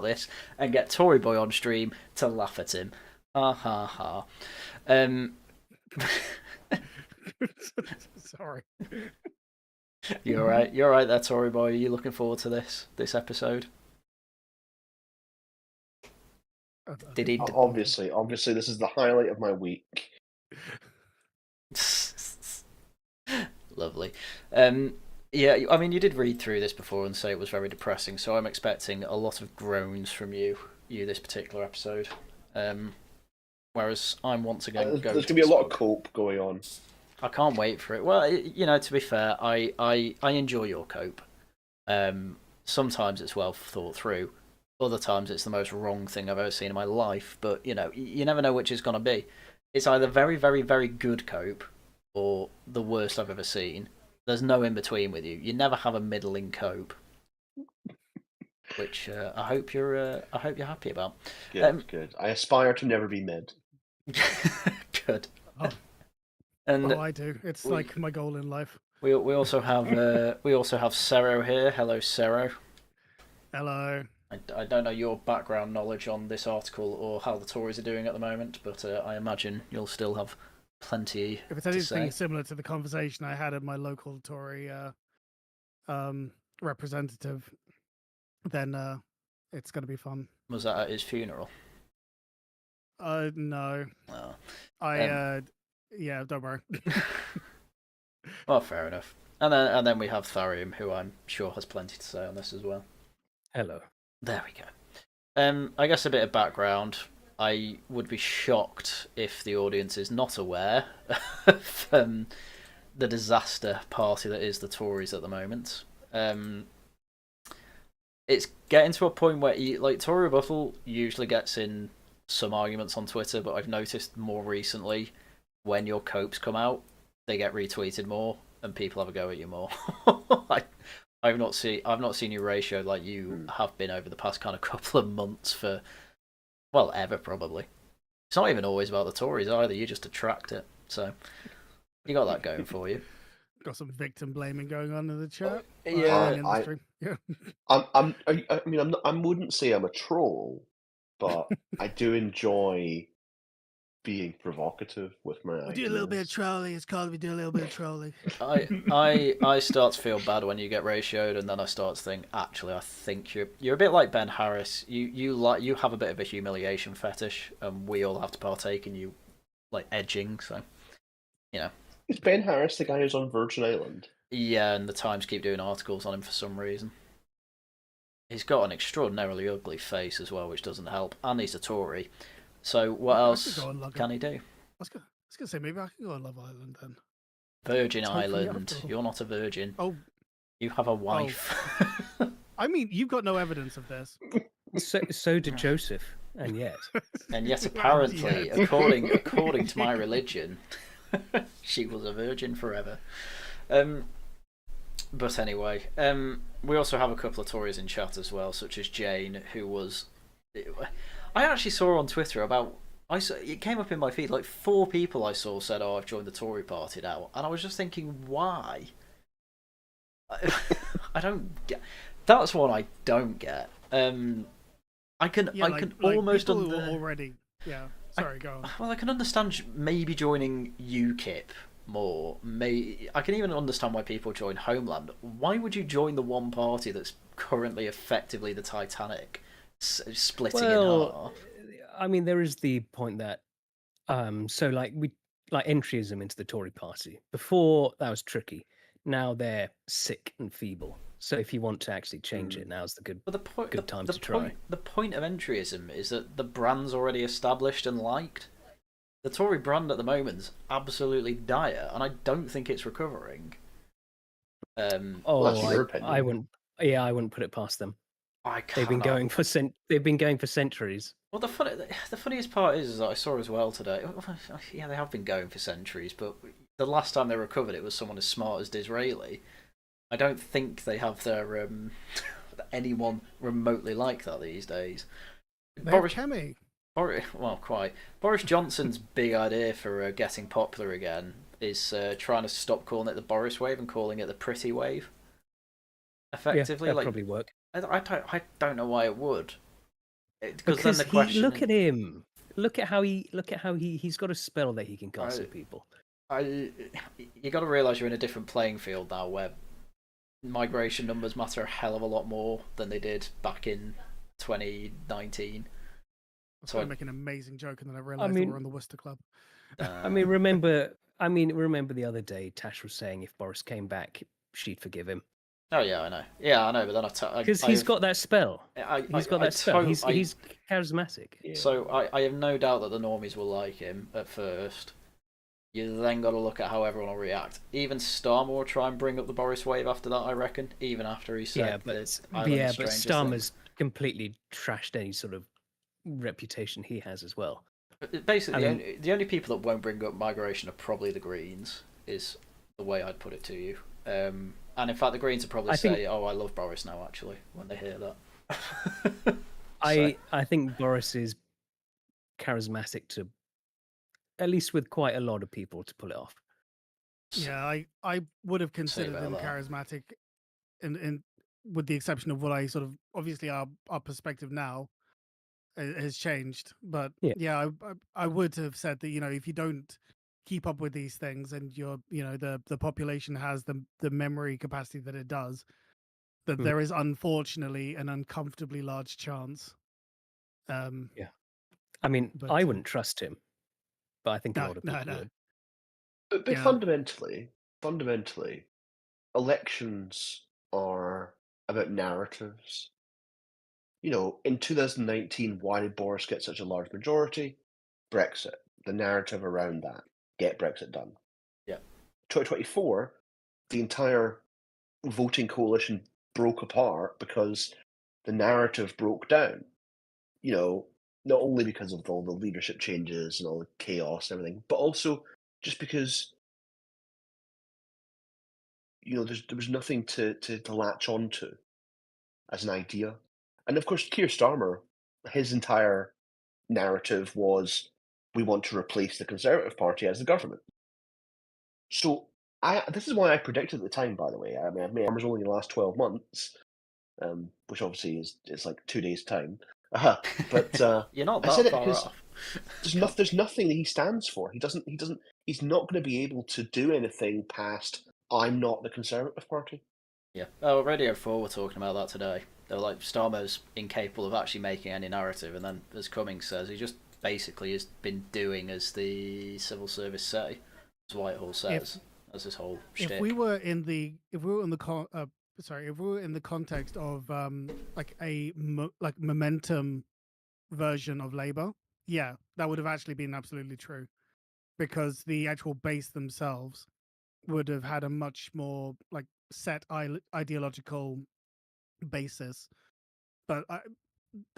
about this and get Tory Boy on stream to laugh at him. Ha ha ha. Sorry. You're right. You're right there, Tory Boy. Are you looking forward to this episode? Did he? Obviously, this is the highlight of my week. Lovely. Yeah, I mean, you did read through this before and say it was very depressing, so I'm expecting a lot of groans from you this particular episode. Whereas I'm once again There's going going to be a lot of cope going on. I can't wait for it. Well, to be fair, I enjoy your cope. Sometimes it's well thought through. Other times it's the most wrong thing I've ever seen in my life. But, you never know which it's going to be. It's either very, very, very good cope or the worst I've ever seen. There's no in between with you. You never have a middling cope, which I hope you're happy about. Good. I aspire to never be mid. Good. Oh. And I do. It's like my goal in life. We also have Cero here. Hello, Cero. Hello. I don't know your background knowledge on this article or how the Tories are doing at the moment, but I imagine you'll still have plenty. If it's anything similar to the conversation I had at my local Tory representative, then it's going to be fun. Was that at his funeral? No. Oh. Yeah, don't worry. Well, fair enough. And then we have Tharium, who I'm sure has plenty to say on this as well. Hello. There we go. I guess a bit of background. I would be shocked if the audience is not aware of the disaster party that is the Tories at the moment. It's getting to a point where Tory Rebuttal usually gets in some arguments on Twitter, but I've noticed more recently when your copes come out, they get retweeted more and people have a go at you more. I've not seen you ratio like you have been over the past kind of couple of months for, well, ever probably. It's not even always about the Tories either. You just attract it, so you got that going for you. Got some victim blaming going on in the chat. Yeah, I wouldn't say I'm a troll, but I do enjoy being provocative with my ideas. We do a little bit of trolling. It's called we do a little bit of trolling. I start to feel bad when you get ratioed, and then I start to think, actually, I think you're a bit like Ben Harris. You have a bit of a humiliation fetish, and we all have to partake in you like edging. So, Is Ben Harris the guy who's on Virgin Island? Yeah, and the Times keep doing articles on him for some reason. He's got an extraordinarily ugly face as well, which doesn't help, and he's a Tory. So what else can he do? I was going to say, maybe I can go on Love Island then. Virgin Island. You're not a virgin. Oh. You have a wife. Oh. I mean, you've got no evidence of this. So did Joseph, and yet. And yet, apparently, according to my religion, she was a virgin forever. But anyway, we also have a couple of Tories in chat as well, such as Jane, who was... I actually saw on Twitter it came up in my feed, like 4 people I saw said, "Oh, I've joined the Tory party now," and I was just thinking, why? I don't get. That's what I don't get. I can almost already. Yeah, sorry, go on. Well, I can understand maybe joining UKIP more. I can even understand why people join Homeland. Why would you join the one party that's currently effectively the Titanic? Splitting in half. I mean, there is the point that entryism into the Tory party. Before that was tricky. Now they're sick and feeble. So if you want to actually change it, now's the good time to try. The point of entryism is that the brand's already established and liked. The Tory brand at the moment is absolutely dire, and I don't think it's recovering. That's your opinion. I wouldn't put it past them. They've been going for centuries. Well, the funniest part is that I saw as well today. Yeah, they have been going for centuries, but the last time they recovered, it was someone as smart as Disraeli. I don't think they have their anyone remotely like that these days. Boris Johnson's big idea for getting popular again is trying to stop calling it the Boris wave and calling it the pretty wave. Effectively, that'd probably work. I don't know why it would. Because look at him. Look at how he's got a spell that he can cast on people. You got to realise you're in a different playing field now, where migration numbers matter a hell of a lot more than they did back in 2019. So I make an amazing joke, and then I realised that we're on the Worcester Club. Remember the other day, Tash was saying if Boris came back, she'd forgive him. Oh yeah, I know. Yeah, I know, but then because he's got that spell. He's got that spell. He's charismatic. Yeah. So I have no doubt that the normies will like him at first. You then got to look at how everyone will react. Even Starmer will try and bring up the Boris wave after that, I reckon. Even after he said, but Starmer's completely trashed any sort of reputation he has as well. Basically, the only people that won't bring up migration are probably the Greens. Is the way I'd put it to you. And in fact, the Greens would probably say, "Oh, I love Boris now." Actually, when they hear that, I think Boris is charismatic to, at least with quite a lot of people, to pull it off. Yeah, I would have considered him charismatic, in with the exception of what I sort of obviously our perspective now has changed, but I would have said that if you don't keep up with these things and the population has the memory capacity that it does, that there is unfortunately an uncomfortably large chance. I mean, I wouldn't trust him, but I think a lot of people would. But fundamentally, elections are about narratives. In 2019, why did Boris get such a large majority? Brexit, the narrative around that. Get Brexit done. Yeah. 2024, the entire voting coalition broke apart because the narrative broke down. Not only because of all the leadership changes and all the chaos and everything, but also just because there was nothing to latch onto as an idea. And of course, Keir Starmer, his entire narrative was, we want to replace the Conservative Party as the government. So this is why I predicted at the time, by the way. I mean, Starmer's only in the last 12 months, which obviously is like 2 days' time. But you're not that far off. There's nothing that he stands for. He's not going to be able to do anything past, I'm not the Conservative Party. Yeah. Oh, Radio 4 were talking about that today. They were like, Starmer's incapable of actually making any narrative, and then, as Cummings says, he just basically has been doing as the civil service say, as Whitehall says, as this whole shtick. If we were in the context of like a momentum version of Labour, that would have actually been absolutely true, because the actual base themselves would have had a much more like set ideological basis. But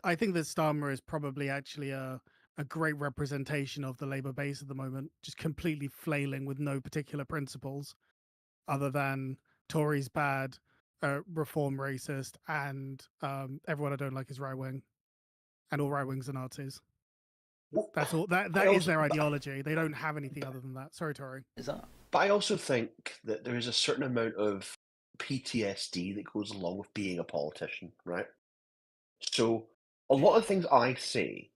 I think that Starmer is probably actually a great representation of the Labour base at the moment, just completely flailing with no particular principles other than Tories bad, reform racist, and everyone I don't like is right wing, and all right wings are Nazis. That's all. That is their ideology. They don't have anything other than that. Sorry, Tory. Is that? But I also think that there is a certain amount of PTSD that goes along with being a politician, right? So a lot of things I say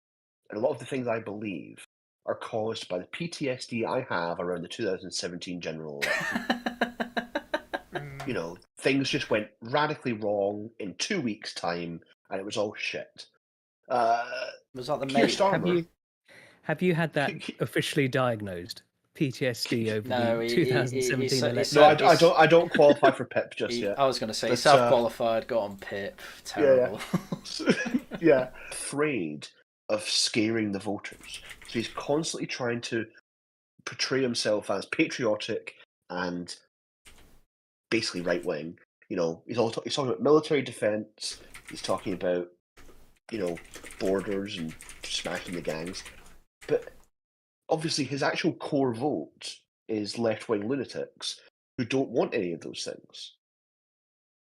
and a lot of the things I believe are caused by the PTSD I have around the 2017 general election. Things just went radically wrong in 2 weeks' time, and it was all shit. Was that the mate? Have you had that officially diagnosed? PTSD over the 2017 election? No, I don't qualify for PIP just yet. I was going to say, self-qualified, got on PIP. Terrible. Yeah. Afraid of scaring the voters. So he's constantly trying to portray himself as patriotic and basically right-wing. He's talking about military defence. He's talking about, borders and smashing the gangs. But obviously his actual core vote is left-wing lunatics who don't want any of those things.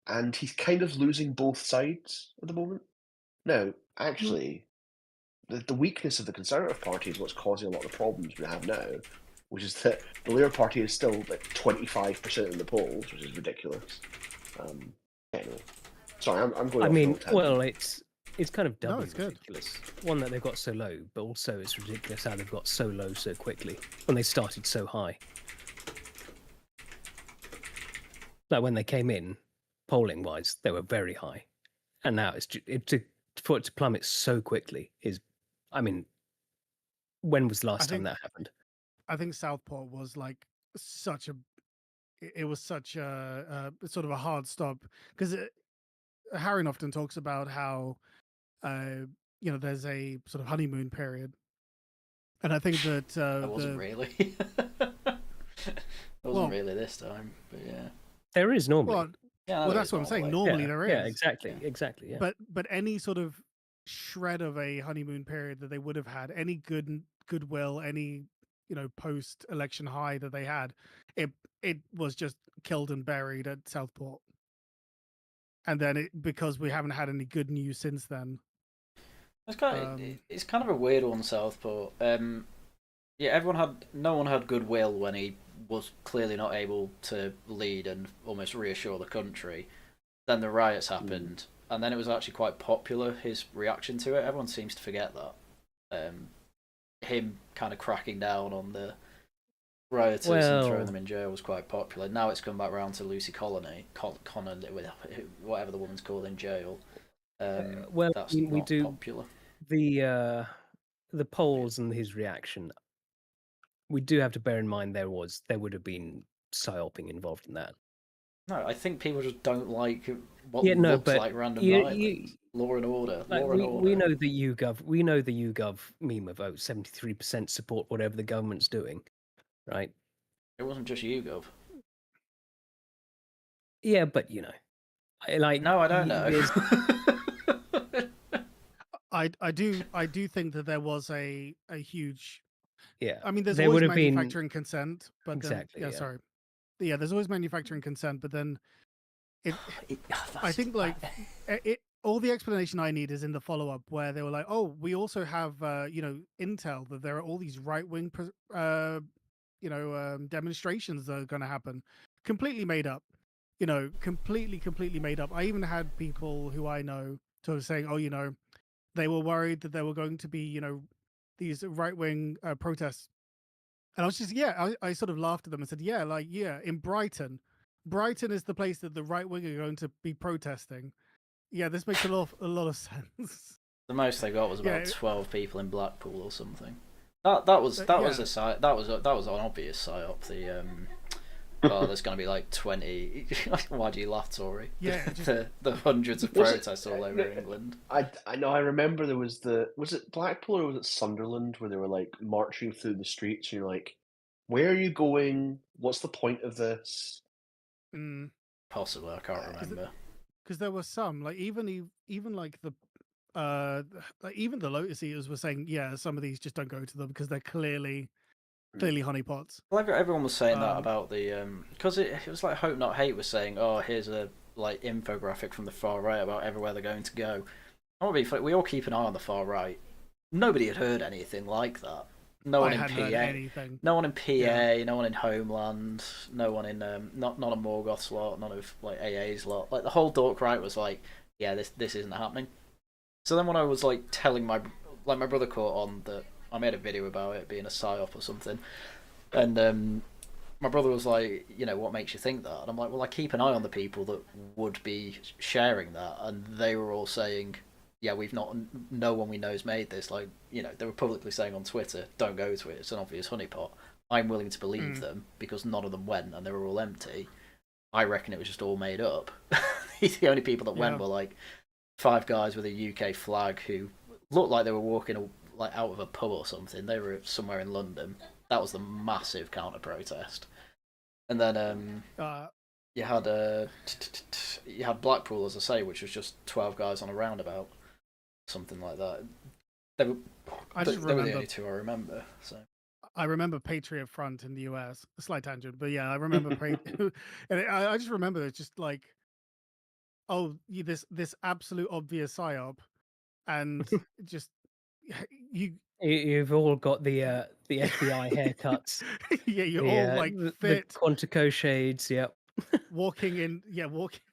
And he's kind of losing both sides at the moment. Now, actually, the weakness of the Conservative Party is what's causing a lot of the problems we have now, which is that the Labour Party is still like 25% in the polls, which is ridiculous. Anyway. Sorry, I'm going off the tangent. Well, it's It's kind of No, doubly it's good. ridiculous. One, that they've got so low, but also it's ridiculous how they've got so low so quickly when they started so high. Like when they came in, polling wise, they were very high, and now for it to plummet so quickly is, I mean, when was the last time that happened? I think Southport was like such a, it was such a sort of a hard stop, because Harry often talks about how there's a sort of honeymoon period, and I think that It wasn't really. It wasn't really this time, but yeah. There is normally. Well, Yeah, well, that's what I'm saying. Normally there is. Yeah, exactly, exactly. Yeah. But any sort of shred of a honeymoon period that they would have had, any goodwill, any post-election high that they had, it was just killed and buried at Southport. And then because we haven't had any good news since then. It's kind of a weird one, Southport. Yeah, no one had goodwill when he was clearly not able to lead and almost reassure the country. Then the riots happened, and then it was actually quite popular, his reaction to it. Everyone seems to forget that. Him kind of cracking down on the rioters and throwing them in jail was quite popular. Now it's come back around to Lucy Connon, whatever the woman's called, in jail. That's not popular. The polls and his reaction, we do have to bear in mind there would have been psyoping involved in that. No, I think people just don't like what looks like random violence. Law and order. We know the YouGov meme of 73% support whatever the government's doing, right? It wasn't just YouGov. Yeah, but no, I don't know. I do think that there was a huge. Yeah, I mean, there's always manufacturing consent, but exactly. Then, sorry. Yeah, there's always manufacturing consent, but then I think all the explanation I need is in the follow-up, where they were like, "Oh, we also have intel that there are all these right-wing demonstrations that are going to happen." Completely made up. Completely made up. I even had people who I know sort of saying, "Oh, they were worried that there were going to be, these right-wing protests." And I was just, I sort of laughed at them and said, in Brighton is the place that the right-wing are going to be protesting. Yeah, this makes a lot of sense. The most they got was about 12 people in Blackpool or something. That was an obvious psyop. There's going to be like 20. Why do you laugh, Tory? Yeah, the hundreds of protests all over England. I know. I remember there was it Blackpool or was it Sunderland, where they were like marching through the streets, and you're like, where are you going? What's the point of this? Possibly, I can't remember. Because there were some, like even like the even the Lotus Eaters were saying, some of these just don't go to them because they're clearly honeypots. Well, everyone was saying that about the because it was like Hope Not Hate was saying, "Oh, here's a like infographic from the far right about everywhere they're going to go." We all keep an eye on the far right. Nobody had heard anything like that. No one in PA. No one in PA. No one in Homeland. No one in not a Morgoth's lot. None of like AA's lot. Like the whole dork right was like, yeah, this isn't happening. So then when I was like telling my brother caught on that. I made a video about it being a psyop or something, and my brother was like, what makes you think that? And I'm like, well, I keep an eye on the people that would be sharing that, and they were all saying, yeah, no one we know's made this. Like, they were publicly saying on Twitter, don't go to it, it's an obvious honeypot. I'm willing to believe them because none of them went and they were all empty. I reckon it was just all made up. The only people that went were like 5 guys with a UK flag who looked like they were walking like out of a pub or something. They were somewhere in London. That was the massive counter protest. And then you had Blackpool, as I say, which was just 12 guys on a roundabout, something like that. They were the only 2 I remember. So I remember Patriot Front in the US. A slight tangent, but yeah, I remember and I just remember it's just like, this absolute obvious psyop, and just you've all got the FBI haircuts. Yeah, you're all like fit, the Quantico shades. Yep. marching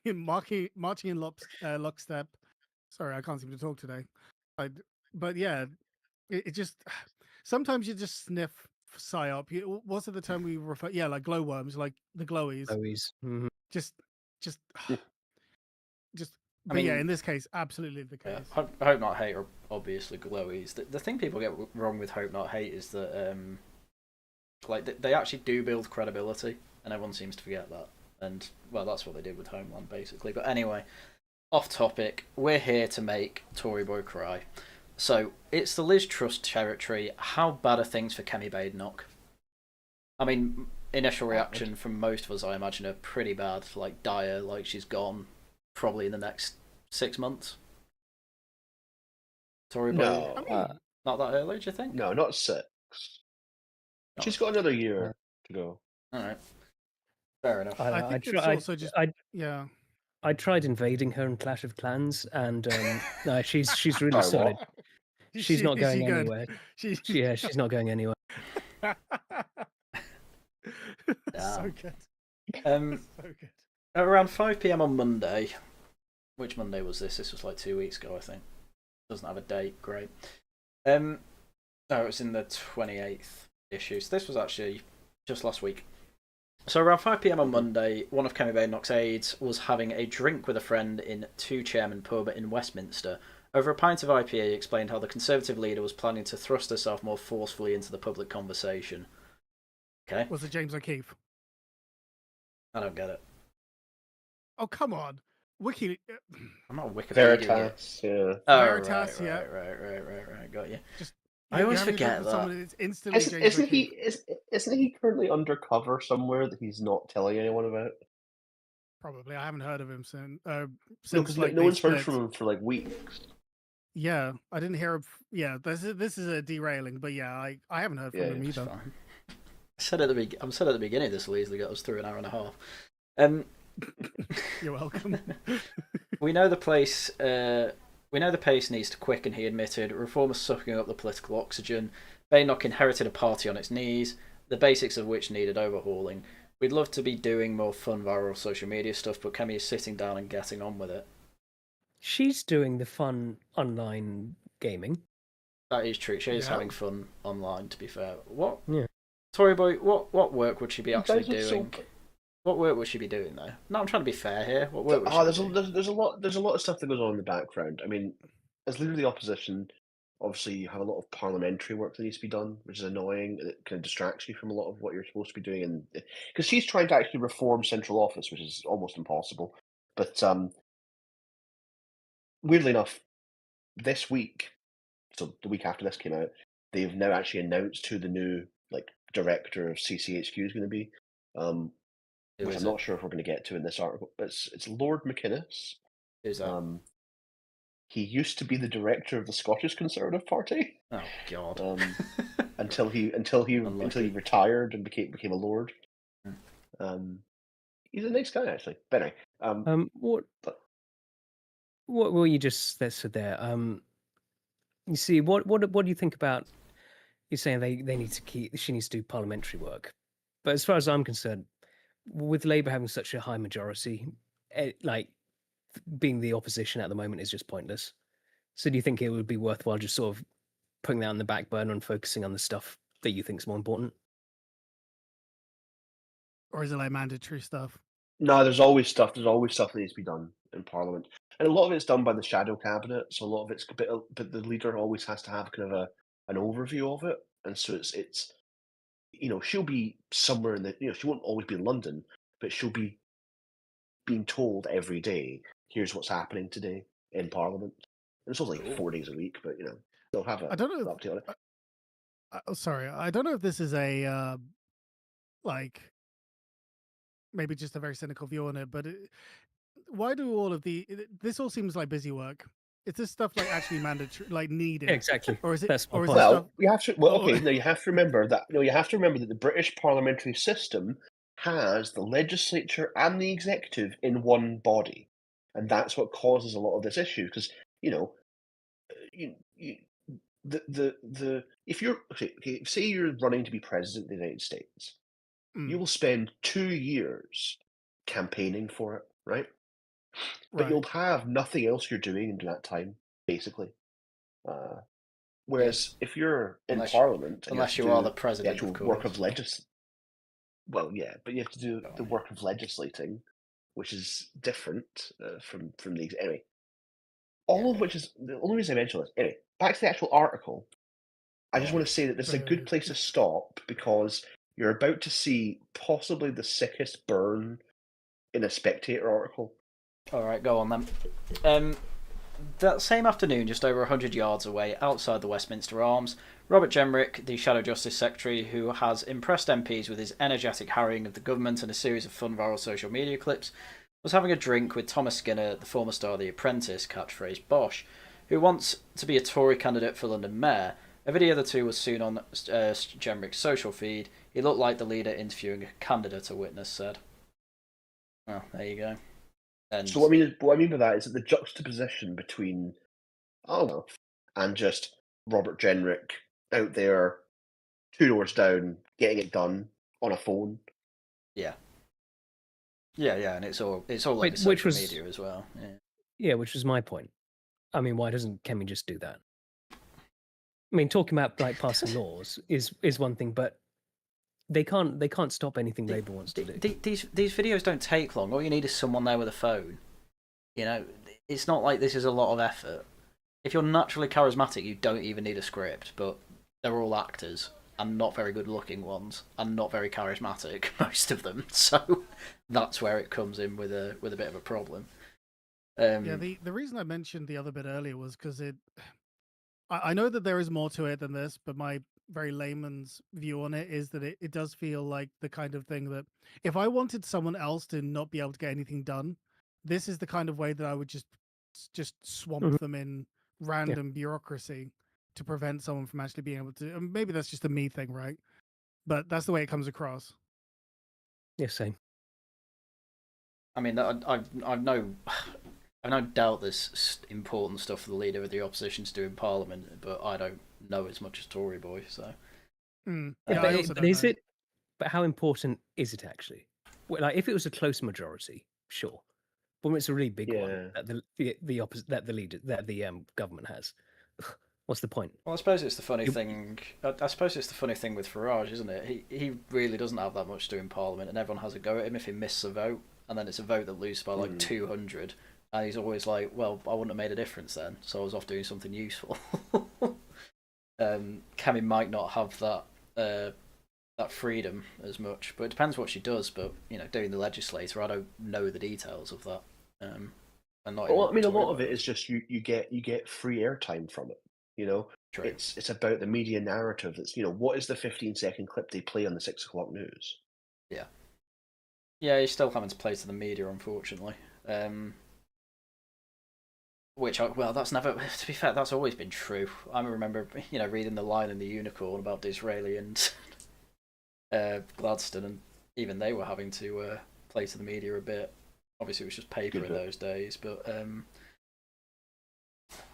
in lockstep. Sorry, I can't seem to talk today. But yeah, it just sometimes you just sniff psyop. What's the term we refer? Yeah, like glowworms, like the glowies. Always. Just. I But yeah, mean, in this case, absolutely the yeah, case. Hope Not Hate are obviously glowies. The thing people get wrong with Hope Not Hate is that like they actually do build credibility, and everyone seems to forget that. And well, that's what they did with Homeland basically. But anyway, off topic. We're here to make Tory Boy cry. So it's the Liz Truss territory. How bad are things for Kemi Badenoch? I mean, initial reaction from most of us, I imagine, are pretty bad, like dire, like she's gone probably in the next 6 months. Tory Boy, No, not that early, do you think? no, not 6. Not She's got another year to go. All right, fair enough. I think it's also just yeah. I tried invading her in Clash of Clans, and no, she's really Sorry, solid. what? She's not going good? anywhere. Yeah, she's not going anywhere. So good. So good. Around 5 p.m. on Monday. Which Monday was this? This was like 2 weeks ago, I think. Doesn't have a date. Great. No, it was in the 28th issue. So this was actually just last week. So around 5 p.m. on Monday, one of Kemi Badenoch's aides was having a drink with a friend in Two Chairman Pub in Westminster. Over a pint of IPA, he explained how the Conservative leader was planning to thrust herself more forcefully into the public conversation. Okay. Was it James O'Keefe? I don't get it. Oh, come on. Wiki. I'm not a Wikipedia. Veritas, yeah. Oh, Veritas, right. Got you. Just I always having a drink forget with that. someone, it's instantly James Isn't O'Keefe. isn't he currently undercover somewhere that he's not telling anyone about? Probably. I haven't heard of him since. No, Since because like no they one's heard split. from him for like weeks. Yeah, I didn't hear. Yeah, this is a derailing, but yeah, I haven't heard from him It's either. fine. I said at the beginning, this will easily get us through an hour and a half. You're welcome. We know the place. We know the pace needs to quicken. He admitted. Reform is sucking up the political oxygen. Badenoch inherited a party on its knees, the basics of which needed overhauling. We'd love to be doing more fun viral social media stuff, but Kemi is sitting down and getting on with it. She's doing the fun online gaming. That is true. She is Yeah. having fun online. To be fair, what? Yeah. Tory Boy, what work would she be actually You guys are so- doing? What work would she be doing though? No, I'm trying to be fair here. What work would she there's be a, doing? there's a lot of stuff that goes on in the background. I mean, as leader of the opposition, obviously you have a lot of parliamentary work that needs to be done, which is annoying. It kind of distracts you from a lot of what you're supposed to be doing, and because she's trying to actually reform central office, which is almost impossible. But weirdly enough, this week, so the week after this came out, they've now actually announced who the new director of CCHQ is going to be. Who Which is I'm it? not sure if we're going to get to in this article. But it's Lord McInnes. Who's that? He used to be the director of the Scottish Conservative Party. Oh God! Until he retired and became a lord. He's a nice guy actually. But anyway, what were you just said there? You see, what do you think about? You're saying they need to she needs to do parliamentary work, but as far as I'm concerned, with Labour having such a high majority, like being the opposition at the moment is just pointless. So do you think it would be worthwhile just sort of putting that on the back burner and focusing on the stuff that you think is more important? Or is it like mandatory stuff? no, there's always stuff that needs to be done in Parliament, and a lot of it's done by the shadow cabinet. So a lot of it's but the leader always has to have kind of an overview of it, and so it's she'll be somewhere in the she won't always be in London, but she'll be being told every day, here's what's happening today in Parliament. And it's only 4 days a week, but they'll have I don't know. update on it. Sorry, I don't know if this is a like maybe just a very cynical view on it, but why do all of this all seems like busy work? Is this stuff like actually mandatory, like needed? Yeah, exactly. Or is it? That's my Or is point. it Well, stuff? you have to. Well, okay. Now you have to remember that. You have to remember that the British parliamentary system has the legislature and the executive in one body, and that's what causes a lot of this issue. Because if you're okay, say you're running to be president of the United States, you will spend 2 years campaigning for it, right? but Right. you'll have nothing else you're doing in that time, basically. Whereas if you're in Unless- Parliament and Unless you you have are to the do the president, actual of work course. of well, yeah, but you have to do the work of legislating, which is different from these. Anyway, all of which is the only reason I mention this. Anyway, back to the actual article. I just want to say that this is a good place to stop because you're about to see possibly the sickest burn in a Spectator article. All right, go on then. That same afternoon, just over 100 yards away, outside the Westminster Arms, Robert Jenrick, the Shadow Justice Secretary, who has impressed MPs with his energetic harrying of the government and a series of fun viral social media clips, was having a drink with Thomas Skinner, the former star of The Apprentice, catchphrase Bosch, who wants to be a Tory candidate for London Mayor. A video of the two was soon on Jenrick's social feed. He looked like the leader interviewing a candidate, a witness said. Well, there you go. And So what I mean by that is that the juxtaposition between and just Robert Jenrick out there, 2 doors down, getting it done on a phone. Yeah, and it's all like which social was media as well. Yeah, which was my point. I mean, why doesn't Kemi just do that? I mean, talking about like passing laws is one thing, but they can't stop anything Labour wants to do. These videos don't take long. All you need is someone there with a phone. You know, it's not like this is a lot of effort. If you're naturally charismatic, you don't even need a script. But they're all actors and not very good looking ones, and not very charismatic, most of them. So that's where it comes in with a bit of a problem. Yeah, the reason I mentioned the other bit earlier was because I know that there is more to it than this, but my very layman's view on it is that it does feel like the kind of thing that if I wanted someone else to not be able to get anything done, this is the kind of way that I would just swamp them in random bureaucracy to prevent someone from actually being able to. And maybe that's just a me thing, right? But that's the way it comes across. Yeah, same. I mean, I've no doubt there's important stuff for the leader of the opposition to do in Parliament, but I don't know as much as Tory boy, so. But how important is it actually? Well, like, if it was a close majority, sure. But when it's a really big one that the government has, what's the point? Well, I suppose it's the funny thing. I suppose it's the funny thing with Farage, isn't it? He really doesn't have that much to do in Parliament, and everyone has a go at him if he misses a vote, and then it's a vote that loses by like 200, and he's always like, "Well, I wouldn't have made a difference then, so I was off doing something useful." Kemi might not have that freedom as much, but it depends what she does. But doing the legislator, I don't know the details of that. And not. Well, I mean, a lot of it is just you get free airtime from it. True. It's about the media narrative. That's what is the 15-second clip they play on the 6 o'clock news? Yeah, you're still having to play to the media, unfortunately. That's never. To be fair, that's always been true. I remember, reading The Lion and the Unicorn about Disraeli and Gladstone, and even they were having to play to the media a bit. Obviously, it was just paper in those days, but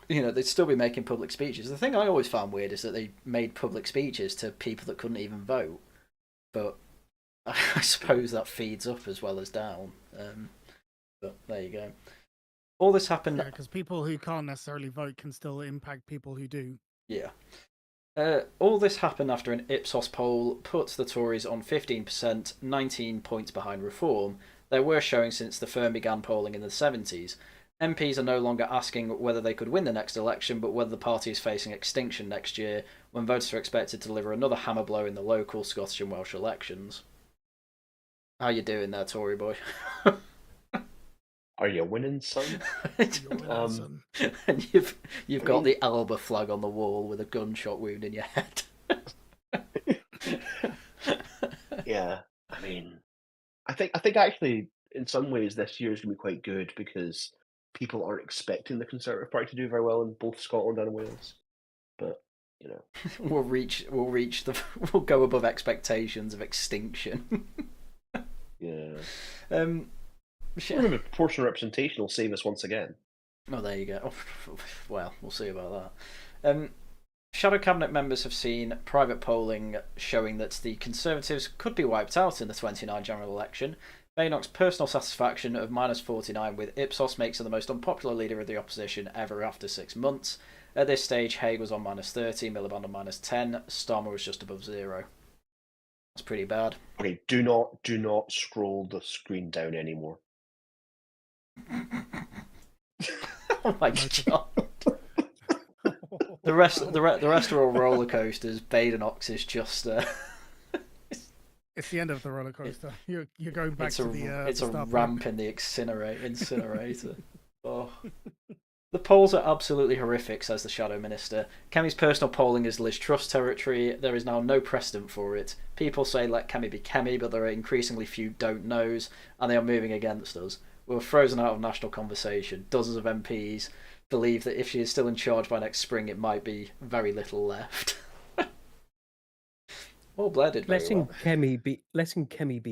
they'd still be making public speeches. The thing I always found weird is that they made public speeches to people that couldn't even vote, but I suppose that feeds up as well as down. But there you go. All this happened because people who can't necessarily vote can still impact people who do. Yeah. All this happened after an Ipsos poll put the Tories on 15%, 19 points behind Reform. Their worst showing since the firm began polling in the 70s. MPs are no longer asking whether they could win the next election, but whether the party is facing extinction next year, when voters are expected to deliver another hammer blow in the local Scottish and Welsh elections. How you doing there, Tory boy? Are you winning, son? And you've got the Alba flag on the wall with a gunshot wound in your head. Yeah, I mean, I think actually in some ways this year is going to be quite good because people aren't expecting the Conservative Party to do very well in both Scotland and Wales. But we'll go above expectations of extinction. Yeah. Remember, proportional representation will save us once again. Oh, there you go. Oh, well, we'll see about that. Shadow Cabinet members have seen private polling showing that the Conservatives could be wiped out in the 29 general election. Badenoch's personal satisfaction of -49 with Ipsos makes her the most unpopular leader of the opposition ever after 6 months. At this stage, Haig was on -30, Miliband on -10, Starmer was just above 0. That's pretty bad. Okay, do not scroll the screen down anymore. Oh my god. The rest are all roller coasters. Badenoch's is just It's the end of the roller coaster. You're going back it's to a the it's a start ramp point. in the incinerator. Oh. The polls are absolutely horrific, says the Shadow Minister. Kemi's personal polling is Liz Truss territory. There is now no precedent for it. People say let Kemi be Kemi, but there are increasingly few don't knows, and they are moving against us. We're frozen out of national conversation. Dozens of MPs believe that if she is still in charge by next spring, it might be very little left. Well, Blair did very Letting well. Kemi be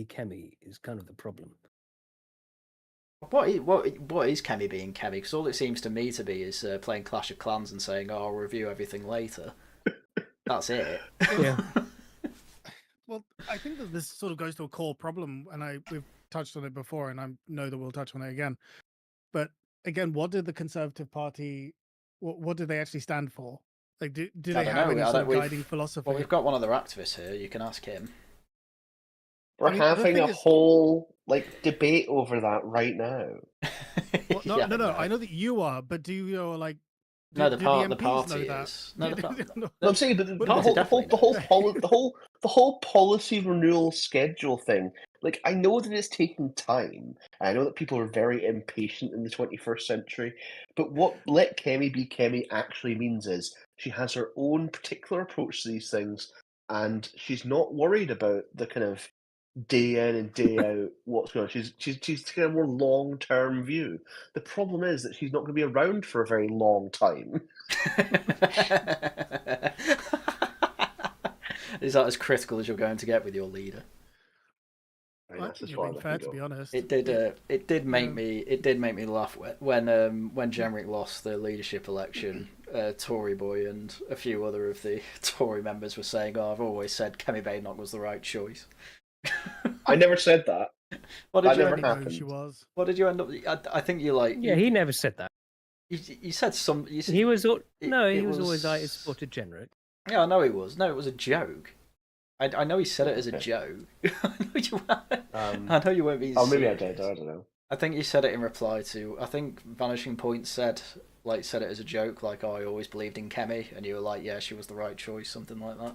Kemi is kind of the problem. What is Kemi being Kemi? Because all it seems to me to be is playing Clash of Clans and saying, "Oh, I'll review everything later." That's it. Yeah. Well, I think that this sort of goes to a core problem, and we've touched on it before, and I know that we'll touch on it again. But again, what did the Conservative Party? What do they actually stand for? Like, do they I don't have know. any I sort don't- of we've- guiding philosophy? Well, we've got one of their activists here. You can ask him. We're I mean, the having thing a is- whole debate over that right now. Well, no, Yeah, no. I know that you are, but do you like? No, do the MPs party know that? is. No, No, I'm saying, but But the party whole, definitely the whole policy renewal schedule thing. Like, I know that it's taking time. I know that people are very impatient in the 21st century. But what let Kemi be Kemi actually means is she has her own particular approach to these things, and she's not worried about the kind of day in and day out what's going on. She's taking a more long term view. The problem is that she's not going to be around for a very long time. Is that as critical as you're going to get with your leader? I mean, I that's think as you're far being as I fair, can to be go. honest. It did make Yeah. me laugh when Jenrick lost the leadership election. Tory boy and a few other of the Tory members were saying, "Oh, I've always said Kemi Badenoch was the right choice." I never said that. What did That you never end I up? know happened. she was. What did you end up? I think you like. Yeah, he never said that. You said some. You said, He was it he was was- always I supported Jenrick. Yeah, I know he was. No, it was a joke. I know he said it as a Okay. joke. I Um, know you weren't being oh, maybe I serious. did. I don't know. I think you said it in reply to. I think Vanishing Point said it as a joke, like, "Oh, I always believed in Kemi," and you were like, "Yeah, she was the right choice," something like that.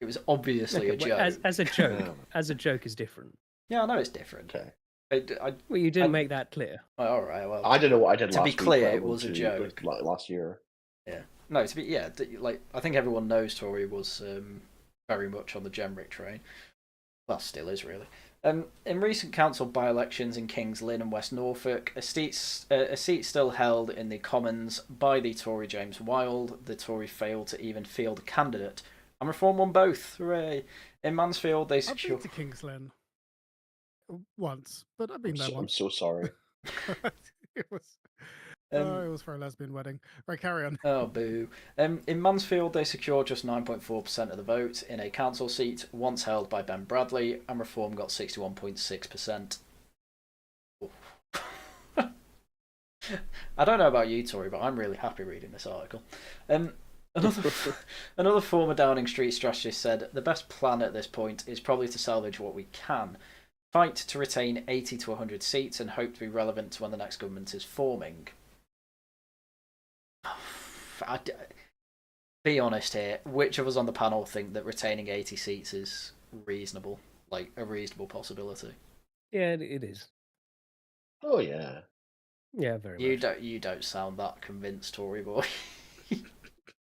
It was obviously Okay, a joke. as a joke, Yeah. as a joke is different. Yeah, I know it's different. Okay. Well, you didn't I- make that clear. All right, well, I don't know what I did To last be week, clear, let it alone was a two- joke. like last year. no, to be like I think everyone knows Tory was very much on the Jenrick train. Well, still is really. In recent council by-elections in Kings Lynn and West Norfolk, a seat still held in the Commons by the Tory James Wilde, the Tory failed to even field a candidate, and Reform won both. Hooray! In Mansfield, they I've been secured. to Kings Lynn once, but I've been there I'm once. so sorry. It was. Um, It was for a lesbian wedding. Right, carry on. Oh, boo. In Mansfield, they secured just 9.4% of the vote in a council seat once held by Ben Bradley, and Reform got 61.6%. I don't know about you, Tory, but I'm really happy reading this article. Another former Downing Street strategist said, "The best plan at this point is probably to salvage what we can. Fight to retain 80 to 100 seats and hope to be relevant when the next government is forming." Be honest here. Which of us on the panel think that retaining 80 seats is reasonable? Like, a reasonable possibility? Yeah, it is. Oh yeah. Yeah, very You much. you don't sound that convinced, Tory boy.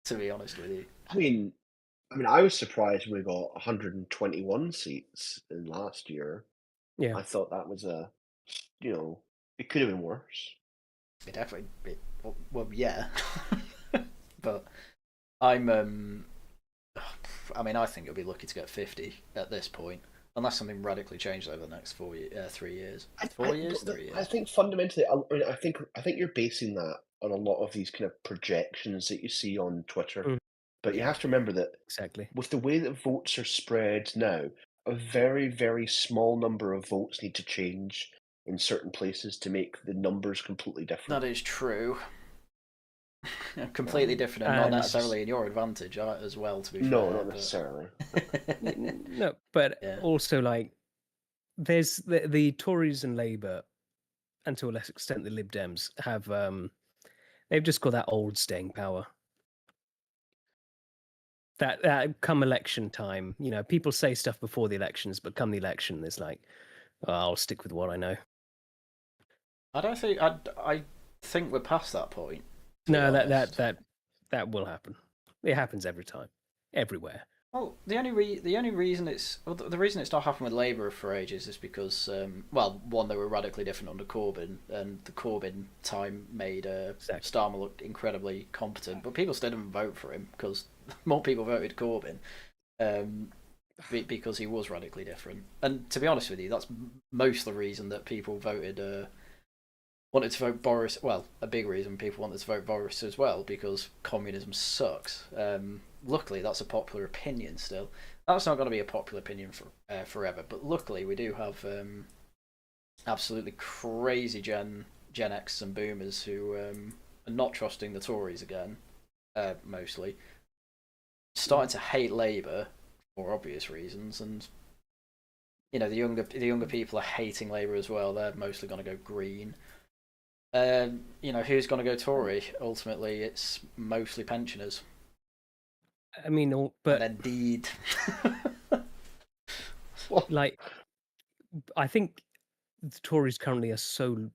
To be honest with you. I mean, I was surprised we got 121 seats in last year. Yeah. I thought that was it could have been worse. It definitely. Well, yeah. But I'm. I think it'll be lucky to get 50 at this point, unless something radically changes over the next 3 years. 4 years, 3 years. I think fundamentally, I think you're basing that on a lot of these kind of projections that you see on Twitter. Mm. But you have to remember that Exactly. with the way that votes are spread now, a very, very small number of votes need to change in certain places to make the numbers completely different. That is true. Completely different and not necessarily in your advantage as well, to be fair. No, not necessarily. No, but also, like, there's the Tories and Labour, and to a less extent the Lib Dems, have they've just got that old staying power. That come election time, you know, people say stuff before the elections, but come the election, it's like, oh, I'll stick with what I know. I don't think I think we're past that point. No, that will happen. It happens every time, everywhere. Well, the only reason the reason it's not happened with Labour for ages is because one, they were radically different under Corbyn, and the Corbyn time made Starmer look incredibly competent, but people still didn't vote for him because more people voted Corbyn because he was radically different. And to be honest with you, that's most of the reason that people wanted to vote Boris. Well, a big reason people wanted to vote Boris as well, because communism sucks. Luckily, that's a popular opinion still. That's not going to be a popular opinion for forever, but luckily we do have absolutely crazy Gen X and Boomers who are not trusting the Tories again, mostly. Starting to hate Labour for obvious reasons, and you know the younger people are hating Labour as well. They're mostly going to go Green. You know, who's going to go Tory? Ultimately, it's mostly pensioners. I mean, but indeed, like, I think the Tories currently are so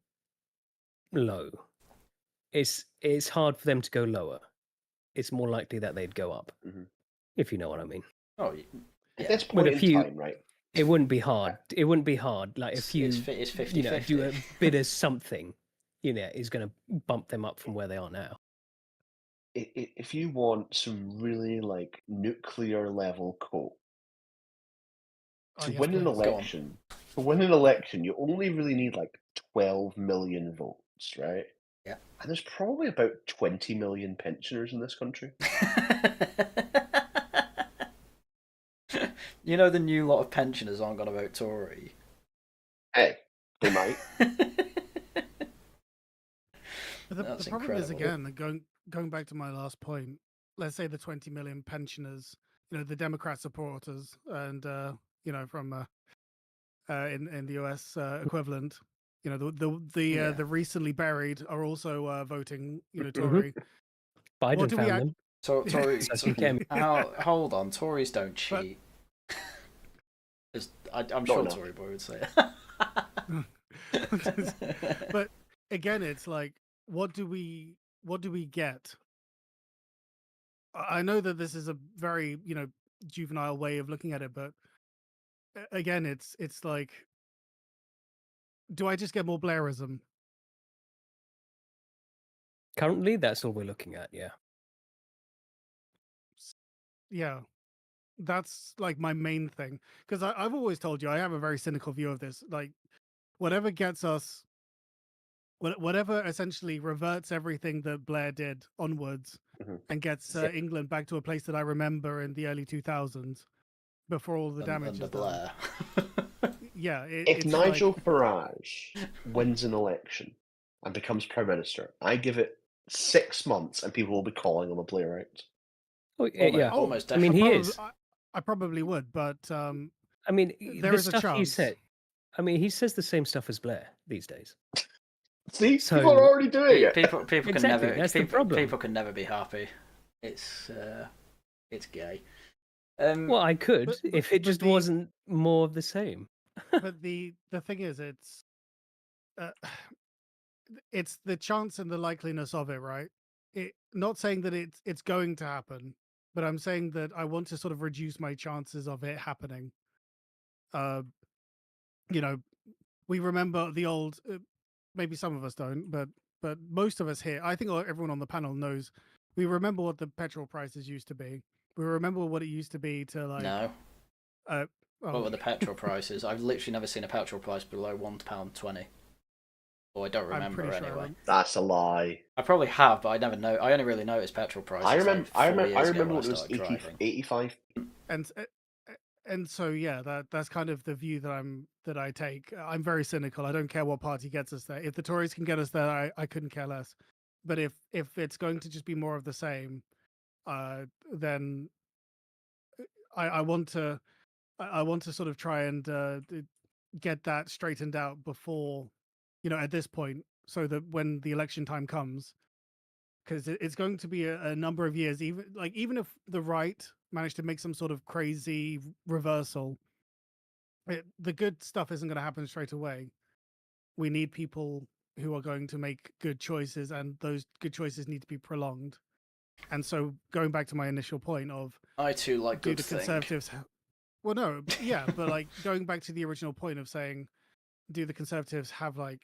low. It's hard for them to go lower. It's more likely that they'd go up, if you know what I mean. Oh, at this point in time, right? It wouldn't be hard. It wouldn't be hard. Like if you, it's 50-50. You know, do a bit of something, you know, is going to bump them up from where they are now. If you want some really like nuclear level quote to win an election, you only really need like 12 million votes, right? Yeah. And there's probably about 20 million pensioners in this country. You know, the new lot of pensioners aren't going to vote Tory. Hey, they might. The problem is, again, going back to my last point, let's say the 20 million pensioners, you know, the Democrat supporters, and you know, from in the US equivalent, you know, the recently buried are also voting, you know, Tory. Biden found them. Tories. Hold on, Tories don't cheat. I'm sure Tory boy would say it. But again, it's like, what do we get? I know that this is a very, you know, juvenile way of looking at it, but again, it's like, do I just get more Blairism? Currently, that's all we're looking at. Yeah, that's like my main thing, because I've always told you I have a very cynical view of this. Like, whatever gets us, whatever essentially reverts everything that Blair did onwards and gets England back to a place that I remember in the early 2000s before all the damage is done. Yeah. If Nigel Farage wins an election and becomes Prime Minister, I give it 6 months and people will be calling him a Blairite. Almost definitely. I mean, he is. I probably would, but I mean, there is a chance. He said. I mean, he says the same stuff as Blair these days. See, people are already doing it. People exactly, can never. That's the problem. People can never be happy. It's gay. Well, I could but if it just wasn't more of the same. But the thing is, it's the chance and the likeliness of it, right? Not saying that it's going to happen, but I'm saying that I want to sort of reduce my chances of it happening. You know, we remember the old. Maybe some of us don't, but most of us here, I think everyone on the panel knows. We remember what the petrol prices used to be. We remember what it used to be to like. No. What were the petrol prices? I've literally never seen a petrol price below £1.20. Or I don't remember anyway. That's a lie. I probably have, but I never know. I only really noticed petrol prices. I remember when it was 85. And and so yeah, that's kind of the view that I take. I'm very cynical. I don't care what party gets us there. If the Tories can get us there, I couldn't care less. But if it's going to just be more of the same, then I want to I want to sort of try and get that straightened out before, at this point, so that when the election time comes, because it's going to be a number of years, even if the right managed to make some sort of crazy reversal, the good stuff isn't going to happen straight away. We need people who are going to make good choices, and those good choices need to be prolonged. And so, going back to my initial point of, I too like do good the thing. Conservatives? Well, no, yeah, but like going back to the original point of saying, do the Conservatives have like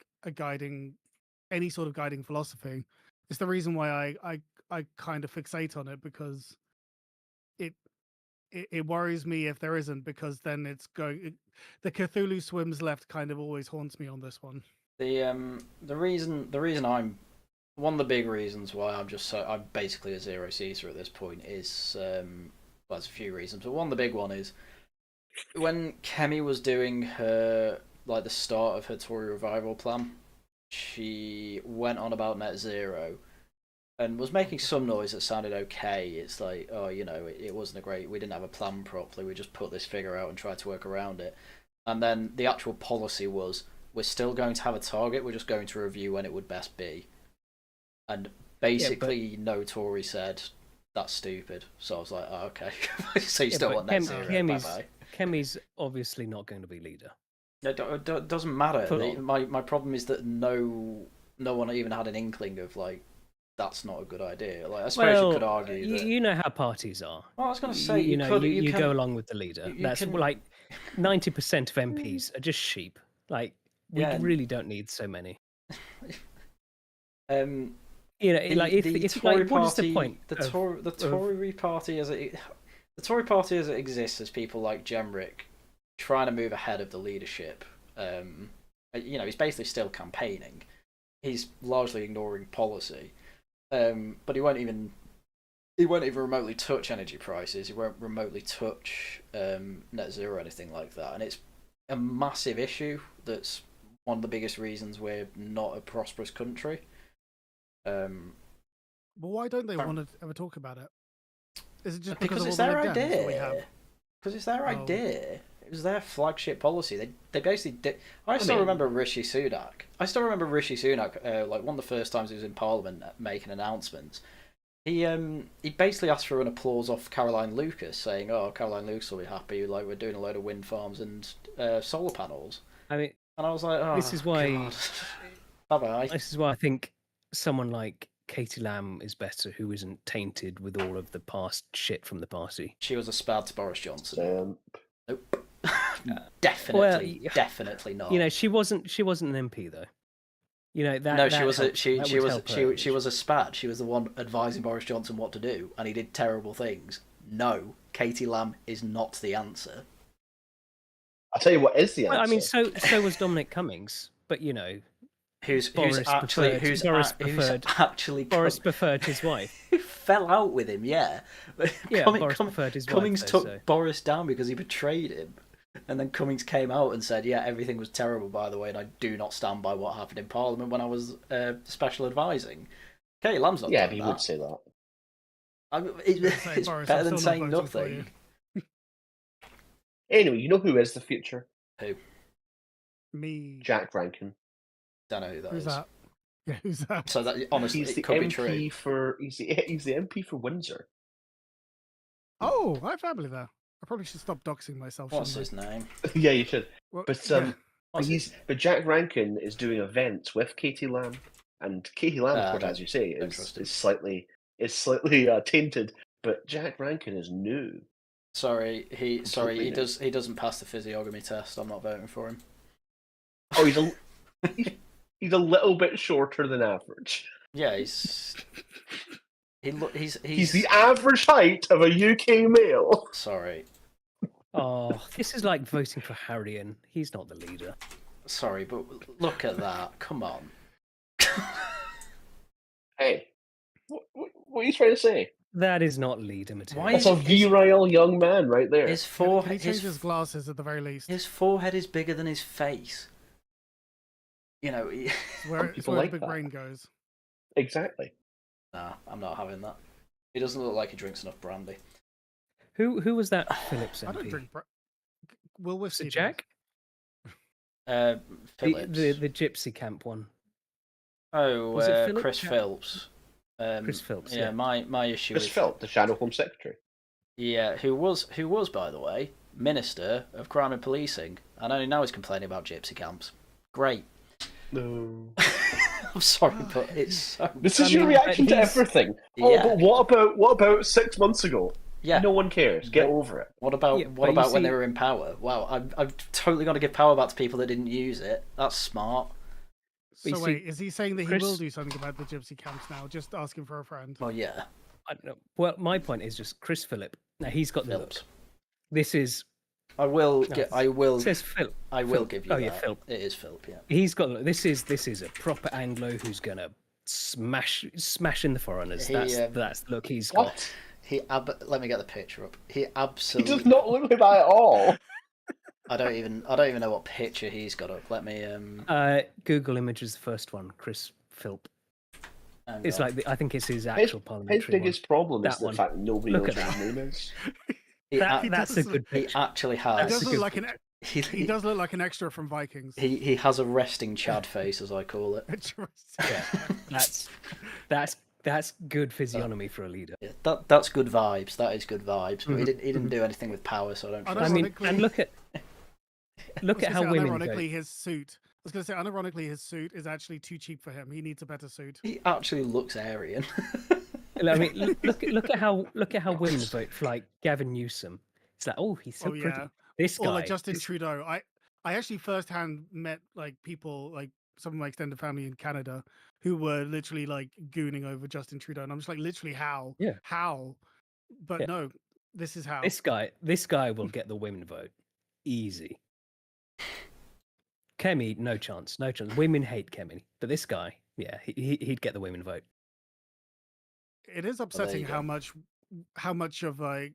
any sort of guiding philosophy? It's the reason why I kind of fixate on it, because it worries me if there isn't, because then the Cthulhu swims left kind of always haunts me on this one. The reason I'm one of the big reasons why I'm basically a zero seater at this point is well, there's a few reasons, but one of the big one is when Kemi was doing her like the start of her Tory revival plan, she went on about net zero and was making some noise that sounded okay. It's like, oh, it wasn't we didn't have a plan properly. We just put this figure out and tried to work around it. And then the actual policy was, we're still going to have a target. We're just going to review when it would best be. And basically, no Tory said that's stupid. So I was like, oh, okay. So you still want net zero? Bye-bye. Kemi's obviously not going to be leader. It doesn't matter. My problem is that no one even had an inkling of like, that's not a good idea. Like, I suppose you could argue that... You know how parties are. Well, I was going to say, you go along with the leader. That's like 90% of MPs are just sheep. Like, we really don't need so many. The Tory party, what is the point? The Tory party as it exists, as people like Jemrick trying to move ahead of the leadership. He's basically still campaigning. He's largely ignoring policy. But he won't even remotely touch energy prices. He won't remotely touch net zero or anything like that. And it's a massive issue. That's one of the biggest reasons we're not a prosperous country. But why don't they want to ever talk about it? Is it just because it's their idea? Because it's their idea. It was their flagship policy. They basically did. I still remember Rishi Sunak. Like one of the first times he was in Parliament making announcements. He basically asked for an applause off Caroline Lucas, saying, "Oh, Caroline Lucas will be happy. Like we're doing a load of wind farms and solar panels." And I was like, "Oh, this is why. Bye-bye." This is why I think someone like Katie Lamb is better, who isn't tainted with all of the past shit from the party. She was a spad to Boris Johnson. Nope. Definitely not. She wasn't an MP though. She was a spad. She was the one advising Boris Johnson what to do, and he did terrible things. No, Katie Lamb is not the answer. I'll tell you what is the answer. I mean, so was Dominic Cummings, but Boris preferred his wife. He fell out with him, yeah. Boris preferred his wife. Cummings took Boris down because he betrayed him. And then Cummings came out and said, yeah, everything was terrible, by the way, and I do not stand by what happened in Parliament when I was special advising. Katie Lamb's not but he would say that. It's better than saying nothing. Anyway, you know who is the future? Who? Me. Jack Rankin. Don't know who that is. That? Yeah, who's that? So that honestly, he's the could MP be true. he's the MP for Windsor. Oh, I have family there. I probably should stop doxing myself. What's his name? Yeah, you should. Well, But Jack Rankin is doing events with Katie Lamb, and Katie Lamb, of course, as you say, is slightly tainted. But Jack Rankin is new. He doesn't pass the physiognomy test. I'm not voting for him. Oh, he's a little bit shorter than average. Yeah, he's the average height of a UK male. Sorry. Oh, this is like voting for Harrion. He's not the leader. Sorry, but look at that. Come on. Hey, what are you trying to say? That is not leader material. Why That's is a virile young man right there. his Can he forehead? change his glasses at the very least? His forehead is bigger than his face. You know. It's where people the like big that. brain goes. Exactly. Nah, I'm not having that. He doesn't look like he drinks enough brandy. Who was that Phillips I don't MP? drink. Will Was whiskey. it Jack? Phillips. The gypsy camp one. Oh, Was it Phillips? Chris Phelps. Chris Phelps. Yeah, my issue Chris is Philp, the Shadow Home Secretary. yeah, who was by the way Minister of Crime and Policing, and only now he's complaining about gypsy camps. Great. No. I'm sorry, but it's so. This is your reaction to everything. Oh, Yeah. but what about 6 months ago? Yeah. No one cares. Get over it. What about Yeah, what but you about when see- they were in power? Wow, I'm totally going to give power back to people that didn't use it. That's smart. But you So see, wait, is he saying that he Chris- will do something about the gypsy camps now? Just asking for a friend. Well, yeah, I don't know. Well, my point is just Chris Phillip. Now he's got the Phillips. look. This is I will. No, Get, I will. it says Phil. I will Philip. give you Oh that. yeah, Philip. It is Philip. Yeah. He's got the look. This is a proper Anglo who's gonna smash in the foreigners. He, That's the look he's got. What? Let me get the picture up. He He absolutely. does not look like that at all. I don't even know what picture he's got up. Let me Google image is the first one. Chris Philp. hang It's on. like I think it's his His, actual his parliamentary biggest problem is That the one. fact that nobody Look knows at what his name is. He That's a does- good he picture. actually He has. does a look good like an. He, He does look like an extra from Vikings. he has a resting Chad face, as I call it. That's good physiognomy for a leader. Yeah, that's good vibes. That is good vibes. But he didn't do anything with power, so I don't. I Trust I mean, Ironically- and look at how women vote. Unironically, his suit. I was going to say, unironically, his suit is actually too cheap for him. He needs a better suit. He actually looks Aryan. I mean, look at how women vote for like Gavin Newsom. It's like, oh, he's so Oh, pretty. yeah. This guy, Or like Justin this- Trudeau. I actually firsthand met like people, like some of my extended family in Canada, who were literally like gooning over Justin Trudeau, and I'm just like, literally, how? Yeah. How? But Yeah. no, this is how. This guy will get the women vote, easy. Kemi, no chance. Women hate Kemi, but this guy, yeah, he'd get the women vote. It is there upsetting you how go. much of like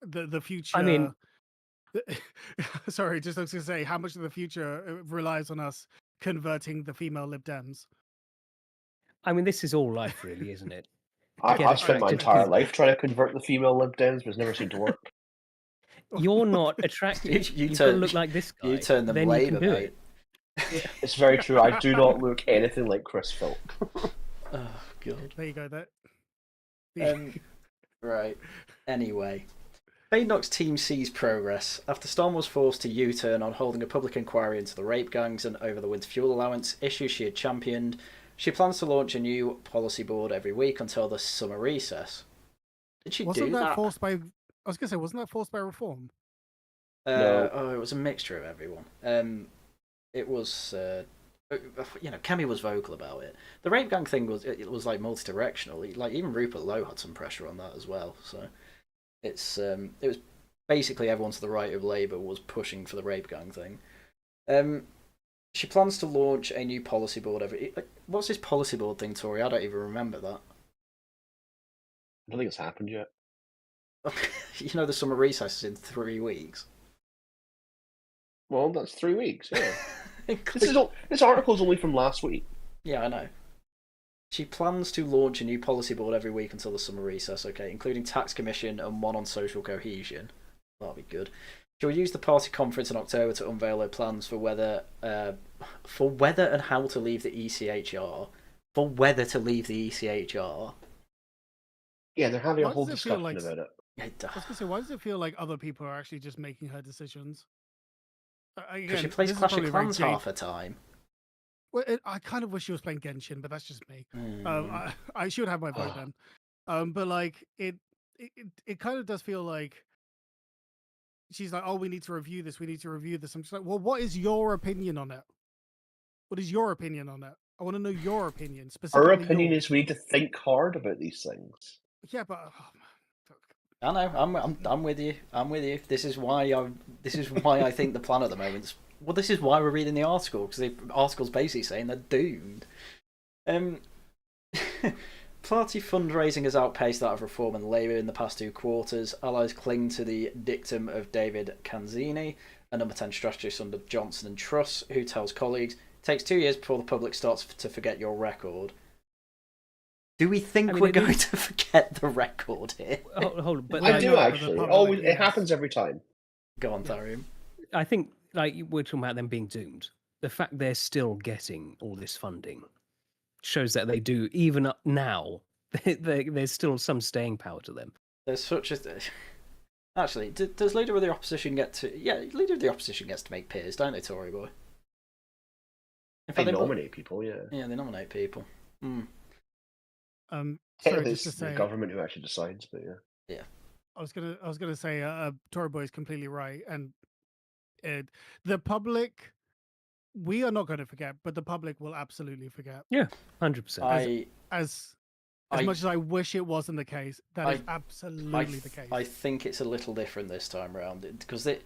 the future. I mean- sorry, just I was going to say how much of the future relies on us converting the female Lib Dems. I mean, this is all life, really, isn't it? I've Get spent my attracted entire to- life trying to convert the female Lib Dems, but it's never seemed to work. You're not attractive. You You've got to turn- look like this guy. You turn them then you Labour, can do mate. it. It's very true. I do not look anything like Chris Philp. Oh god. There you go. That. Right. Anyway. Badenoch's team sees progress. After Storm was forced to U-turn on holding a public inquiry into the rape gangs and over the winter fuel allowance, issues she had championed, she plans to launch a new policy board every week until the summer recess. Did she Wasn't do that that? forced by? I was going to say, wasn't that forced by reform? No. Oh, it was a mixture of everyone. It was, Kemi was vocal about it. The rape gang thing was like multi-directional. Like even Rupert Lowe had some pressure on that as well. So it was basically everyone to the right of Labour was pushing for the rape gang thing. She plans to launch a new policy board every. What's this policy board thing, Tory? I don't even remember that. I don't think it's happened yet. You know, the summer recess is in 3 weeks. Well, that's 3 weeks. Yeah. Including- This article's only from last week. Yeah, I know. She plans to launch a new policy board every week until the summer recess, okay, including tax commission and one on social cohesion. That'll be good. She'll use the party conference in October to unveil her plans for whether and how to leave the ECHR. For whether to leave the ECHR. Yeah, they're having a Why whole does it feel discussion like- about it. It, I was going to say, why does it feel like other people are actually just making her decisions? Because she Again, plays this is Clash of probably very Clans jaded- half the time. Well, I kind of wish she was playing Genshin, but that's just me. Mm. I should have my vote then. But like it kind of does feel like she's like, oh, we need to review this. We need to review this. I'm just like, well, what is your opinion on it? What is your opinion on it? I want to know your opinion Her specifically. opinion yours. is we need to think hard about these things. Yeah, but I know. I'm with you. I'm with you. This is why I think the plan at the moment. Well, this is why we're reading the article because the article's basically saying they're doomed. party fundraising has outpaced that of Reform and Labour in the past 2 quarters. Allies cling to the dictum of David Canzini, a number 10 strategist under Johnson and Truss, who tells colleagues, it takes 2 years before the public starts to forget your record. Do we think we're going to forget the record here? Hold on, but I do actually. Always, it happens every time. Go on, Tharium. I think, like, we're talking about them being doomed. The fact they're still getting all this funding shows that they do, even up now, there's still some staying power to them. There's such a... Actually, does Leader of the Opposition get to... Yeah, Leader of the Opposition gets to make peers, don't they, Tory boy? In fact, They nominate people, yeah. Yeah, they nominate people. Sorry, It's just to say, the government who actually decides, but yeah. I was gonna say, Tory boy is completely right, and the public, we are not going to forget, but the public will absolutely forget. Yeah, 100%. As much as I wish it wasn't the case, that is absolutely the case. I think it's a little different this time around because this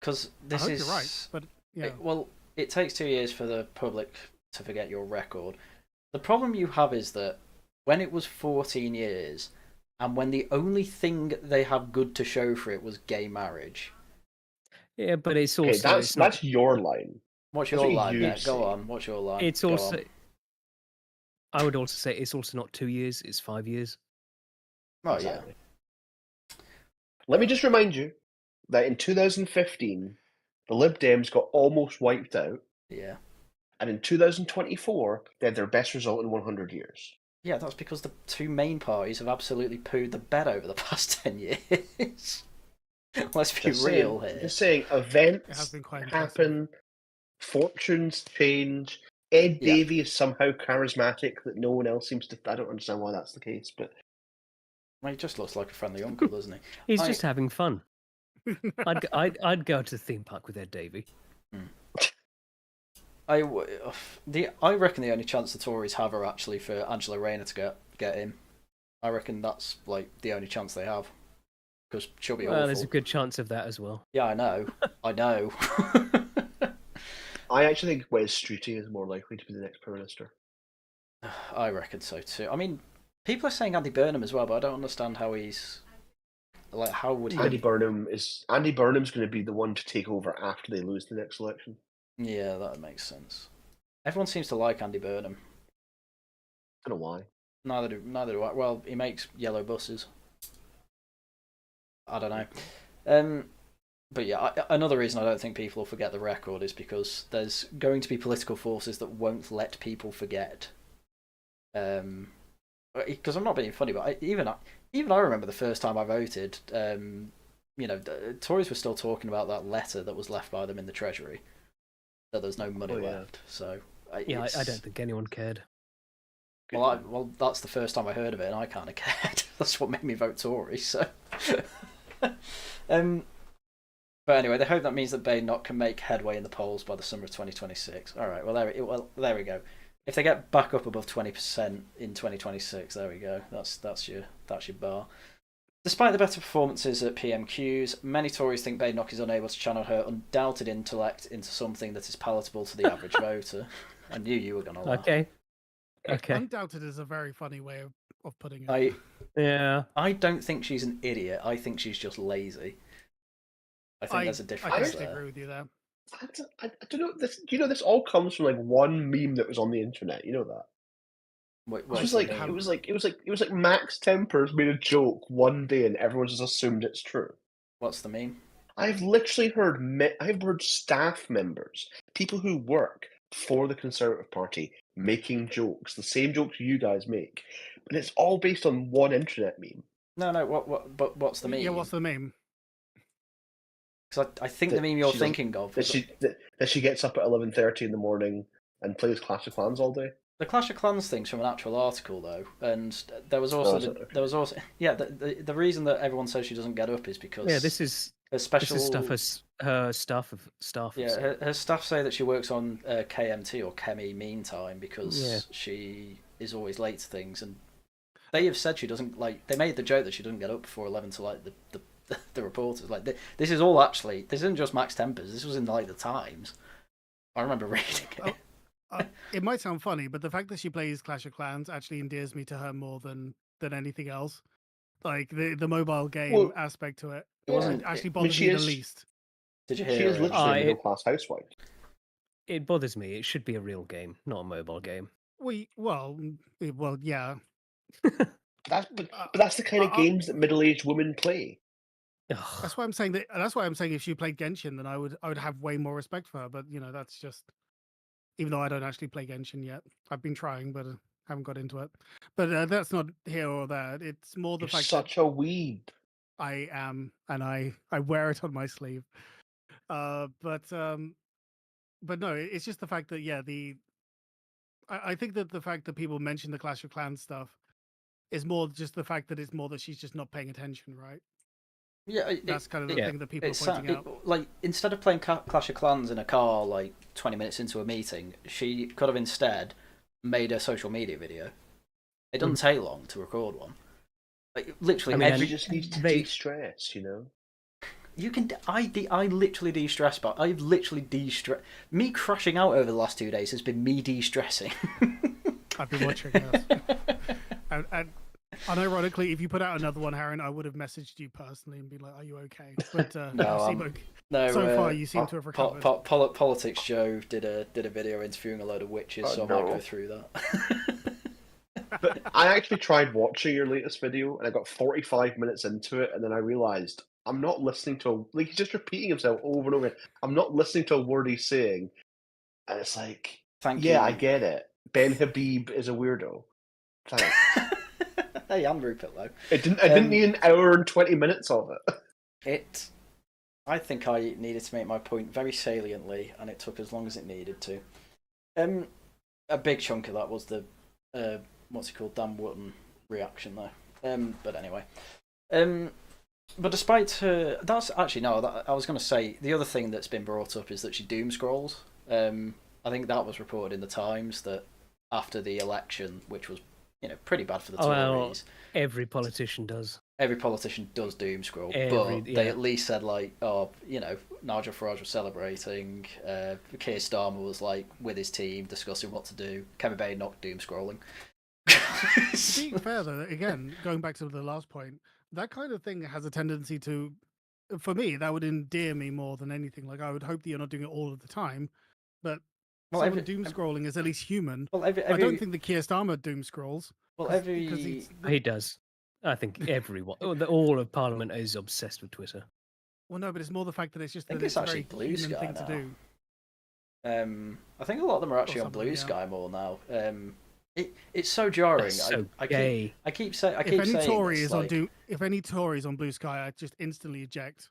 I hope is you're right, but yeah. It takes 2 years for the public to forget your record. The problem you have is that when it was 14 years, and when the only thing they have good to show for it was gay marriage. Yeah, but it's also... Okay, that's your line. What's your line, Matt? Go on, what's your line? It's also... I would also say it's also not 2 years, it's 5 years. Oh, exactly. Yeah. Let me just remind you that in 2015, the Lib Dems got almost wiped out. Yeah. And in 2024, they had their best result in 100 years. Yeah, that's because the 2 main parties have absolutely pooed the bed over the past 10 years. Let's be real here. Just saying, events happen, fortunes change. Ed Davey is somehow charismatic that no one else seems to... I don't understand why that's the case, but... Well, he just looks like a friendly uncle, doesn't he? He's just having fun. I'd go to the theme park with Ed Davey. I reckon the only chance the Tories have are actually for Angela Rayner to get in. I reckon that's like the only chance they have. Because she'll be awful. There's a good chance of that as well. Yeah, I know. I know. I actually think Wes Streeting is more likely to be the next Prime Minister. I reckon so too. I mean, people are saying Andy Burnham as well, but I don't understand how he's... Like, how would he... Andy Burnham's going to be the one to take over after they lose the next election. Yeah, that makes sense. Everyone seems to like Andy Burnham. I don't know why. Neither do I. Well, he makes yellow buses. I don't know. But yeah, another reason I don't think people will forget the record is because there's going to be political forces that won't let people forget. Because I'm not being funny, but even I remember the first time I voted. The Tories were still talking about that letter that was left by them in the Treasury, that there's no money left. So I don't think anyone cared. Well, that's the first time I heard of it, and I kind of cared. That's what made me vote Tory. So. But anyway, they hope that means that Badenoch can make headway in the polls by the summer of 2026. All right, there we go. If they get back up above 20% in 2026, there we go. That's your bar. Despite the better performances at PMQs, many Tories think Badenoch is unable to channel her undoubted intellect into something that is palatable to the average voter. I knew you were going to laugh. Okay. Undoubted is a very funny way of putting it. I don't think she's an idiot. I think she's just lazy. I think there's a difference there. I actually agree with you there. I don't know. This all comes from like one meme that was on the internet. You know that. It was like Max Tempers made a joke one day and everyone just assumed it's true. What's the meme? I've literally heard staff members, people who work for the Conservative Party, making jokes, the same jokes you guys make, but it's all based on one internet meme. No. What's the meme? Yeah, what's the meme? Because I think the meme you're thinking of that she gets up at 11:30 in the morning and plays Clash of Clans all day. The Clash of Clans thing's from an actual article though, and there was also the reason that everyone says she doesn't get up is because this is her special her staff. Yeah, her staff say that she works on KMT or Kemi Meantime because she is always late to things, and they have said she doesn't like. They made the joke that she doesn't get up before 11 to like the reporters. Like this is all actually. This isn't just Max Tempers. This was in like the Times. I remember reading it. It might sound funny, but the fact that she plays Clash of Clans actually endears me to her more than anything else. Like the mobile game aspect to it, It wasn't. actually I mean, bothers me the least. Did you She hear? is literally a middle-class housewife. It bothers me. It should be a real game, not a mobile game. Well, yeah. But that's the kind of games that middle-aged women play. That's why I'm saying that. That's why I'm saying if she played Genshin, then I would have way more respect for her. But that's just, even though I don't actually play Genshin yet, I've been trying, but haven't got into it. But that's not here or there. It's more the You're fact such a weeb. I am, and I wear it on my sleeve. But no, it's just the fact that I think that the fact that people mention the Clash of Clans stuff is more just the fact that it's more that she's just not paying attention, right? Yeah, that's kind of the thing that people are pointing out. Like, instead of playing Clash of Clans in a car, like 20 minutes into a meeting, she could have instead made a social media video. It doesn't take long to record one. Like, literally, she just needs to de-stress, You can. I literally de-stress, but I've literally de-stress. Me crashing out over the last 2 days has been me de-stressing. I've been watching this. And unironically, if you put out another one, Harren, I would have messaged you personally and be like, "Are you okay?" But so far, you seem to have recovered. Politics Joe did a video interviewing a load of witches, so I might go through that. But I actually tried watching your latest video, and I got 45 minutes into it, and then I realised I'm not listening to he's just repeating himself over and over again. I'm not listening to a word he's saying, and it's like, Thank you. I get it. Ben Habib is a weirdo. Thanks. Hey, I'm Rupert though. I didn't need an hour and 20 minutes of it. I think I needed to make my point very saliently, and it took as long as it needed to. A big chunk of that was the what's it called, Dan Wootton reaction there. But anyway, but despite her, that's actually no. I was going to say the other thing that's been brought up is that she doom scrolls. I think that was reported in the Times that after the election, which was pretty bad for the Tories. Well, every politician does. Every politician does doom scroll, but they at least said like, Nigel Farage was celebrating. Keir Starmer was like with his team discussing what to do. Kevin Badenoch doom scrolling. Being fair though, again, going back to the last point, that kind of thing has a tendency to, for me, that would endear me more than anything. Like I would hope that you're not doing it all of the time, but someone doom scrolling is at least human. Well, I don't think the Keir Starmer doom scrolls. Well, he does. I think everyone, all of Parliament is obsessed with Twitter. Well, no, but it's more the fact that it's just that it's a very Blue human thing now. to do. I think a lot of them are actually on Blue Sky more now. It's so jarring. That's so I gay. keep saying. If any Tories on Blue Sky, I just instantly eject.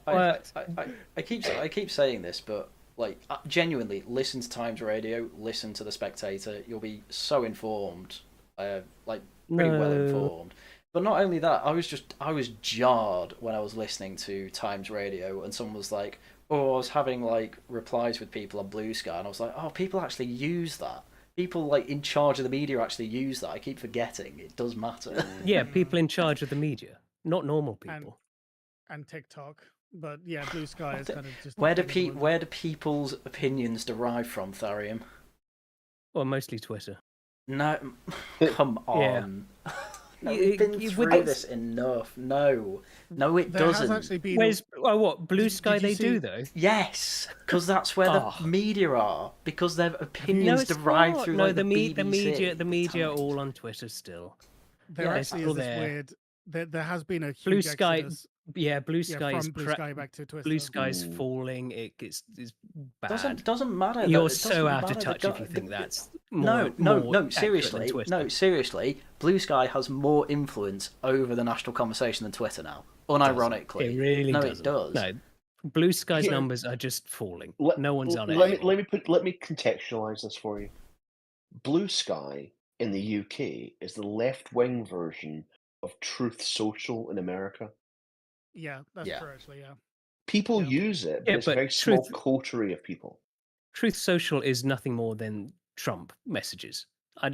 I keep saying this, but like genuinely, listen to Times Radio, listen to The Spectator. You'll be so informed, pretty well informed. But not only that, I was jarred when I was listening to Times Radio, and someone was like, "Oh, I was having like replies with people on Blue Sky," and I was like, "Oh, people actually use that. People like in charge of the media actually use that. I keep forgetting it does matter." Yeah, people in charge of the media, not normal people. And TikTok, but yeah, Blue Sky is kind of just. Where do people's opinions derive from, Tharium? Well, mostly Twitter. No, come on. Yeah. No, we've been through this enough. No, it doesn't. Has actually been... Where's what Blue Sky they do though? Yes, because that's where the media are. Because their opinions derive through the BBC. The media are all on Twitter still. There actually is this weird. There has been a huge exodus. Blue Sky is Blue Sky back to Twitter. Blue Sky's falling. It's bad. Doesn't matter. You're so out of touch if you think that's more seriously. Blue Sky has more influence over the national conversation than Twitter now. Unironically, it really doesn't. It does. No, Blue Sky's numbers are just falling. No one's on it. Let me contextualize this for you. Blue Sky in the UK is the left-wing version of Truth Social in America. Yeah, that's true, actually, yeah. People use it, but it's a very small coterie of people. Truth Social is nothing more than Trump messages.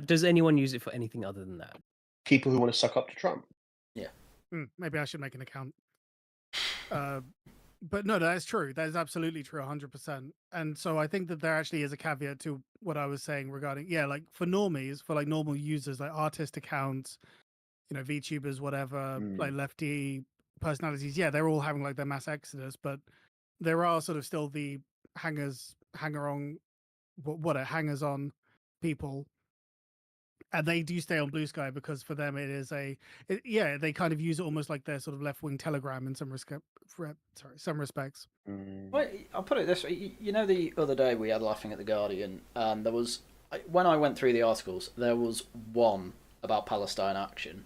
Does anyone use it for anything other than that? People who want to suck up to Trump. Yeah. Maybe I should make an account. But no, that's true. That is absolutely true, 100%. And so I think that there actually is a caveat to what I was saying regarding, like for normies, for like normal users, like artist accounts, VTubers, whatever, like lefty personalities. Yeah, they're all having like their mass exodus, but there are sort of still the hangers on people, and they do stay on Blue Sky because for them it is they kind of use it almost like their sort of left-wing Telegram in some respects. Well, I'll put it this way. The other day we had Laughing at the Guardian, and there was, when I went through the articles, there was one about Palestine action.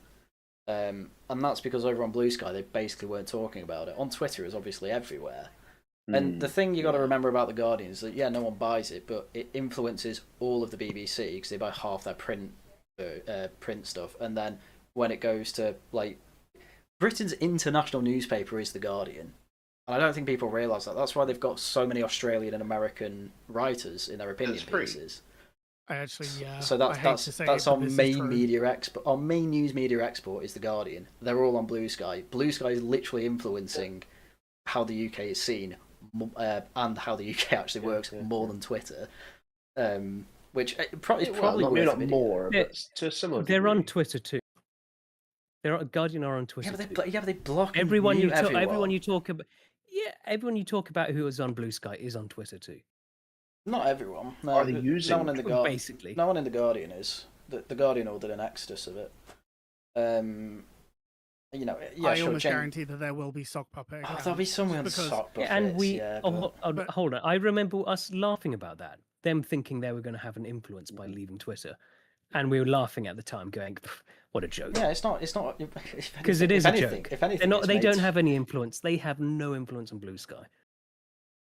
And that's because over on Blue Sky they basically weren't talking about it. On Twitter it's obviously everywhere. And the thing you got to remember about the Guardian is that no one buys it, but it influences all of the BBC because they buy half their print stuff. And then when it goes to like Britain's international newspaper is the Guardian, and I don't think people realise that. That's why they've got so many Australian and American writers in their opinion pieces. I actually, So that's our main media export. Our main news media export is the Guardian. They're all on Blue Sky. Blue Sky is literally influencing how the UK is seen, and how the UK actually works more than Twitter. Which is probably not more, but to a similar degree. They're on Twitter too. Guardian are on Twitter. But they block everyone you talk about. Yeah, everyone you talk about who is on Blue Sky is on Twitter too. Not everyone. No, Are they using? No one in the Guardian. Basically, no one in the Guardian is. The Guardian all did an exodus of it. I almost guarantee that there will be sock puppet. There'll be someone sock puppets. And hold on. I remember us laughing about that. Them thinking they were going to have an influence by leaving Twitter, and we were laughing at the time, going, "What a joke!" Yeah, it's not because it is a joke. If anything, they don't have any influence. They have no influence on Blue Sky.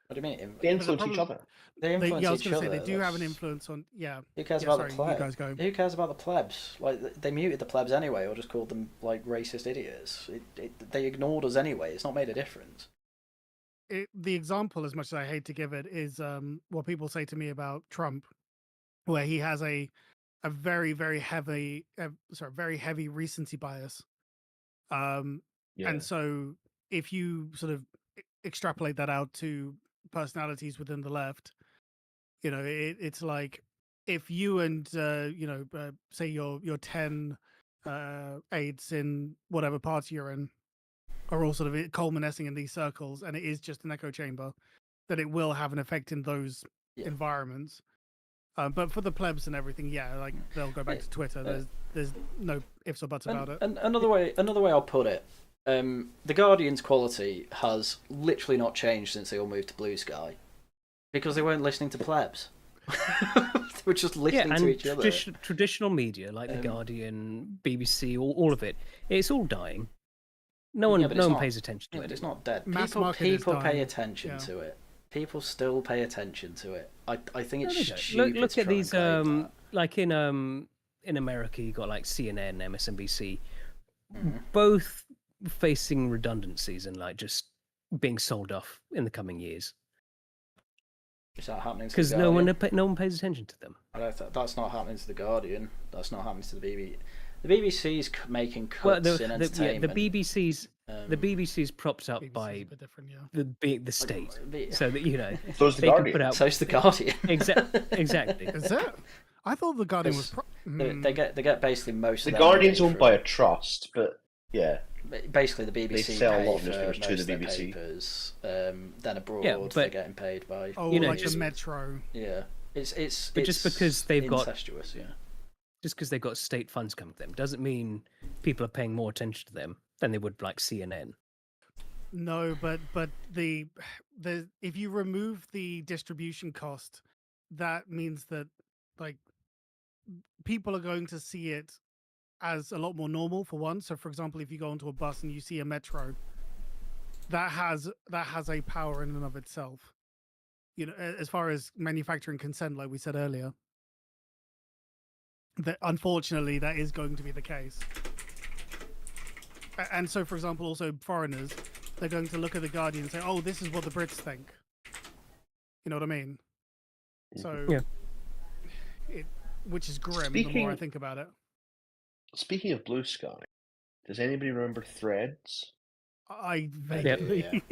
What do you mean? They influence each other. They influence each other. They do have an influence on. Yeah. Who cares about the plebs? Who cares about the plebs? Like they muted the plebs anyway, or just called them like racist idiots. They ignored us anyway. It's not made a difference. The example, as much as I hate to give it, is what people say to me about Trump, where he has a very, very heavy, very heavy recency bias. And so if you sort of extrapolate that out to personalities within the left, it's like if you and say your 10 aides in whatever party you're in are all sort of culminating in these circles, and it is just an echo chamber, that it will have an effect in those environments. But for the plebs and everything, like they'll go back to Twitter. There's no ifs or buts about it. And another way I'll put it, the Guardian's quality has literally not changed since they all moved to Blue Sky, because they weren't listening to plebs. They were just listening to each other. Traditional media like the Guardian, BBC, all of it, it's all dying. No one pays attention to it. It's not dead. People pay attention to it. People still pay attention to it. I think it's stupid. Look at these like in America you got like CNN, MSNBC, both facing redundancies and like just being sold off in the coming years. Is that happening? Because no one pays attention to them. That's not happening to the Guardian. That's not happening to the BBC. The BBC's making cuts in entertainment. The BBC's propped up by the state, so that So's the Guardian. So's the Guardian. Exactly. Is it? I thought the Guardian was. They get basically most of the Guardian's owned by a trust, but yeah. Basically, the BBC they sell a lot of newspapers to the BBC. Papers, then abroad, they're getting paid by. Like the Metro. Yeah, it's just because they've incestuous, just because they've got state funds coming to them doesn't mean people are paying more attention to them than they would like CNN. No, but the if you remove the distribution cost, that means that like people are going to see it as a lot more normal for one. So, for example, if you go onto a bus and you see a Metro, that has a power in and of itself. As far as manufacturing consent, like we said earlier, that unfortunately that is going to be the case. And so, for example, also foreigners, they're going to look at the Guardian and say, "Oh, this is what the Brits think." You know what I mean? So, which is grim. The more I think about it. Speaking of Blue Sky, does anybody remember Threads? I vaguely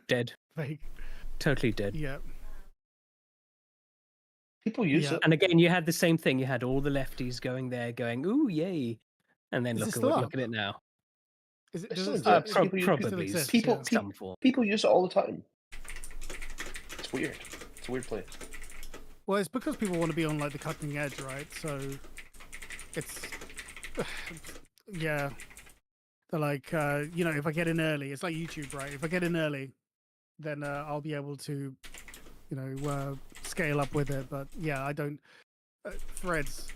Dead. vague. Totally dead. Yeah. People use Yeah. it. And again, you had the same thing. You had all the lefties going there, going, "Ooh, yay!" And then Is it look still at up? it now. Is it? It Does still it still, exists. People use- still Probably exist? People- Yeah. some form. People use it all the time. It's weird. It's a weird place. Well, it's because people want to be on like the cutting edge, right? So it's yeah. They're like, if I get in early, it's like YouTube, right? If I get in early, then I'll be able to, scale up with it. But yeah, I don't. Threads.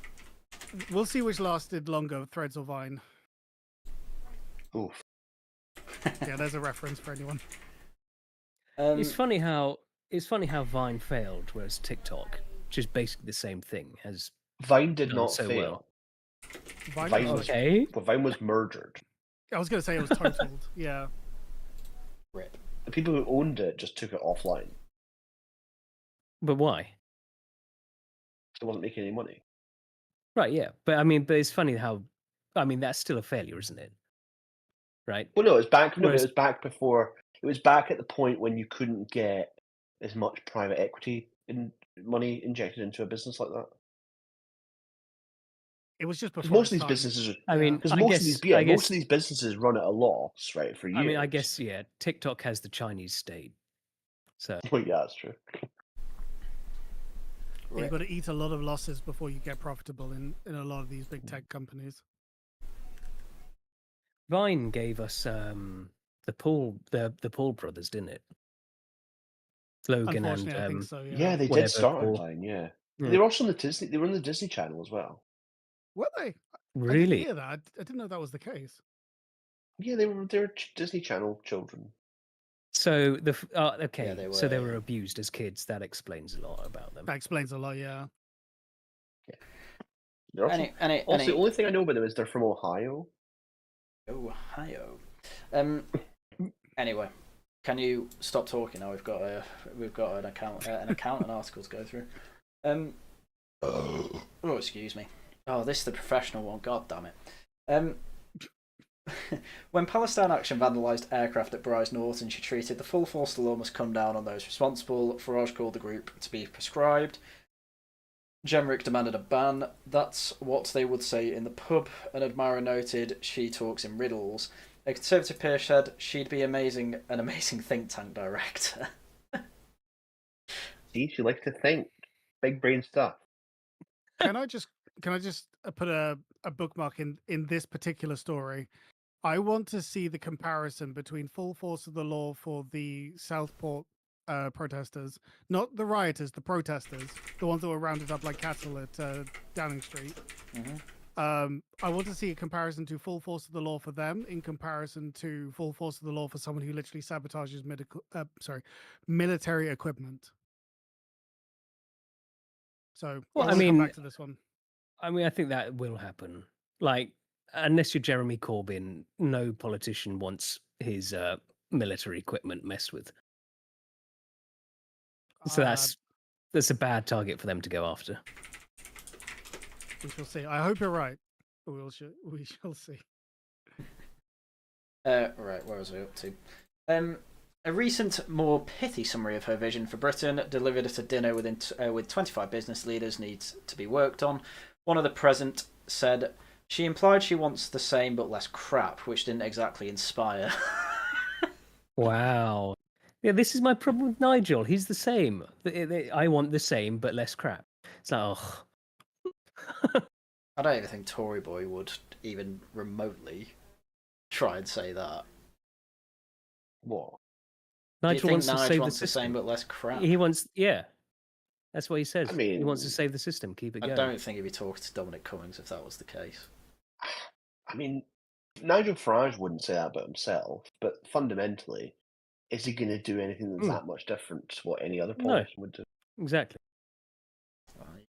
We'll see which lasted longer, Threads or Vine. Oof. Yeah, there's a reference for anyone. It's funny how Vine failed, whereas TikTok, which is basically the same thing, has Vine did done not so fail. well. Vine was, Okay. But Vine was murdered. I was going to say it was totaled. Yeah. Rip. The people who owned it just took it offline. But why? It wasn't making any money. Right, yeah. But it's funny how, that's still a failure, isn't it? Right? Well, no, it was back. No, Whereas- it was back before. It was back at the point when you couldn't get as much private equity money injected into a business like that. It was just 'Cause before. most of its these time. businesses, Yeah. most of these businesses run at a loss, right? For years. I guess, yeah, TikTok has the Chinese state. So Well, yeah, that's true. Yeah, you've got to eat a lot of losses before you get profitable in a lot of these big tech companies. Vine gave us the Paul brothers, didn't it? Logan and Unfortunately, I think so. Yeah, Yeah. they whatever did start Paul- online. Yeah, Yeah. they were also on the Disney. They were on the Disney Channel as well. Were they? I didn't Really? hear that. I didn't know that was the case. Yeah, they were Disney Channel children. So Yeah, they so they were, were yeah. abused as kids. That explains a lot about them. That explains a lot. Yeah. They're also, the only thing I know about them is they're from Ohio. Ohio. Anyway, can you stop talking now? We've got an account and article to go through. Oh, excuse me. Oh, this is the professional one. God damn it. When Palestine Action vandalised aircraft at Bryce Norton, she treated the full force of the law must come down on those responsible. Farage called the group to be prescribed. Jemrick demanded a ban. That's what they would say in the pub. An admirer noted she talks in riddles. A Conservative peer said she'd be an amazing think tank director. See, she likes to think, big brain stuff. Can I just put a bookmark in this particular story? I want to see the comparison between full force of the law for the Southport protesters, not the rioters, the protesters, the ones that were rounded up like cattle at Downing Street. Mm-hmm. I want to see a comparison to full force of the law for them in comparison to full force of the law for someone who literally sabotages military equipment. So Well, I'll come back to this one. I think that will happen. Like, unless you're Jeremy Corbyn, no politician wants his military equipment messed with. So that's a bad target for them to go after. We shall see. I hope you're right. We shall see. Right, where was I up to? A recent, more pithy summary of her vision for Britain, delivered at a dinner with 25 business leaders, needs to be worked on. One of the present said she implied she wants the same but less crap, which didn't exactly inspire. Wow. Yeah, this is my problem with Nigel. He's the same. I want the same but less crap. It's like, I don't even think Tory Boy would even remotely try and say that. What? Nigel wants to save the the system. same but less crap? He wants, yeah. That's what he says. I mean, he wants to save the system, keep it I going. don't think he'd be talking to Dominic Cummings if that was the case. I mean, Nigel Farage wouldn't say that about himself, but fundamentally, is he going to do anything that's that much different to what any other politician would do? Exactly. Right.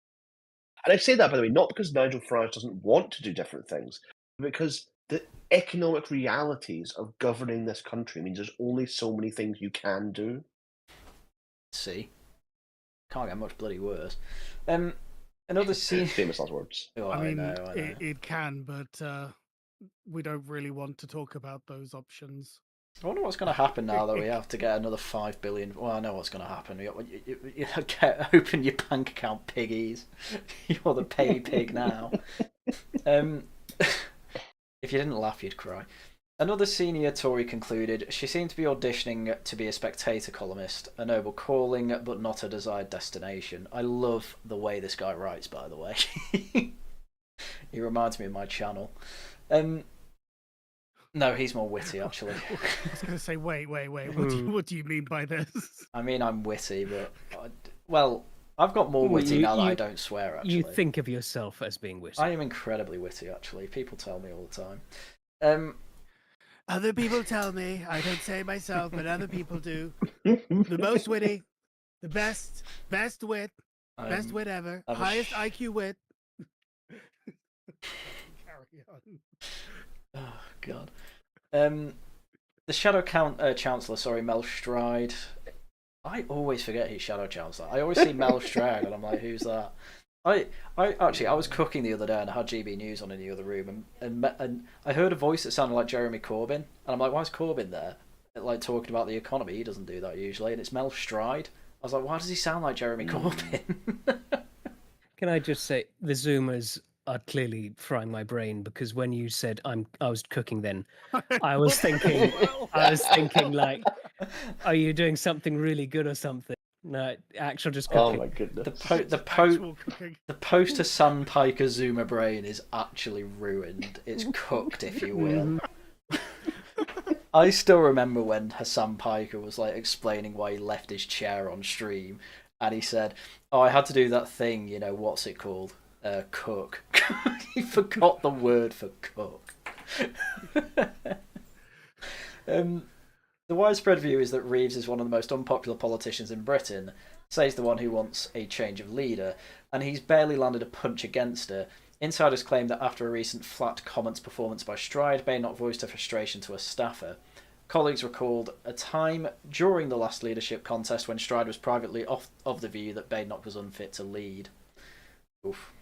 And I say that, by the way, not because Nigel Farage doesn't want to do different things, but because the economic realities of governing this country means there's only so many things you can do. See? Can't get much bloody worse. Another scene. Famous last words. Oh, I mean, I know. it can, but we don't really want to talk about those options. I wonder what's going to happen now that we have to get another 5 billion. Well, I know what's going to happen. You open your bank account, piggies. You're the pay pig now. If you didn't laugh, you'd cry. Another senior Tory concluded, she seemed to be auditioning to be a spectator columnist, a noble calling, but not a desired destination. I love the way this guy writes, by the way. He reminds me of my channel. No, he's more witty, actually. I was going to say, wait. What do you mean by this? I mean, I'm witty, but... well, I've got more witty now that I don't swear, actually. You think of yourself as being witty. I am incredibly witty, actually. People tell me all the time. Other people tell me. I don't say it myself, but other people do. The most witty. The best wit. Best wit ever. Highest IQ wit. Carry on. Oh, God. The Shadow Chancellor, Mel Stride. I always forget he's Shadow Chancellor. I always see Mel Stride, and I'm like, who's that? I was cooking the other day and I had GB News on in the other room, and I heard a voice that sounded like Jeremy Corbyn, and I'm like, why is Corbyn there? Like talking about the economy, he doesn't do that usually, and it's Mel Stride. I was like, why does he sound like Jeremy Corbyn? Can I just say, the Zoomers are clearly frying my brain, because when you said I was cooking then, I was thinking like, are you doing something really good or something? No, actual just cooking. Oh my goodness. The poster Sandpiper Zoomer brain is actually ruined. It's cooked, if you will. I still remember when Hassan Piker was like explaining why he left his chair on stream, and he said, "Oh, I had to do that thing. You know, what's it called? Cook." He forgot the word for cook. The widespread view is that Reeves is one of the most unpopular politicians in Britain, says the one who wants a change of leader, and he's barely landed a punch against her. Insiders claim that after a recent flat comments performance by Stride, Badenoch voiced her frustration to a staffer. Colleagues recalled a time during the last leadership contest when Stride was privately of the view that Badenoch was unfit to lead. Oof.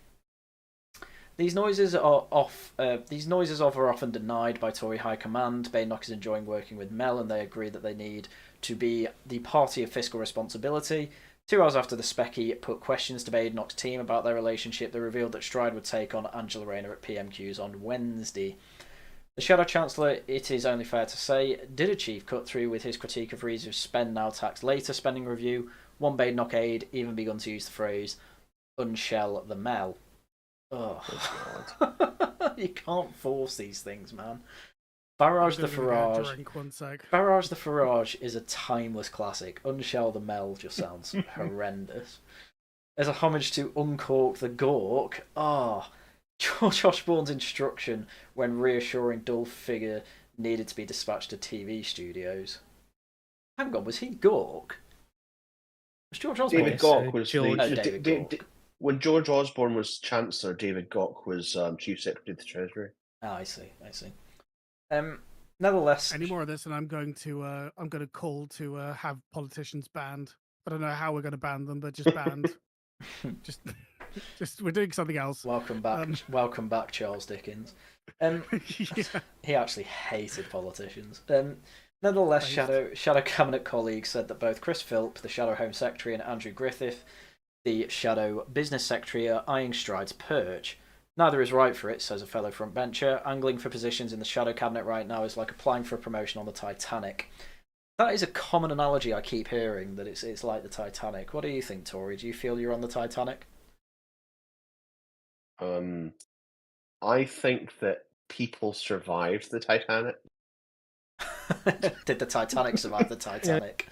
These noises are often denied by Tory high command. Badenoch is enjoying working with Mel, and they agree that they need to be the party of fiscal responsibility. 2 hours after the Specky put questions to Badenoch's team about their relationship, they revealed that Stride would take on Angela Rayner at PMQs on Wednesday. The Shadow Chancellor, it is only fair to say, did achieve cut-through with his critique of Reeves' spend now tax later spending review. One Badenoch aide even begun to use the phrase, unshell the Mel. Oh, you can't force these things, man. Barrage the Farage. Barrage the Farage is a timeless classic. Unshell the Mel just sounds horrendous. As a homage to Uncork the Gork, George Osborne's instruction when reassuring dull figure needed to be dispatched to TV studios. Hang on, was he Gork? Was George Osborne? David Gork was David Gork. When George Osborne was Chancellor, David Gork was Chief Secretary of the Treasury. Oh, I see. Nevertheless, any more of this, and I'm going to call to have politicians banned. I don't know how we're going to ban them, but just banned. just we're doing something else. Welcome back, Charles Dickens. Yeah. He actually hated politicians. Nevertheless, Shadow Cabinet colleagues said that both Chris Philp, the Shadow Home Secretary, and Andrew Griffith, the Shadow Business Secretary, are eyeing Stride's perch. Neither is right for it, says a fellow frontbencher. Angling for positions in the Shadow Cabinet right now is like applying for a promotion on the Titanic. That is a common analogy I keep hearing, that it's like the Titanic. What do you think, Tory? Do you feel you're on the Titanic? I think that people survived the Titanic. Did the Titanic survive the Titanic?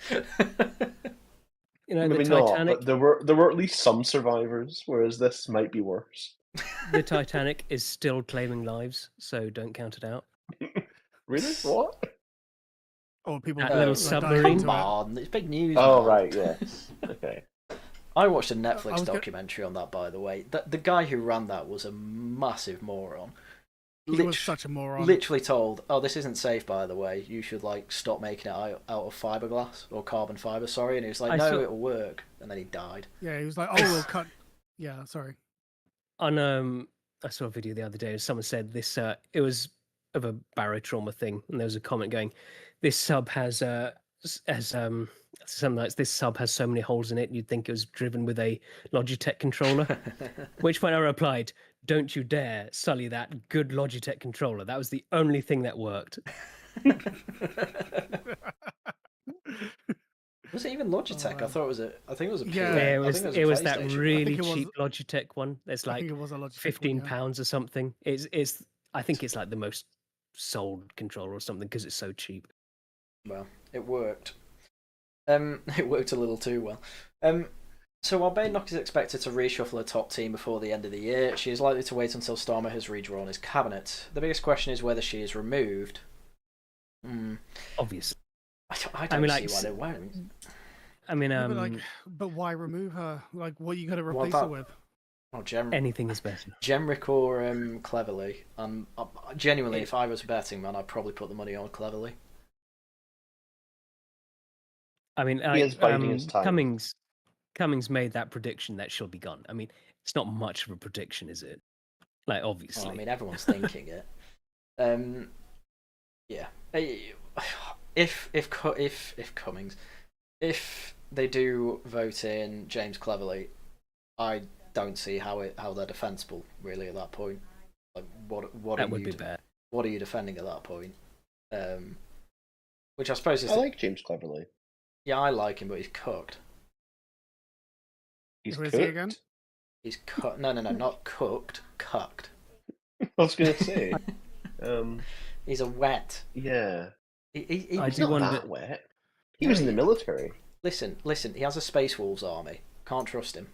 You know, maybe the Titanic. Not, but there were at least some survivors, whereas this might be worse. The Titanic is still claiming lives, so don't count it out. Really? What? Or people that little submarine. Come on, it's big news. Oh, man. right, yes. Okay. I watched a Netflix documentary on that, by the way. The guy who ran that was a massive moron. He was such a moron. Literally told, "Oh, this isn't safe, by the way. You should stop making it out of fiberglass or carbon fiber." Sorry, and he was like, "No, it'll work." And then he died. Yeah, he was like, "Oh, we'll cut." Yeah, sorry. On I saw a video the other day. Someone said this. It was of a barotrauma thing, and there was a comment going, this sub has something like this sub has so many holes in it you'd think it was driven with a Logitech controller. Which point I replied, "Don't you dare sully that good Logitech controller. That was the only thing that worked." Was it even Logitech? I thought it was a. I think it was a. Yeah. PS- Yeah, I think it was a that PlayStation one. really it was- cheap Logitech one. It's I like think it was a Logitech £15 one, or something. It's I think it's like the most sold controller or something because it's so cheap. Well, it worked. It worked a little too well. So while Badenoch is expected to reshuffle her top team before the end of the year, she is likely to wait until Starmer has redrawn his cabinet. The biggest question is whether she is removed. Obviously. I don't mean, see like, why they won't. I mean, Yeah, but why remove her? Like, what are you going to replace her with? Oh, anything is better. Gemric or Cleverly. Genuinely, if I was a betting man, I'd probably put the money on Cleverly. I mean, He is biding his time. Cummings made that prediction that she'll be gone. I mean, it's not much of a prediction, is it? Like, obviously. Well, I mean, everyone's thinking it. Yeah. If Cummings, if they do vote in James Cleverly, I don't see how they're defensible really at that point. Like, what that would be bad. What are you defending at that point? Which I suppose is. I like James Cleverly. Yeah, I like him, but he's cooked. He's Who is cooked. he again? He's cooked. No, not cooked. Cucked. I was going to say. He's a wet. Yeah. He's He's not not that wet. He was in the military. Listen. He has a Space Wolves army. Can't trust him.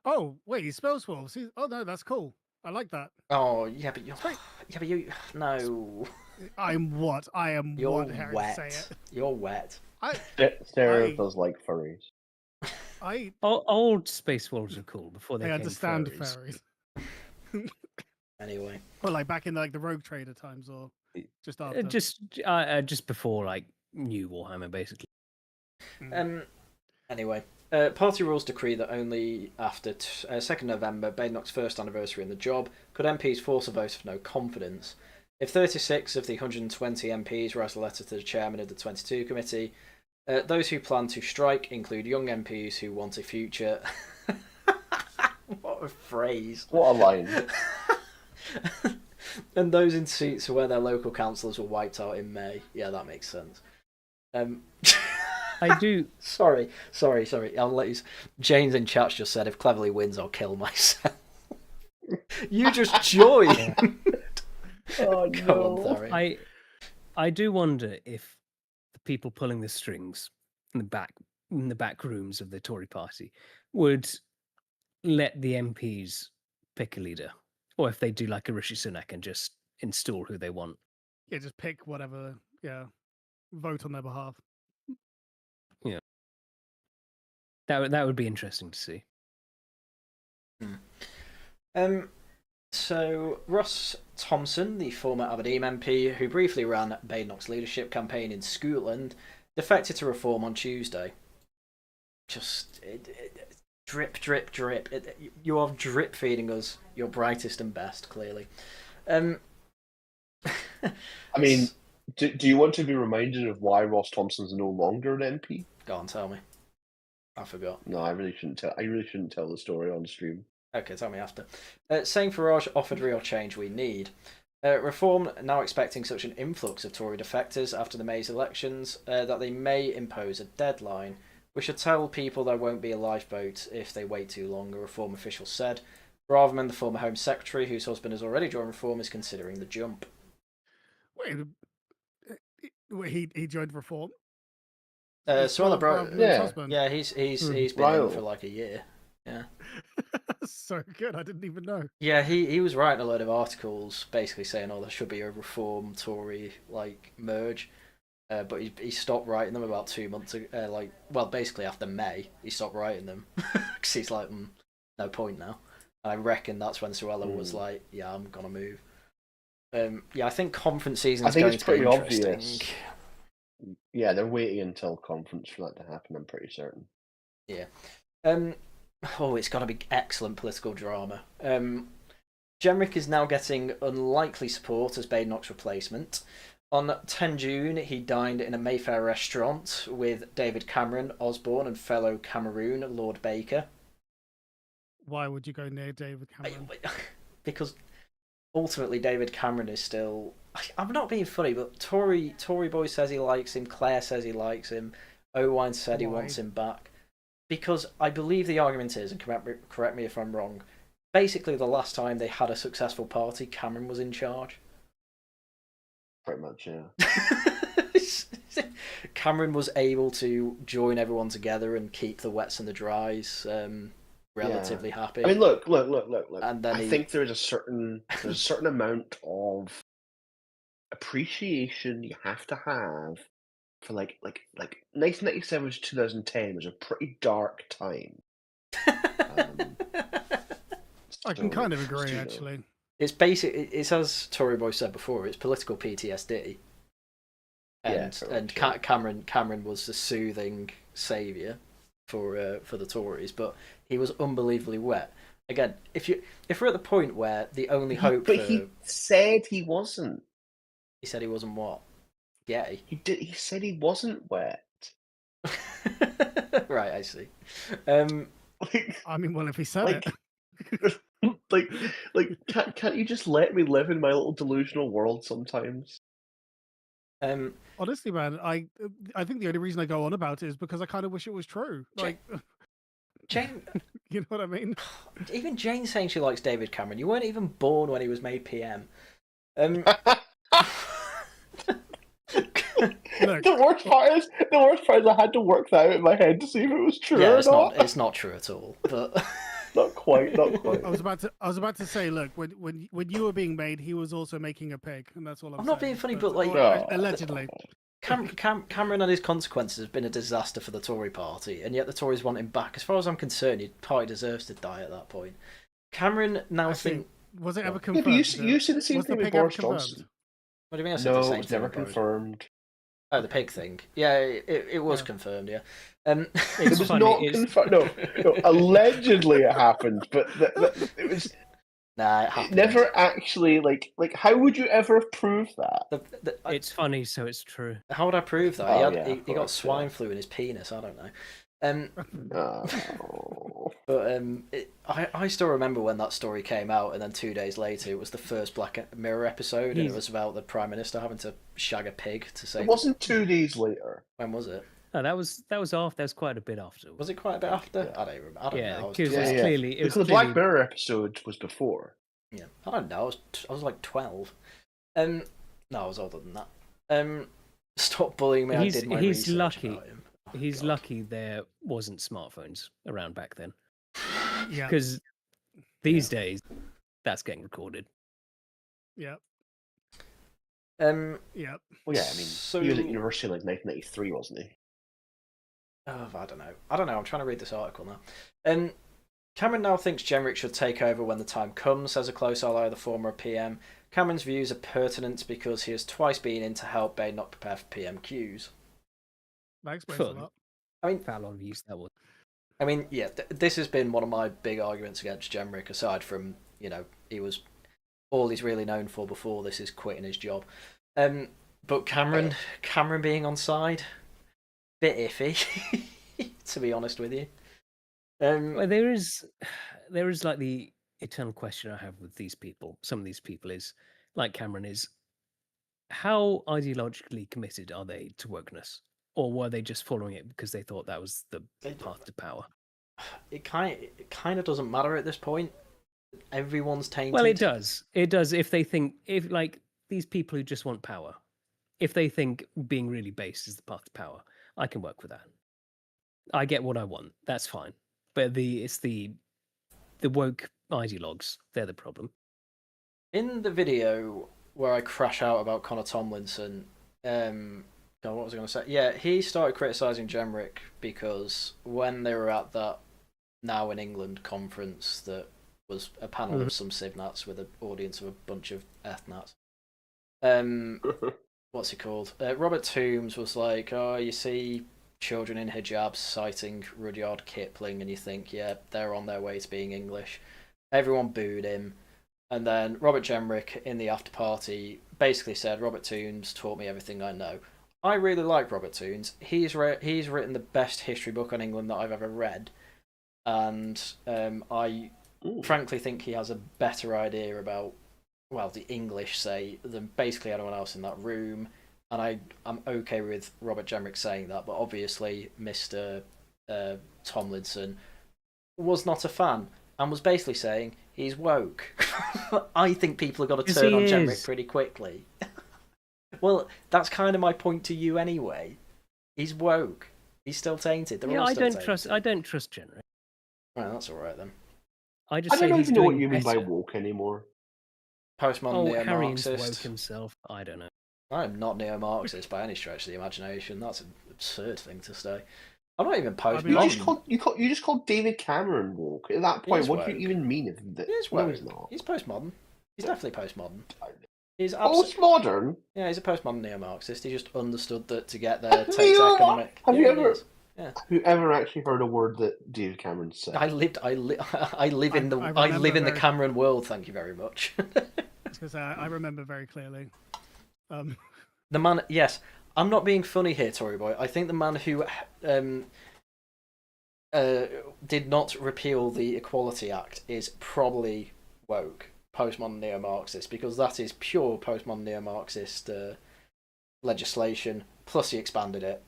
Oh, wait, he spells wolves. Oh, no, that's cool. I like that. Oh, yeah, but you're... Yeah, but you... No. I'm what? I am You're what? Harry, wet. say it. You're wet. Cero does like furries. Old space wolves are cool before they I came understand furries. fairies. Anyway. Well, like back in like the Rogue Trader times, or just after. Just before like New Warhammer, basically. Anyway, party rules decree that only after 2nd November, Badenoch's first anniversary in the job, could MPs force a vote of no confidence. If 36 of the 120 MPs write a letter to the chairman of the 22 committee, those who plan to strike include young MPs who want a future. What a phrase! What a line! And those in seats where their local councillors were wiped out in May. Yeah, that makes sense. I do. Sorry. I'll let you. James in chat just said, "If Cleverly wins, I'll kill myself." You just joined. Oh Come no! on, Tharium. I do wonder if the people pulling the strings in the back rooms of the Tory party would let the MPs pick a leader, or if they do like a Rishi Sunak and just install who they want. Yeah, just pick whatever. Yeah, vote on their behalf. Yeah, that would be interesting to see. So Ross Thompson, the former Aberdeen MP who briefly ran Badenoch's leadership campaign in Scotland, defected to Reform on Tuesday. Just drip. You are drip feeding us your brightest and best, clearly. I mean, do you want to be reminded of why Ross Thompson's no longer an MP? Go on, tell me. I forgot. No, I really shouldn't tell the story on stream. Okay, tell me after. Saying Farage offered real change we need. Reform now expecting such an influx of Tory defectors after the May's elections that they may impose a deadline. We should tell people there won't be a lifeboat if they wait too long, a Reform official said. Braverman, the former Home Secretary, whose husband has already joined Reform, is considering the jump. Wait, he joined Reform? Husband. Yeah, he's been in for like a year. Yeah. So good, I didn't even know. Yeah, he was writing a load of articles basically saying, there should be a Reform Tory merge. But he stopped writing them about 2 months ago. Basically after May, he stopped writing them because he's like, no point now. And I reckon that's when Suella was like, yeah, I'm gonna move. I think conference season is going to be interesting. Obvious. Yeah, they're waiting until conference for that to happen. I'm pretty certain. Yeah. It's got to be excellent political drama. Gemric is now getting unlikely support as Badenoch's replacement. On 10 June, he dined in a Mayfair restaurant with David Cameron, Osborne, and fellow Cameroon Lord Baker. Why would you go near David Cameron? Because ultimately, David Cameron is still. I'm not being funny, but Tory boy says he likes him. Claire says he likes him. Owain said he wants him back. Because I believe the argument is, and correct me if I'm wrong, basically the last time they had a successful party, Cameron was in charge. Pretty much, yeah. Cameron was able to join everyone together and keep the wets and the dries relatively happy. I mean, look. And then I think there's a certain amount of appreciation you have to have for like 1997 to 2010 was a pretty dark time. I can kind of agree, actually. It's basic. It's as Tory Boy said before. It's political PTSD. And Cameron was the soothing saviour for the Tories, but he was unbelievably wet. Again, if we're at the point where the only hope, he said he wasn't. He said he wasn't what? Gay. He said he wasn't wet. Right, I see. I mean, well, if he said it. Can't you just let me live in my little delusional world sometimes? Honestly, man, I think the only reason I go on about it is because I kind of wish it was true. Like, Jane, you know what I mean? Even Jane saying she likes David Cameron. You weren't even born when he was made PM. Look, the worst part is I had to work that out in my head to see if it was true or not. It's not true at all. But not quite. I was about to say, look, when you were being made, he was also making a pig, and that's all I'm saying. not being funny, but like allegedly. Cameron and his consequences have been a disaster for the Tory party, and yet the Tories want him back. As far as I'm concerned, he probably deserves to die at that point. Cameron now was it ever confirmed? Yeah, you said the same thing with Boris Johnson. What do you mean? I said the same it's never confirmed. Oh, the pig thing. Yeah, it was confirmed. Yeah, it was not confirmed. No, allegedly it happened, but it was. Nah, it happened. Never actually like. How would you ever prove that? It's funny, so it's true. How would I prove that? He got swine flu in his penis. I don't know. But I still remember when that story came out, and then 2 days later it was the first Black Mirror episode, and it was about the Prime Minister having to shag a pig to save. It wasn't 2 days later. When was it? No, that was after. That was quite a bit after. Was it quite a bit after? Yeah. I don't remember. I don't know. Clearly, the Black Mirror episode was before. Yeah, I don't know. I was like 12. No, I was older than that. Stop bullying me. I did my research lucky. About him. He's lucky there wasn't smartphones around back then. Yeah. Because these days, that's getting recorded. Yep. Well, yeah. I mean, he was at university in like 1993, wasn't he? Oh, I don't know. I'm trying to read this article now. Cameron now thinks Jenrick should take over when the time comes, says a close ally of the former PM. Cameron's views are pertinent because he has twice been in to help Badenoch prepare for PM queues. That explains a lot. I mean, how long views that was. I mean, yeah, this has been one of my big arguments against Jenrick, aside from, he was all he's really known for before this is quitting his job. But Cameron being on side, bit iffy, to be honest with you. Well, there is like the eternal question I have with these people. Some of these people is, like Cameron is, how ideologically committed are they to wokeness? Or were they just following it because they thought that was the path to power? It kind of doesn't matter at this point. Everyone's tainted. Well, it does. It does if they think, if like these people who just want power, if they think being really based is the path to power, I can work with that. I get what I want. That's fine. But it's the woke ideologues. They're the problem. In the video where I crash out about Connor Tomlinson, what was I going to say? Yeah, he started criticising Jenrick because when they were at that Now in England conference that was a panel of some Civnats with an audience of a bunch of ethnats. What's he called? Robert Toombs was like, oh, you see children in hijabs citing Rudyard Kipling and you think, yeah, they're on their way to being English. Everyone booed him. And then Robert Jenrick in the after party basically said Robert Toombs taught me everything I know. I really like Robert Toombs. He's written the best history book on England that I've ever read, and I frankly think he has a better idea about, well, the English, say, than basically anyone else in that room. And I'm okay with Robert Jenrick saying that, but obviously Mr. Tomlinson was not a fan and was basically saying he's woke. I think people have got to turn on Jenrick pretty quickly. Well, that's kind of my point to you anyway. He's woke. He's still tainted. They're all still tainted. I don't trust Jenrick. Right, that's all right then. I don't even know what you mean by woke anymore. Postmodern Harry's neo-Marxist. woke himself. I don't know. I'm not neo-Marxist by any stretch of the imagination. That's an absurd thing to say. I'm not even postmodern. You just called David Cameron woke. At that point, what do you even mean? He's woke. No, he's not. He's postmodern. He's definitely postmodern. He's postmodern? Yeah, he's a postmodern neo-Marxist. He just understood that to get there takes economic... Have you ever actually heard a word that David Cameron said? I live in the Cameron world, thank you very much. Because I remember very clearly. The man, yes, I'm not being funny here, Tory boy. I think the man who did not repeal the Equality Act is probably woke, postmodern neo-Marxist, because that is pure postmodern neo-Marxist legislation. Plus, he expanded it.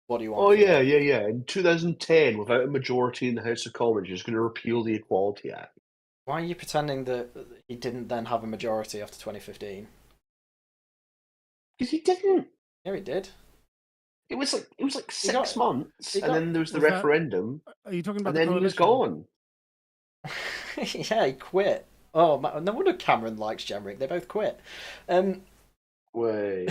What do you want? Oh yeah. In 2010, without a majority in the House of Commons, he's going to repeal the Equality Act. Why are you pretending that he didn't then have a majority after 2015? Because he didn't. Yeah, he did. It was like 6 months, and then there was the referendum. Are you talking about? And then he was gone. Yeah, he quit. Oh, no wonder Cameron likes Jenrick. They both quit. Wait.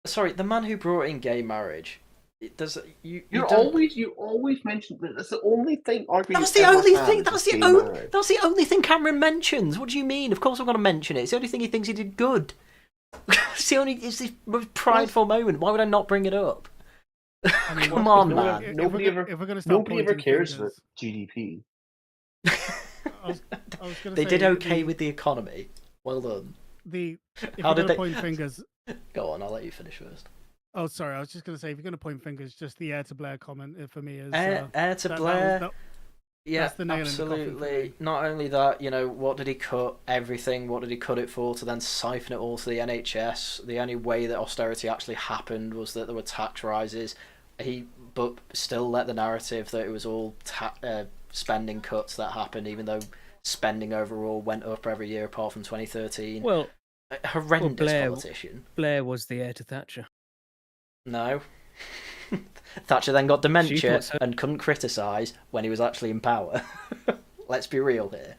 Sorry, the man who brought in gay marriage. You always mention that. That's the only thing. That's the only thing. That's the only thing Cameron mentions. What do you mean? Of course, I'm going to mention it. It's the only thing he thinks he did good. It's the most prideful moment. Why would I not bring it up? I mean, come on, man. Nobody ever cares about GDP. They did okay with the economy. Well done. How did they point fingers? Go on, I'll let you finish first. Oh, sorry. I was just going to say, if you're going to point fingers, just the Heir to Blair comment for me is Heir to Blair. Yeah, that's the nail absolutely. In the coffin. Not only that, what did he cut? Everything. What did he cut it for? To then siphon it all to the NHS. The only way that austerity actually happened was that there were tax rises. But still let the narrative that it was all spending cuts that happened, even though spending overall went up every year apart from 2013. Well, a horrendous politician. Blair was the heir to Thatcher. No. Thatcher then got dementia and couldn't criticise when he was actually in power. Let's be real here.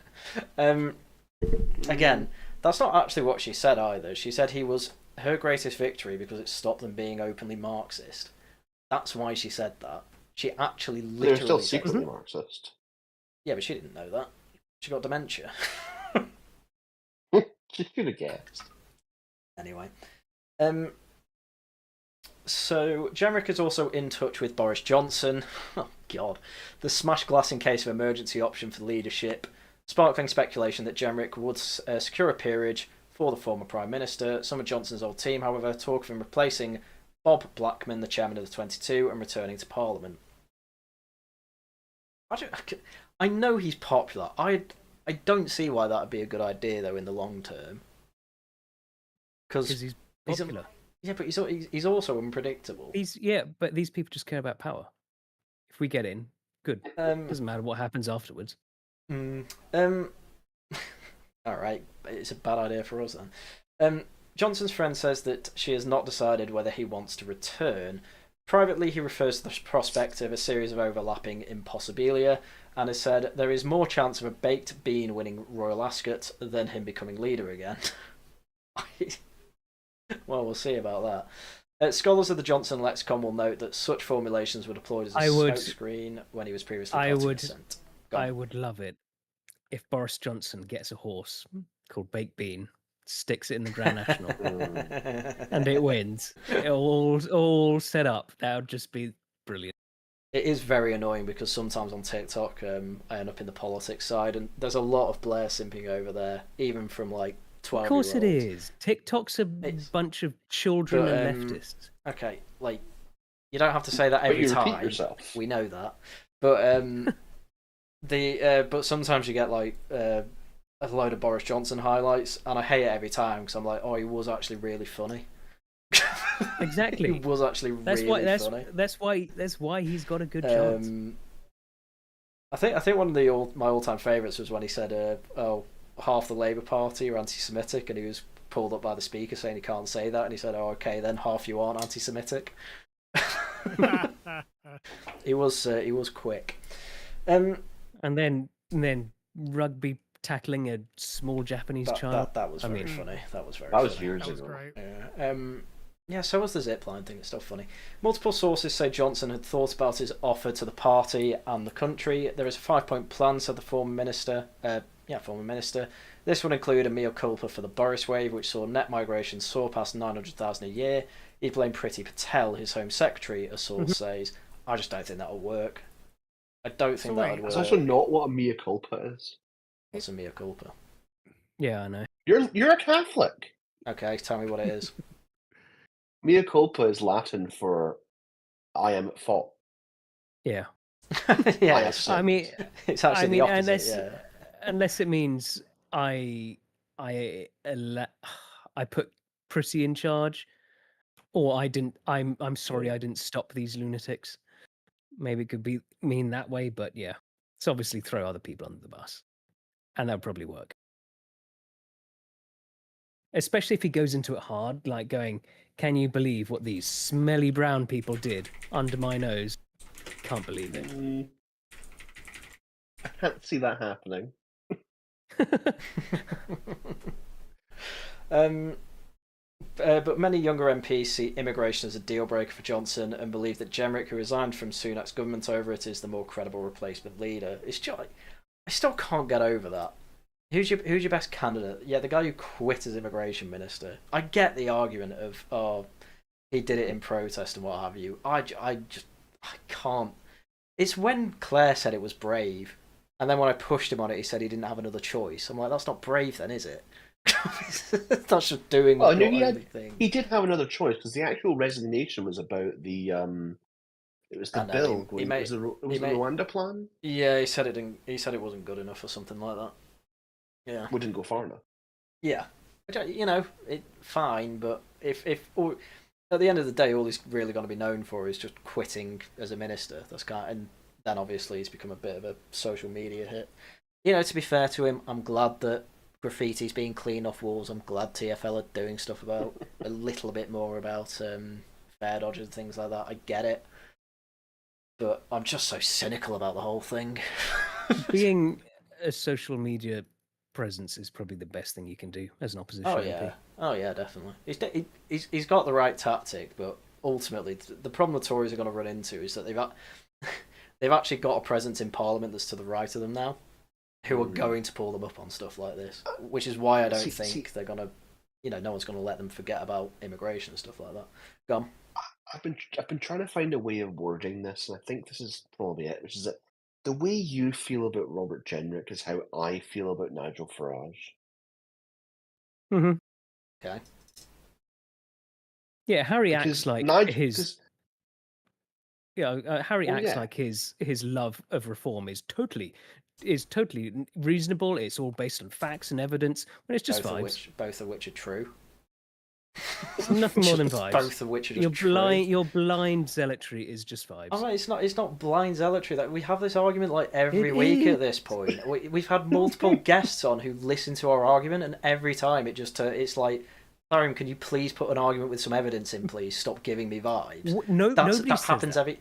Again, that's not actually what she said either. She said he was her greatest victory because it stopped them being openly Marxist. That's why she said that. She actually literally... They're still secretly Marxist. Yeah, but she didn't know that. She got dementia. She could have guessed. Anyway. So, Jenrick is also in touch with Boris Johnson. Oh, God. The smash glass in case of emergency option for leadership. Sparkling speculation that Jenrick would secure a peerage for the former Prime Minister. Some of Johnson's old team, however, talk of him replacing Bob Blackman, the chairman of the 22, and returning to Parliament. I know he's popular. I don't see why that would be a good idea, though, in the long term. Because he's popular. Yeah, but he's also unpredictable. But these people just care about power. If we get in, good. Doesn't matter what happens afterwards. All right, it's a bad idea for us then. Johnson's friend says that she has not decided whether he wants to return. Privately, he refers to the prospect of a series of overlapping impossibilia and has said there is more chance of a baked bean winning Royal Ascot than him becoming leader again. Well, we'll see about that. Scholars of the Johnson lexicon will note that such formulations were deployed as a smokescreen when he was previously I would love it if Boris Johnson gets a horse called Baked Bean, sticks it in the Grand National, and it wins. It all set up. That would just be brilliant. it is very annoying because sometimes on TikTok, I end up in the politics side, and there's a lot of Blair simping over there, even from like 12. Of course it is. TikTok's a bunch of children But, and leftists. Okay, like you don't have to say that But every you repeat time. yourself. We know that, but but sometimes you get like a load of Boris Johnson highlights, and I hate it every time because I'm like, oh, he was actually really funny. Exactly. He was actually really funny. That's why he's got a good chance. I think one of my all-time favourites was when he said, "Oh, half the Labour Party are anti-Semitic," and he was pulled up by the speaker saying he can't say that, and he said, "Oh, okay, then half you aren't anti-Semitic." He was quick. And then rugby tackling a small Japanese child. That was very funny. That was very. That was funny. years That was ago. great. Yeah. Yeah, so was the zipline thing. It's still funny. Multiple sources say Johnson had thought about his offer to the party and the country. There is a 5-point plan, said the former minister. This would include a mea culpa for the Boris wave, which saw net migration soar past 900,000 a year. He blamed Priti Patel, his Home Secretary, a source says. I just don't think that'll work. I don't think that would work. That's also not what a mea culpa is. What's a mea culpa? Yeah, I know. You're a Catholic. Okay, tell me what it is. Mea culpa is Latin for I am at fault. Yeah. Yeah, I mean, it's actually the opposite. unless it means I put Prissy in charge, or I'm sorry I didn't stop these lunatics. Maybe it could mean that way, but yeah, it's obviously throw other people under the bus, and that would probably work. Especially if he goes into it hard, like going, "Can you believe what these smelly brown people did under my nose?" Can't believe it. I can't see that happening. But many younger MPs see immigration as a deal breaker for Johnson and believe that Jenrick, who resigned from Sunak's government over it, is the more credible replacement leader. It's just, I still can't get over that. Who's your best candidate? Yeah, the guy who quit as immigration minister. I get the argument of, oh, he did it in protest and what have you. I can't. It's when Claire said it was brave, and then when I pushed him on it, he said he didn't have another choice. I'm like, that's not brave then, is it? That's just doing Well, no, your only thing. he did have another choice because the actual resignation was about the it was the bill. It was the Rwanda plan. Yeah, he said it didn't. He said it wasn't good enough or something like that. Yeah, We didn't go far enough. yeah. Fine, but if at the end of the day, all he's really going to be known for is just quitting as a minister. And then obviously he's become a bit of a social media hit. To be fair to him, I'm glad that graffiti's being cleaned off walls. I'm glad TFL are doing stuff about a little bit more about fare dodgers and things like that. I get it, but I'm just so cynical about the whole thing. Being a social media presence is probably the best thing you can do as an opposition MP. Oh yeah, definitely. He's got the right tactic, but ultimately the problem the Tories are going to run into is that they've actually got a presence in Parliament that's to the right of them now, who are going to pull them up on stuff like this, which is why I don't think they're going to, no one's going to let them forget about immigration and stuff like that. Go on. I've been trying to find a way of wording this, and I think this is probably it, which is that the way you feel about Robert Jenrick is how I feel about Nigel Farage. Mm-hmm. Okay. Yeah, Harry acts like his love of reform is totally reasonable. It's all based on facts and evidence, when it's just vibes. Both of which are true. It's nothing more than vibes. Both of which are just true. Your blind zealotry is just vibes. Oh, it's not blind zealotry. That we have this argument like every week at this point. We've had multiple guests on who listen to our argument, and every time it's like, Tharium, can you please put an argument with some evidence in, please? Stop giving me vibes. That happens every.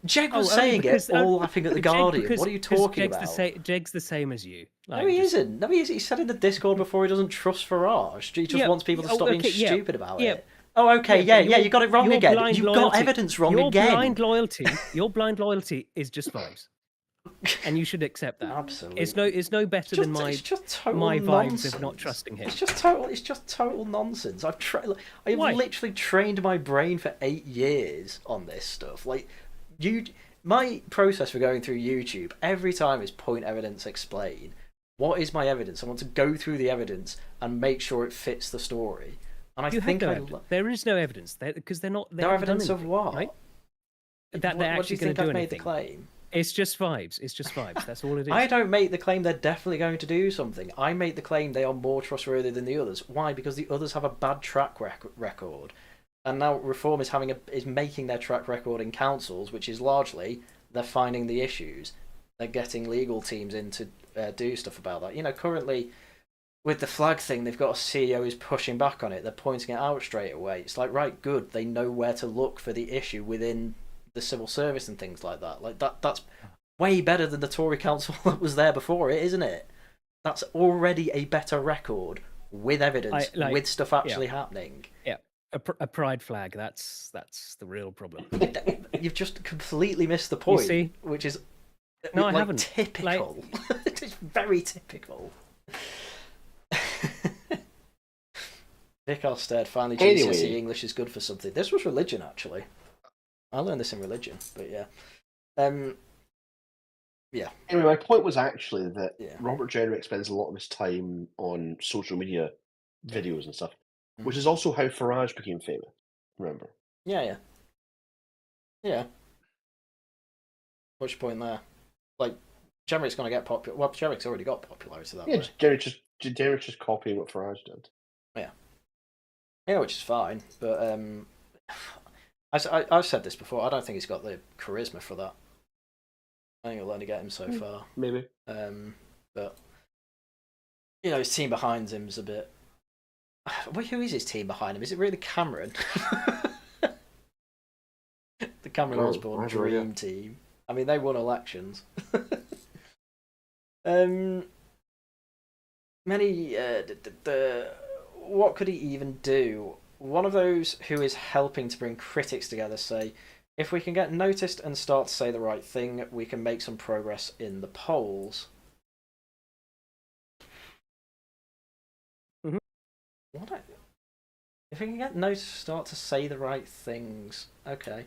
Jeg was saying it, all laughing at the Guardian. What are you talking about? Jeg's the same as you. No, he isn't. No, he isn't. He said in the Discord before he doesn't trust Farage. He just wants people to stop being stupid about it. Oh, okay, you got it wrong again. You got evidence wrong again. Your blind loyalty is just vibes, and you should accept that. Absolutely, it's no better than my vibes of not trusting him. It's just total nonsense. I've literally trained my brain for 8 years on this stuff. Like my process for going through YouTube every time is point, evidence, explain. What is my evidence? I want to go through the evidence and make sure it fits the story. And I think there is no evidence because they're not. No evidence of what? Right? That they're actually going to do anything. Made the claim? It's just vibes. It's just vibes. That's all it is. I don't make the claim they're definitely going to do something. I make the claim they are more trustworthy than the others. Why? Because the others have a bad track record, and now Reform is making their track record in councils, which is largely they're finding the issues. They're getting legal teams in to do stuff about that. You know, currently with the flag thing, they've got a CEO who's pushing back on it. They're pointing it out straight away. It's like, right, good. They know where to look for the issue within the civil service and things like that. Like that's way better than the Tory council that was there before it, isn't it? That's already a better record with evidence, with stuff actually happening. Yeah, a pride flag. That's the real problem. You've just completely missed the point. You see? Which is I haven't. Typical. It's very typical. Vic Alstead, finally GCSE English is good for something. This was religion, actually. I learned this in religion, but yeah. Yeah. Anyway, my point was actually that Robert Jenrick spends a lot of his time on social media videos and stuff, which is also how Farage became famous, remember? Yeah. What's your point there? Like, Jenrick's going to get popular. Well, Jenrick's already got popularity that way. Jenrick's just copying what Farage did. Yeah, which is fine, but I've said this before. I don't think he's got the charisma for that. I think it'll only get him so far. Maybe. But you know, his team behind him's a bit. Who is his team behind him? Is it really Cameron? The Cameron Osborne Dream Team. I mean, they won elections. What could he even do? One of those who is helping to bring critics together say, if we can get noticed and start to say the right thing, we can make some progress in the polls. Mm-hmm. If we can get noticed and start to say the right things, okay.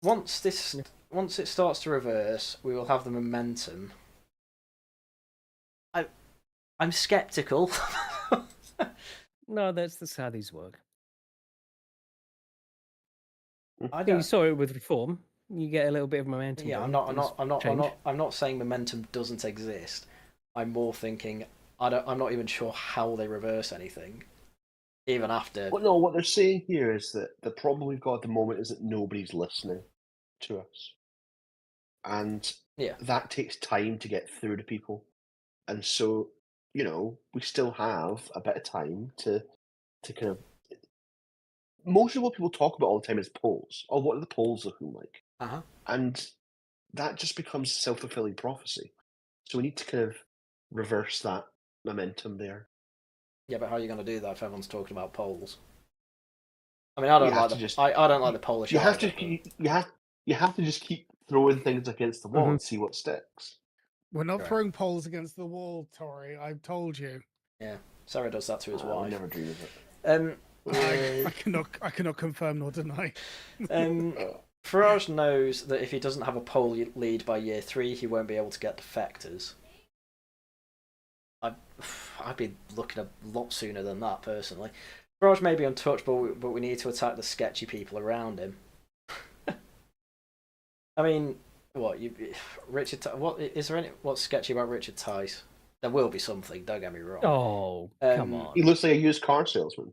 Once it starts to reverse, we will have the momentum. I'm skeptical. No, that's how these work. You saw it with Reform. You get a little bit of momentum. Yeah, I'm not saying momentum doesn't exist. I'm more thinking I'm not even sure how they reverse anything, even after. Well, no, what they're saying here is that the problem we've got at the moment is that nobody's listening to us, and that takes time to get through to people, and so we still have a bit of time to kind of. Most of what people talk about all the time is polls. Or what are the polls looking like? And that just becomes self-fulfilling prophecy. So we need to kind of reverse that momentum there. Yeah, but how are you going to do that if everyone's talking about polls? I mean, I don't like the Polish. You have to just keep throwing things against the wall and see what sticks. We're not throwing polls against the wall, Tory. I've told you. Yeah, Sarah does that to his wife. I never dream of it. I cannot confirm nor deny. Farage knows that if he doesn't have a poll lead by year 3, he won't be able to get defectors. I'd be looking a lot sooner than that, personally. Farage may be untouchable, but we need to attack the sketchy people around him. I mean, what's sketchy about Richard Tice? There will be something, don't get me wrong. Oh, come on. He looks like a used car salesman.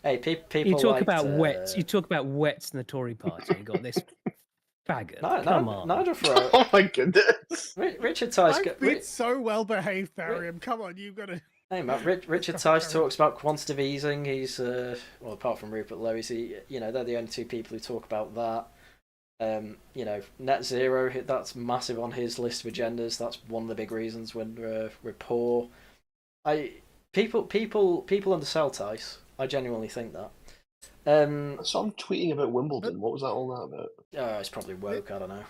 Hey, people. You talk about wets. You talk about wets in the Tory party. You got this faggot. Come on. Nigel Farage. Oh my goodness. Richard Tice. I've been so well behaved, Tharium. Come on, you've got to. Hey, Matt. Richard Tice talks about quantitative easing. He's apart from Rupert Lowe, they're the only two people who talk about that. Net zero. That's massive on his list of agendas. That's one of the big reasons when we're poor. People undersell Tice. I genuinely think that. So I'm tweeting about Wimbledon. What was that all that about? It's probably woke. I don't know.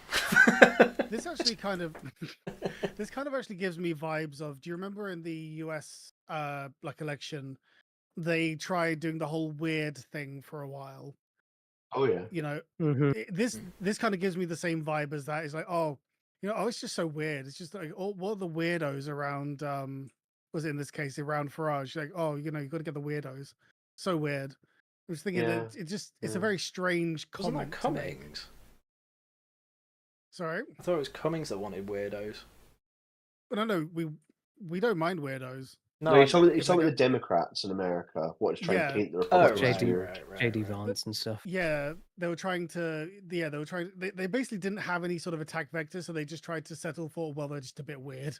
This kind of actually gives me vibes of. Do you remember in the US election, they tried doing the whole weird thing for a while, Oh yeah. You know, Mhm. this kind of gives me the same vibe as that. It's like, oh, it's just so weird. It's just like all the weirdos around. Was it in this case around Farage? Like, oh, you got to get the weirdos. So weird. I was thinking Yeah. that it's a Yeah. very strange Wasn't comment that to make. Cummings? Sorry, I thought it was Cummings that wanted weirdos. but no, we don't mind weirdos. No, No, you're talking If about they the Democrats in America. What is trying Yeah. to paint the Oh, Republicans right, JD weird. JD right. Vance and stuff. Yeah, they were trying to. Yeah, they were trying. They basically didn't have any sort of attack vector, so they just tried to settle for, well, they're just a bit weird.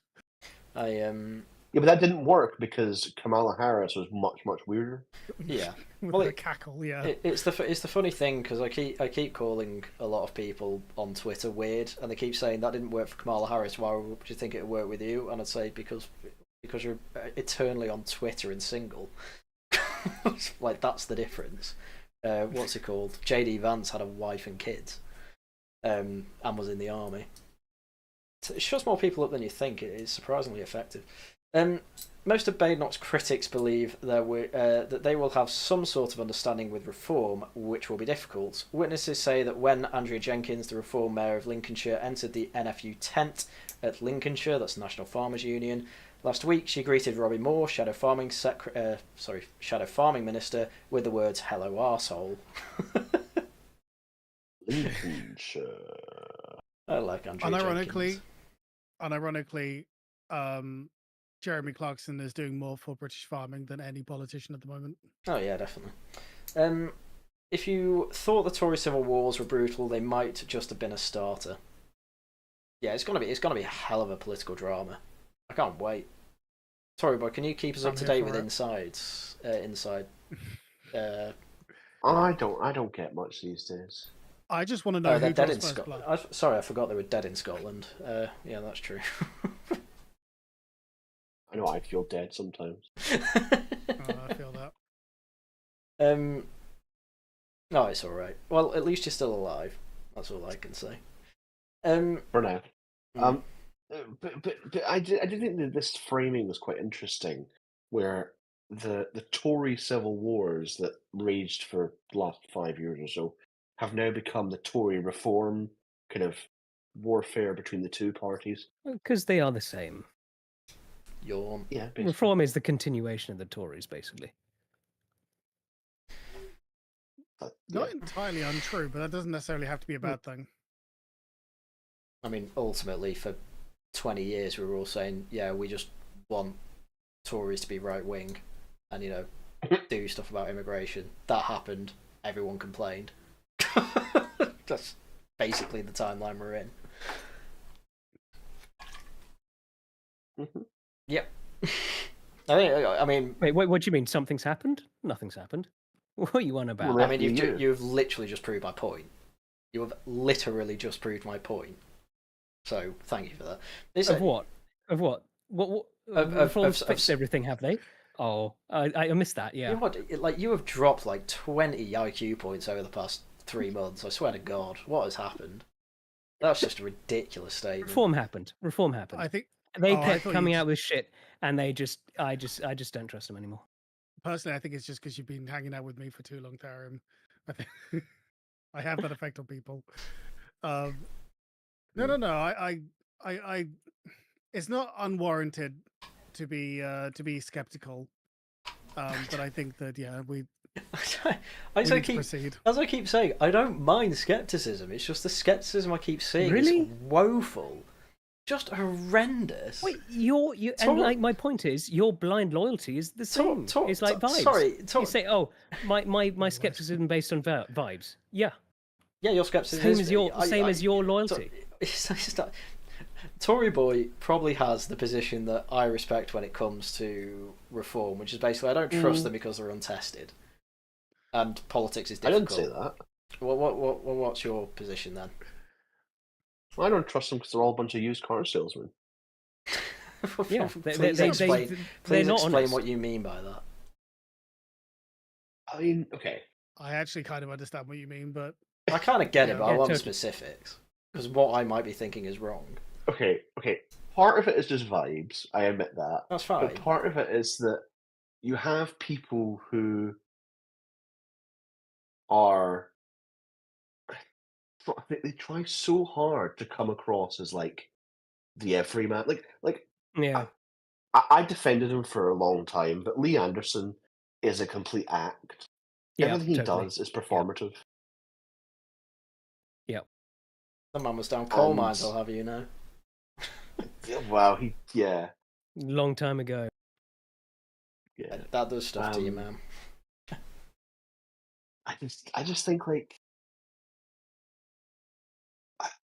Yeah, but that didn't work because Kamala Harris was much, much weirder. Yeah. With Well, the cackle. Yeah, It's the funny thing because I keep calling a lot of people on Twitter weird, and they keep saying that didn't work for Kamala Harris. Why would you think it would work with you? And I'd say because you're eternally on Twitter and single. Like that's the difference. What's it called? JD Vance had a wife and kids, and was in the army. It shuts more people up than you think. It is surprisingly effective. Most of Badenoch's critics believe that they will have some sort of understanding with reform, which will be difficult. Witnesses say that when Andrea Jenkins, the Reform Mayor of Lincolnshire, entered the NFU tent at Lincolnshire, that's National Farmers Union, last week, she greeted Robbie Moore, Shadow Farming Minister, with the words "Hello, arsehole." Lincolnshire. I like Andrea Jenkins. Unironically, Jeremy Clarkson is doing more for British farming than any politician at the moment. Oh yeah, definitely. If you thought the Tory civil wars were brutal, they might just have been a starter. Yeah, it's gonna be a hell of a political drama. I can't wait. Tory boy, can you keep us up to date with insides? I don't get much these days. I just want to know they're who dead draws in first Scotland. blood. Sorry, I forgot they were dead in Scotland. Yeah, that's true. I know I feel dead sometimes. I feel that. No, it's all right. Well, at least you're still alive. That's all I can say. For now. Mm. But I did think that this framing was quite interesting, where the Tory civil wars that raged for the last 5 years or so have now become the Tory reform kind of warfare between the two parties. Because they are the same. Yawn. Yeah, basically. Reform is the continuation of the Tories, basically. Not entirely untrue, but that doesn't necessarily have to be a bad thing. I mean, ultimately, for 20 years, we were all saying, yeah, we just want Tories to be right wing and, do stuff about immigration. That happened. Everyone complained. That's basically the timeline we're in. Mm-hmm. Yep. I mean... Wait, what do you mean? Something's happened? Nothing's happened. What are you on about? Well, I mean, you've literally just proved my point. You have literally just proved my point. So, thank you for that. Of what? Of what? What reforms fixed everything, have they? Oh, I missed that, yeah. You know you have dropped 20 IQ points over the past 3 months. I swear to God. What has happened? That's just a ridiculous statement. Reform happened. I think they kept coming out with shit, and I just don't trust them anymore. Personally, I think it's just because you've been hanging out with me for too long, Tharium. I think I have that effect on people. No. I it's not unwarranted to be skeptical, but I think that we as I keep saying, I don't mind skepticism. It's just the skepticism I keep seeing is woeful. Just horrendous. Wait, and my point is, your blind loyalty is the same. It's like vibes. Sorry, you say, oh, my skepticism based on vibes. Yeah. Yeah, your skepticism same as your loyalty. Tory boy probably has the position that I respect when it comes to reform, which is basically I don't trust them because they're untested, and politics is difficult. I didn't say that. What's your position then? I don't trust them because they're all a bunch of used car salesmen. Yeah, please explain what you mean by that. I mean, okay. I actually kind of understand what you mean, but I kind of get it, but I want specifics because what I might be thinking is wrong. Okay. Part of it is just vibes. I admit that. That's fine. But part of it is that you have people who are they try so hard to come across as like the everyman. Like Yeah, I defended him for a long time, but Lee Anderson is a complete act. yeah, Everything he totally. does is performative. Yeah, The man was down coal And mines, I'll have you know. wow, long time ago. yeah. That does stuff to you, man. I just think like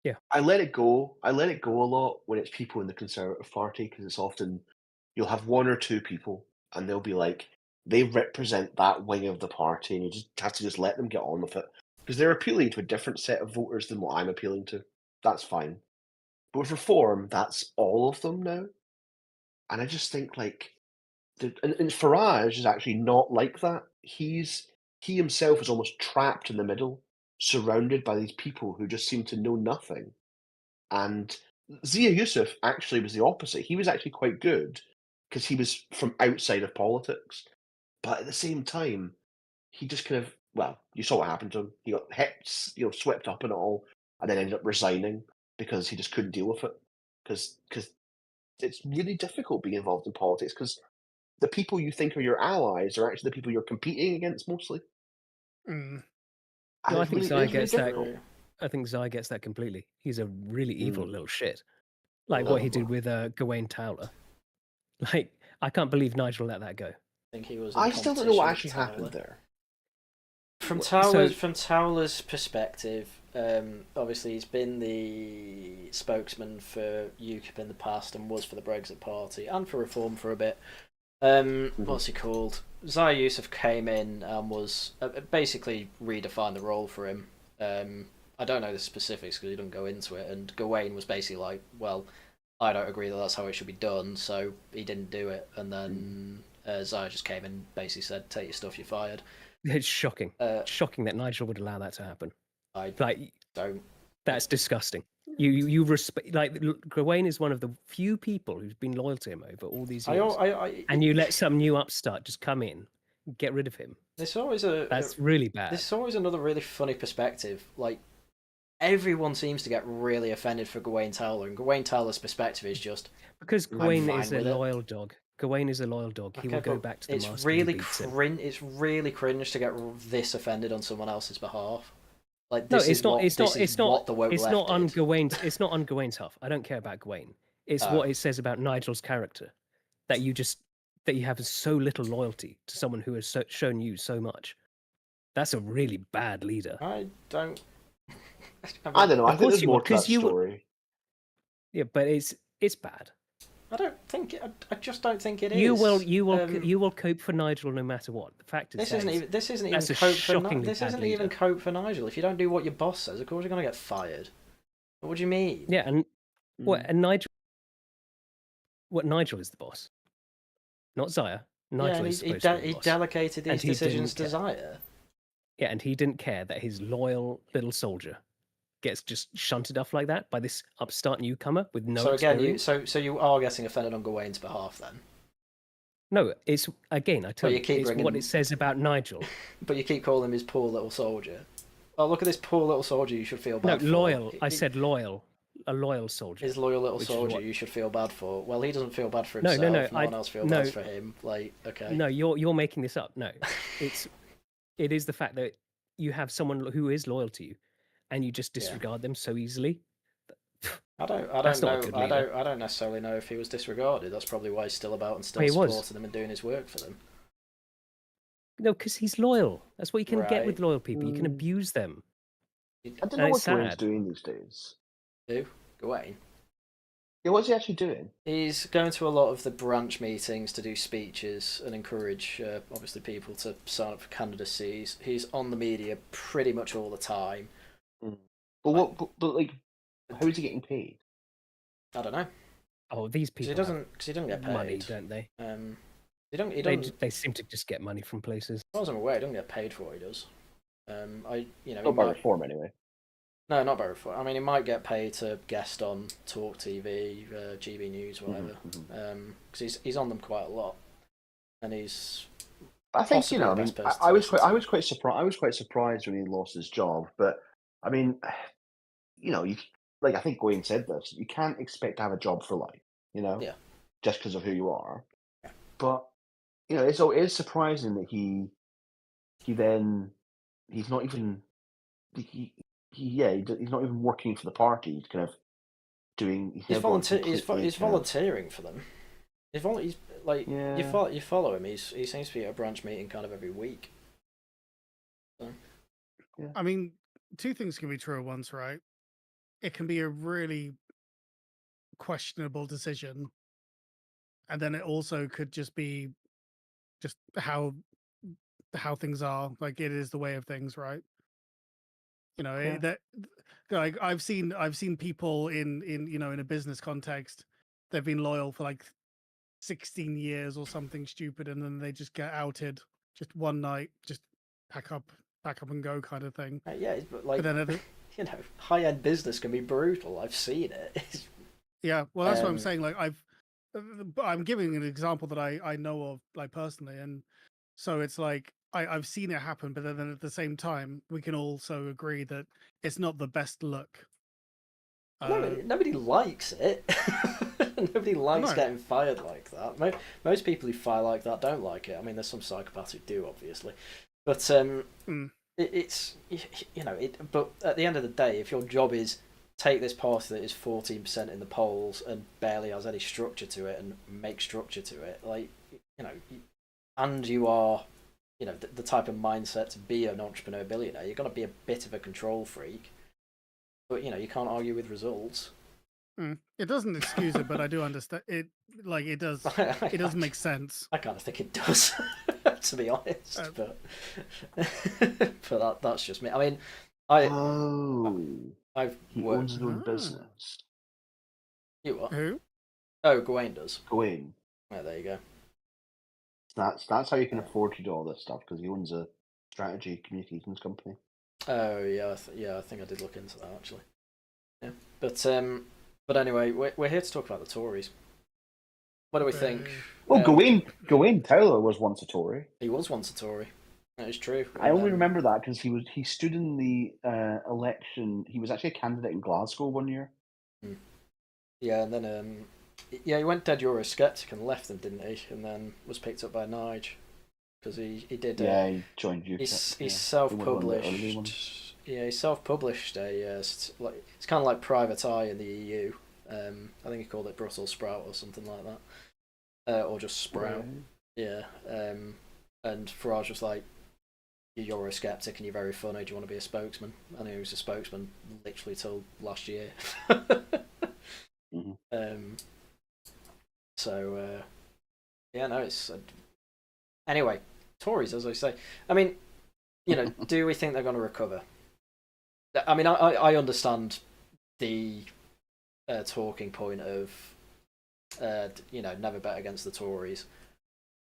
Yeah. I let it go. I let it go a lot when it's people in the Conservative Party because it's often you'll have one or two people and they'll be like they represent that wing of the party and you just have to just let them get on with it because they're appealing to a different set of voters than what I'm appealing to. That's fine. But with Reform, that's all of them now. And I just think like and Farage is actually not like that. He himself is almost trapped in the middle, surrounded by these people who just seem to know nothing. And Zia Yusuf actually was the opposite. He was actually quite good because he was from outside of politics. But at the same time, he just kind of you saw what happened to him. He got swept up in it all, and then ended up resigning because he just couldn't deal with it. Because it's really difficult being involved in politics because the people you think are your allies are actually the people you're competing against mostly. Mm. And No, I it's think really, Zai it's really gets that. difficult. I think Zai gets that completely. He's a really evil Mm. little shit. Like what he Oh. did with Gawain Towler. Like, I can't believe Nigel let that go. I think he was. I still don't know what actually happened there. From So- Towler's perspective, obviously he's been the spokesman for UKIP in the past and was for the Brexit Party and for Reform for a bit. What's he called? Zai Yusuf came in and was basically redefined the role for him. I don't know the specifics because he didn't go into it. And Gawain was basically like, well, I don't agree that that's how it should be done, so he didn't do it. And then Zai just came in and basically said, take your stuff, you're fired. It's shocking. Shocking that Nigel would allow that to happen. I Like, don't. that's disgusting. You respect, like, Gawain is one of the few people who's been loyal to him over all these years. And you let some new upstart just come in, get rid of him. There's always That's really bad. There's always another really funny perspective. Like, everyone seems to get really offended for Gawain Towler, and Gawain Towler's perspective is just Because Gawain fine is a with it. loyal dog. Gawain is a loyal dog. He will okay, go but back to the it's master really who beats him. it's really cringe to get this offended on someone else's behalf. Like, No, this it's is not. what, It's this not. is It's not. what the woke It's left not on did. Gawain's. It's not on Gawain's half. I don't care about Gawain. It's Oh. what it says about Nigel's character, that you have so little loyalty to someone who has shown you so much. That's a really bad leader. I don't. I don't know. I Of think course there's you more would, to that 'cause you would- story. Yeah, but it's bad. I don't think. I just don't think it is. You will cope for Nigel no matter what. The fact is, This isn't even. This isn't even that's a cope for. shockingly This bad isn't even leader. cope for Nigel. If you don't do what your boss says, of course you're gonna get fired. What do you mean? Yeah, and what? And Nigel. What? Nigel is the boss, not Zaya. Nigel is supposed to be the he boss. delegated And these he decisions didn't to care. Zaya. Yeah, and he didn't care that his loyal little soldier gets just shunted off like that by this upstart newcomer with no So again, experience. so you are getting offended on Gawain's behalf then. No, it's again. I tell you you, keep it's what bringing- it says about Nigel. But you keep calling him his poor little soldier. Oh, look at this poor little soldier. You should feel No, bad for. loyal. I said loyal. A loyal soldier. His loyal little which is soldier. what- You should feel bad for. Well, he doesn't feel bad for No, himself. no, No one else feels no. bad for him. Like, okay. No, you're making this up. No, it is the fact that you have someone who is loyal to you, and you just disregard them so easily. I That's don't not a know. good I leader. don't necessarily know if he was disregarded. That's probably why he's still about and still Well, he was. supporting them and doing his work for them. No, because he's loyal. That's what you can get with Right. loyal people. You can abuse them. I don't And know what it's Gawain's sad. doing these days. Who? Gawain. Yeah, what's he actually doing? He's going to a lot of the branch meetings to do speeches and encourage, obviously, people to sign up for candidacies. He's on the media pretty much all the time. But what? But like, how is he getting paid? I don't know. Oh, these Because people he doesn't get have paid. money, don't they? He doesn't. They seem to just get money from places. As far as I'm aware, he doesn't get paid for what he does. He Not by might- Reform, anyway. No, not by Reform. I mean, he might get paid to guest on Talk TV, GB News, whatever. Because he's on them quite a lot, and he's. I think possibly the best person I to was listen quite to. I was quite surprised when he lost his job. But I mean, you like I think Gawain said this. You can't expect to have a job for life, Yeah. just because of who you are. Yeah. But it is surprising that he's not even he's not even working for the party. He's kind of doing. He's volunteering for them. He's like Yeah. you follow him. He seems to be at a branch meeting kind of every week. So. Yeah. I mean, two things can be true at once, right? It can be a really questionable decision, and then it also could just be just how things are. Like, it is the way of things, right? Yeah. That like I've seen people in in a business context, they've been loyal for like 16 years or something stupid, and then they just get outed just one night, just pack up and go kind of thing. Yeah, but like, But then high-end business can be brutal. I've seen it. Yeah, well, that's what I'm saying. Like, I'm giving an example that I know of, like, personally, and so it's like I've seen it happen, but then at the same time, we can also agree that it's not the best look. Nobody likes it. Nobody likes No. getting fired like that. Most people who fire like that don't like it. I mean, there's some psychopaths who do, obviously, but it's But at the end of the day, if your job is take this party that is 14% in the polls and barely has any structure to it and make structure to it, like, and you are, the type of mindset to be an entrepreneur billionaire, you're going to be a bit of a control freak. But you can't argue with results. It doesn't excuse it, but I do understand it. Like, it does. It does make sense. I kind of think it does, to be honest. But that's just me. I mean, I've he owns his own business. You what? Who? Oh, Gawain does. Gawain. Yeah, there you go. That's how you can afford to do all this stuff, because he owns a strategy communications company. Oh yeah, I think I did look into that actually. Yeah, but anyway, we're here to talk about the Tories. What do we think? Well, Gawain Taylor was once a Tory. He was once a Tory. That is true. I only remember that because he stood in the election. He was actually a candidate in Glasgow one year. Yeah, and then he went dead Eurosceptic and left them, didn't he? And then was picked up by Nige because he did. Yeah, he joined you. He's self-published. Yeah, he self-published it's kind of like Private Eye in the EU. I think he called it Brussels Sprout or something like that, or just Sprout. Right. Yeah, and Farage was like, "You're Eurosceptic and you're very funny. Do you want to be a spokesman?" And he was a spokesman literally till last year. It's anyway. Tories, as I say. I mean, do we think they're going to recover? I mean, I understand the talking point of, never bet against the Tories.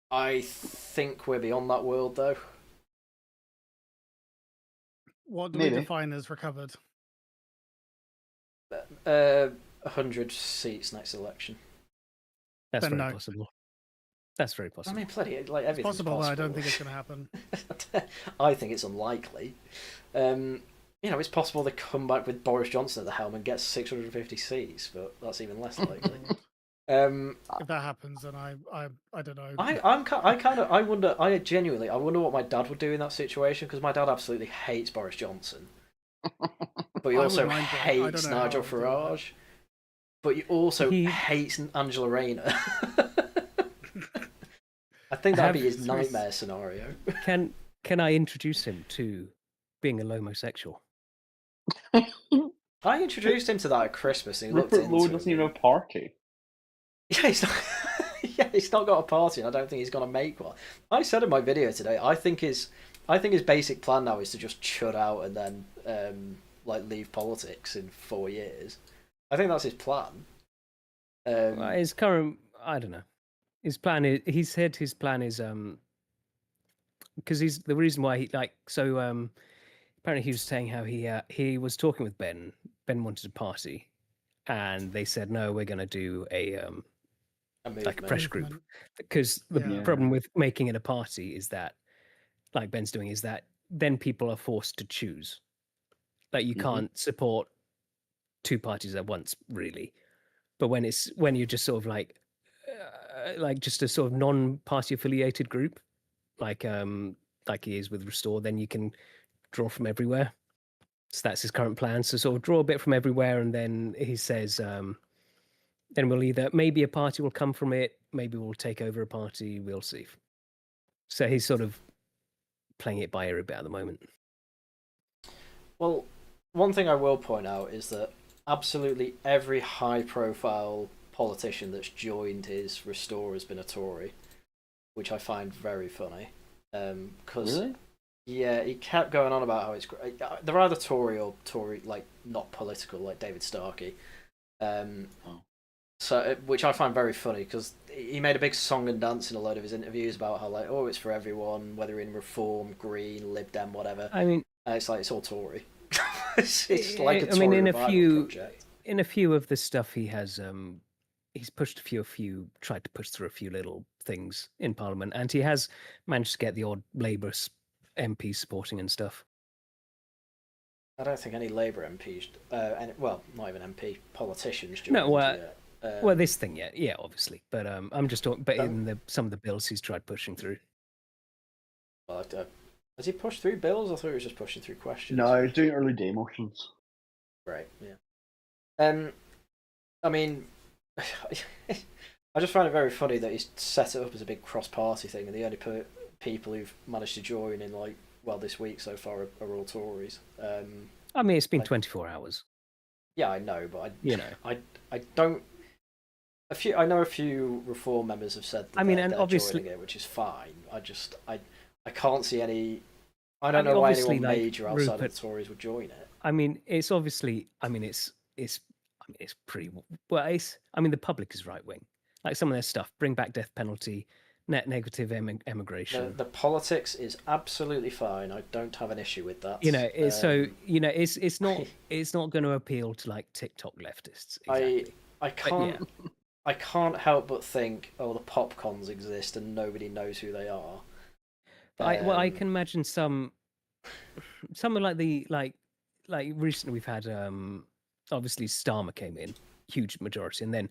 I think we're beyond that world, though. What do we define as recovered? 100 seats next election. That's very possible. That's very possible. I mean, plenty. Like, everything's possible. But I don't think it's going to happen. I think it's unlikely. It's possible they come back with Boris Johnson at the helm and get 650 seats, but that's even less likely. If that happens, then I don't know. I wonder what my dad would do in that situation, because my dad absolutely hates Boris Johnson, but he also hates Nigel Farage, but he also hates Angela Rayner. I think that'd be his nightmare scenario. Can I introduce him to being a homosexual? I introduced him to that at Christmas, and he Rupert looked into Lowe doesn't even have a party. Yeah, he's not got a party, and I don't think he's going to make one. I said in my video today, I think his basic plan now is to just chud out and then leave politics in 4 years. I think that's his plan. His current, I don't know. His plan is, he said his plan is because he's the reason why apparently he was saying how he was talking with Ben. Ben wanted a party, and they said no, we're going to do a pressure group, because the problem with making it a party is that, like Ben's doing, is that then people are forced to choose. Like, you can't support two parties at once, really. But when you're just sort of like just a sort of non-party affiliated group, like he is with Restore, then you can draw from everywhere. So that's his current plan. So sort of draw a bit from everywhere, and then he says, then we'll either, maybe a party will come from it, maybe we'll take over a party, we'll see. So he's sort of playing it by ear a bit at the moment. Well, one thing I will point out is that absolutely every high-profile politician that's joined his Restore has been a Tory, which I find very funny. Because Really? yeah, he kept going on about how it's great. They're either Tory or Tory, like not political, like David Starkey. So, which I find very funny because he made a big song and dance in a load of his interviews about how like, oh, it's for everyone, whether in Reform, Green, Lib Dem, whatever. I mean, it's like it's all Tory. it's like a Tory project. In a few of the stuff he has, he's pushed tried to push through a few little things in Parliament, and he has managed to get the odd Labour MP supporting and stuff. I don't think any Labour MPs, not even MP, politicians. No, well, this thing, yeah, obviously, but I'm just talking. But in some of the bills he's tried pushing through. Well, has he pushed through bills? I thought he was just pushing through questions. No, he was doing early day motions. Right. Yeah. I mean, I just find it very funny that he's set it up as a big cross-party thing, and the only people who've managed to join in this week so far are all Tories. I mean, it's been 24 hours. Yeah, I know, but I don't. I know a few Reform members have said that they're obviously joining it, which is fine. I can't see any. I don't know why anyone major outside of the Tories would join it. I mean, it's obviously. I mean, it's pretty. Well, the public is right wing. Like some of their stuff, bring back death penalty, net negative emigration. The politics is absolutely fine. I don't have an issue with that. It's not going to appeal to like TikTok leftists. Exactly. I can't help but think, oh, the popcons exist and nobody knows who they are. I can imagine some like recently we've had obviously Starmer came in, huge majority, and then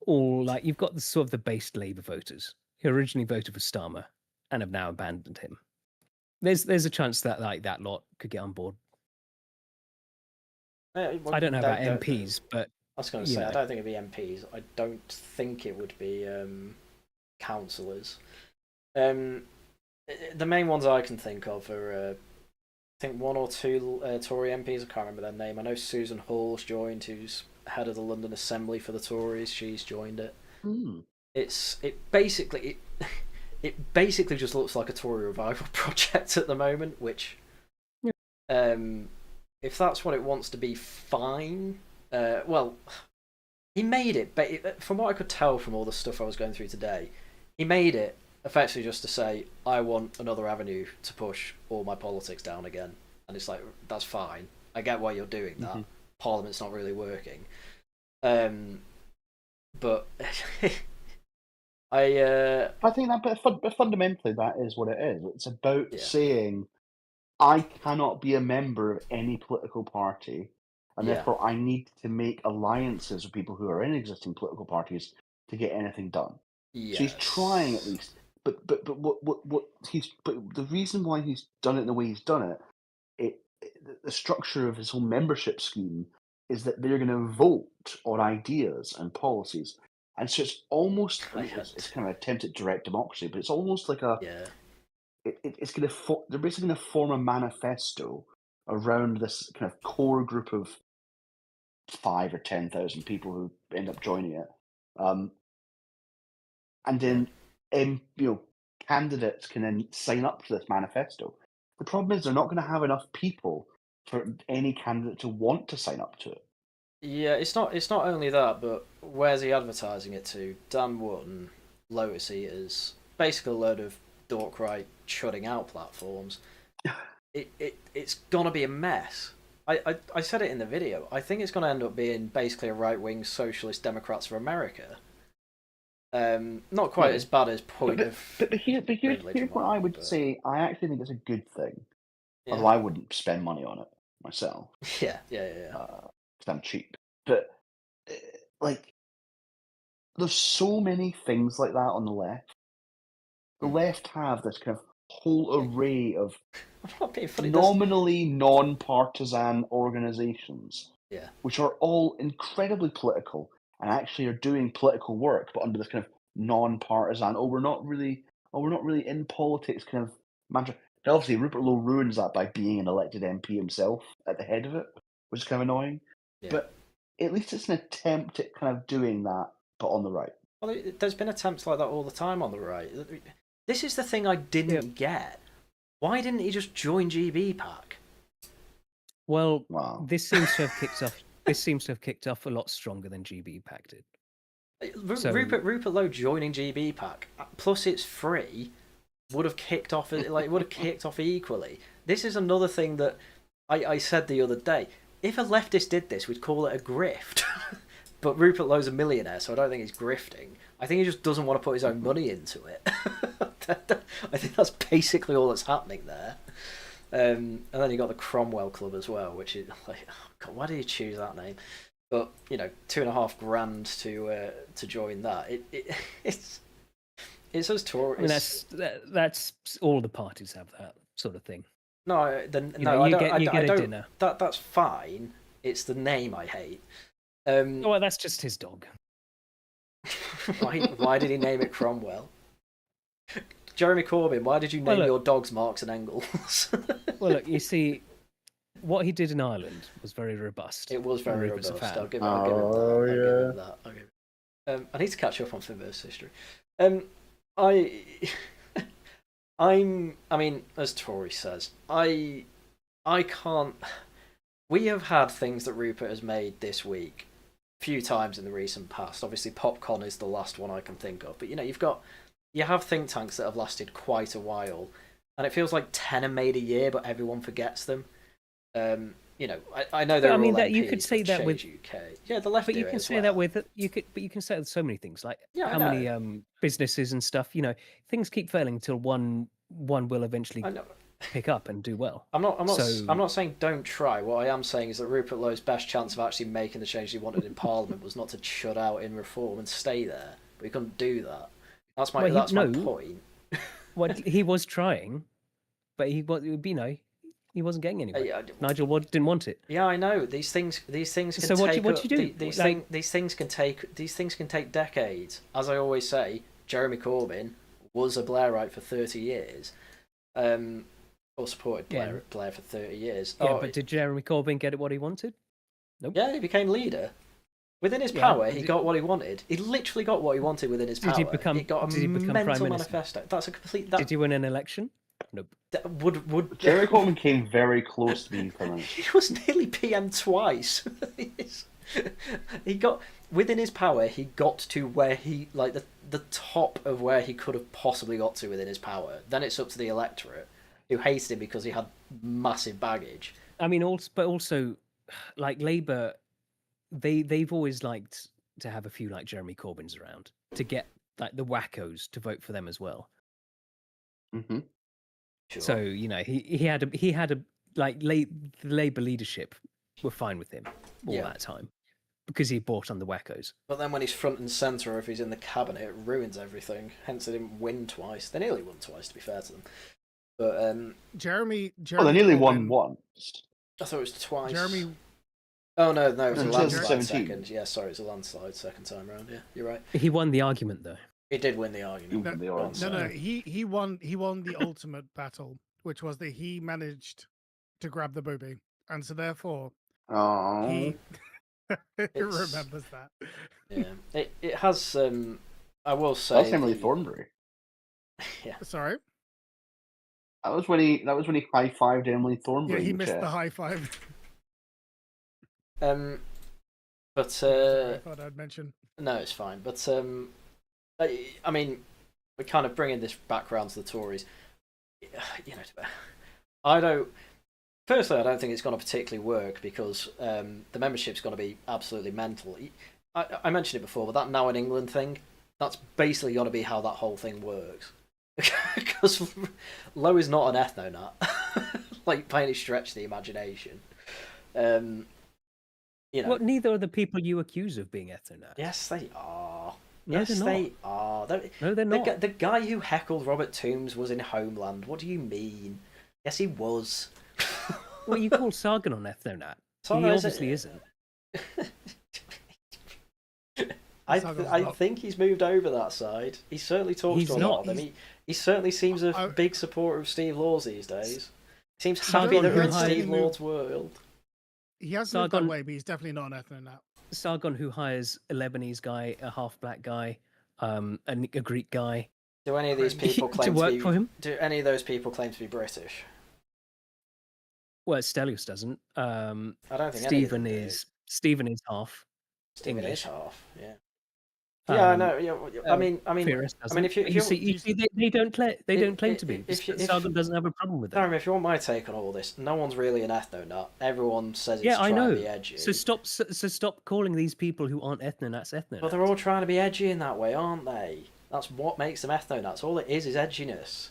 all like you've got the sort of the based Labour voters who originally voted for Starmer and have now abandoned him. There's a chance that like that lot could get on board. I don't know about MPs, but I was going to say I don't think it'd be MPs. I don't think it would be councillors. The main ones I can think of are, I think, one or two Tory MPs. I can't remember their name. I know Susan Hall's joined, who's head of the London Assembly for the Tories. She's joined it. It basically just looks like a Tory revival project at the moment. Which, if that's what it wants to be, fine. Well, he made it, but from what I could tell from all the stuff I was going through today, he made it effectively just to say, I want another avenue to push all my politics down again. And it's like, that's fine. I get why you're doing that. Mm-hmm. Parliament's not really working. But I think that, but fundamentally, that is what it is. It's about saying, I cannot be a member of any political party, and therefore I need to make alliances with people who are in existing political parties to get anything done. Yes. So he's trying at least. But the reason why he's done it the way he's done it, the structure of his whole membership scheme is that they're going to vote on ideas and policies, and so it's almost it's kind of an attempt at direct democracy, but it's almost like it's going to they're basically going to form a manifesto around this kind of core group of 5,000 or 10,000 people who end up joining it, and then. Candidates can then sign up to this manifesto. The problem is they're not going to have enough people for any candidate to want to sign up to it. Yeah, it's not only that, but where's he advertising it to? Dan Wootton, Lotus Eaters, basically a load of dork-right shutting out platforms. It's gonna be a mess. I said it in the video. I think it's gonna end up being basically a right-wing Socialist Democrats for America. Not quite as bad as But here's what I would say. I actually think it's a good thing. Yeah. Although I wouldn't spend money on it myself. Yeah. Because I'm cheap. But like, there's so many things like that on the left. The left have this kind of whole array of I'm not being funny. nominally non-partisan organisations, Yeah. which are all incredibly political and actually are doing political work, but under this kind of non-partisan. We're not really in politics kind of mantra. Now, obviously, Rupert Lowe ruins that by being an elected MP himself at the head of it, which is kind of annoying. Yeah. But at least it's an attempt at kind of doing that, but on the right. Well, there's been attempts like that all the time on the right. This is the thing I didn't get. Why didn't he just join GB Pack? Well, Wow. this seems to have kicked off. This seems to have kicked off a lot stronger than GB Pack did. Rupert Lowe joining GB Pack, plus it's free, would have kicked off equally. This is another thing that I said the other day. If a leftist did this, we'd call it a grift. But Rupert Lowe's a millionaire, so I don't think he's grifting. I think he just doesn't want to put his own money into it. I think that's basically all that's happening there. And then you got the Cromwell Club as well, which is like, oh God, why did you choose that name? But $2,500 to join that. It's as Tories. I mean, that's all the parties have that sort of thing. No, I get a don't. dinner. That's fine. It's the name I hate. Well, that's just his dog. Why did he name it Cromwell? Jeremy Corbyn, why did you name your dogs Marx and Engels? Well, look, you see, what he did in Ireland was very robust. It was very robust. I'll give him that. I need to catch up on Finverse history. I mean, as Tory says, I can't. We have had things that Rupert has made this week a few times in the recent past. Obviously, PopCon is the last one I can think of. But you have think tanks that have lasted quite a while, and it feels like 10 are made a year, but everyone forgets them. I know they're. I mean, that you could say that with UK. Yeah, the left. But you can say that with But you can say it with so many things, like how many businesses and stuff. Things keep failing until one will eventually pick up and do well. I'm not saying don't try. What I am saying is that Rupert Lowe's best chance of actually making the change he wanted in Parliament was not to shut out in reform and stay there. But he couldn't do that. That's my point. Well, he was trying, but he wasn't getting anywhere. Nigel didn't want it. Yeah, I know. These things can so what do you do? These things can take decades. As I always say, Jeremy Corbyn was a Blairite for 30 years. Or supported Blair for 30 years. Yeah, but did Jeremy Corbyn get what he wanted? Nope. Yeah, he became leader. Within his power, he got what he wanted. He literally got what he wanted within his power. He got a mental manifesto. That's a complete. Did he win an election? Nope. Would Jeremy Corbyn came very close to being prime minister. He was nearly PM twice. He got within his power. He got to where he the top of where he could have possibly got to within his power. Then it's up to the electorate, who hated him because he had massive baggage. I mean, also, like Labour, they've always liked to have a few like Jeremy Corbyns around to get like the wackos to vote for them as well. Mm-hmm. Sure. So he had a the Labour leadership were fine with him all that time because he bought on the wackos. But then when he's front and centre, or if he's in the cabinet, it ruins everything. Hence, they didn't win twice. They nearly won twice, to be fair to them. But Jeremy well, they nearly Corbyn, won once. I thought it was twice. Jeremy. Oh no, it was a landslide 2017. second. Yeah, sorry, it was a landslide second time round. Yeah, you're right. He won the argument though. He did win the argument. No, he won the ultimate battle, which was that he managed to grab the booby, and so therefore he remembers that. Yeah, it has. I will say that's Emily Thornberry. Yeah. Sorry. That was when he high-fived Emily Thornberry. Yeah, he missed the high five. But I thought I'd mention. No, it's fine. But I mean, we're kind of bringing this back round to the Tories. I don't think it's going to particularly work because the membership's going to be absolutely mental. I mentioned it before, but that Now in England thing, that's basically going to be how that whole thing works. Because Lowe is not an ethnonut, like by any stretch of the imagination. you know. Well, neither are the people you accuse of being ethno-nats. Yes, they are. No, Yes, they're not. they are. No, they're not. The guy who heckled Robert Toombs was in Homeland. What do you mean? Yes, he was. Well, you call Sargon an ethno-nat. He obviously isn't. I think he's moved over that side. He certainly talks to a lot of them. He certainly seems a big supporter of Steve Laws these days. Seems happy that we're in Steve Law's world. He has moved that way, but he's definitely not an ethno-nat. Sargon, who hires a Lebanese guy, a half-black guy, a Greek guy. Do any of these people claim to work for him? Do any of those people claim to be British? Well, Stelios doesn't. I don't think Stephen is half Stephen English. Is half, yeah. Yeah, no. I mean, if you see, they don't claim to be. Sargon doesn't have a problem with that. Tharium, if you want my take on all this, no one's really an ethno-nut. Everyone says it's trying to be edgy. So stop calling these people who aren't ethno-nats ethno-nats. But they're all trying to be edgy in that way, aren't they? That's what makes them ethno-nats. All it is edginess,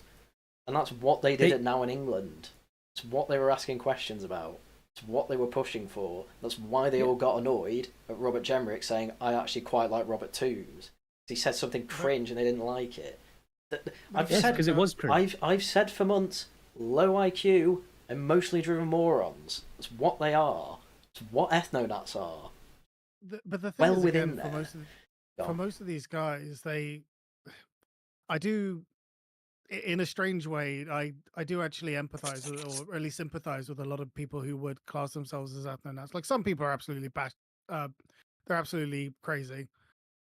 and that's what they did at Now in England. It's what they were asking questions about. It's what they were pushing for. That's why they all got annoyed at Robert Jemerick saying, I actually quite like Robert Toombs. He said something cringe and they didn't like it. Because it was cringe. I've said for months, low IQ, emotionally driven morons. That's what they are. It's what ethno-nuts are. But the thing is, within again, for most of these guys, I do, in a strange way, I do actually empathize with, or at least sympathize with a lot of people who would class themselves as ethno-nats. Like, some people are absolutely they're absolutely crazy.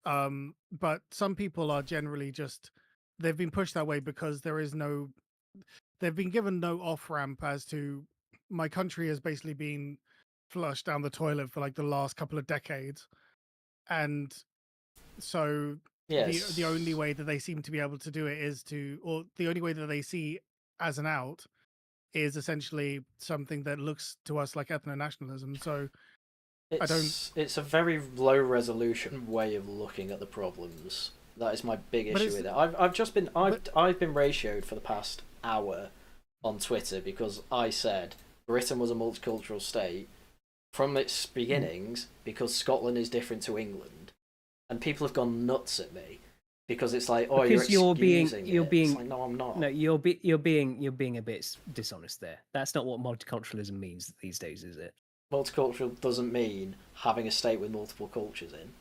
But some people are generally just, they've been pushed that way because they've been given no off-ramp as to, my country has basically been flushed down the toilet for like the last couple of decades. And so yes. the only way that they seem to be able to do it is or the only way that they see as an out is essentially something that looks to us like ethno-nationalism. So it's a very low resolution way of looking at the problems. That is my big issue with it. I've been ratioed for the past hour on Twitter because I said Britain was a multicultural state from its beginnings because Scotland is different to England, and people have gone nuts at me because it's like, oh, because you're being. It's like, no, I'm not. No, you're being a bit dishonest there. That's not what multiculturalism means these days, is it? Multicultural doesn't mean having a state with multiple cultures in.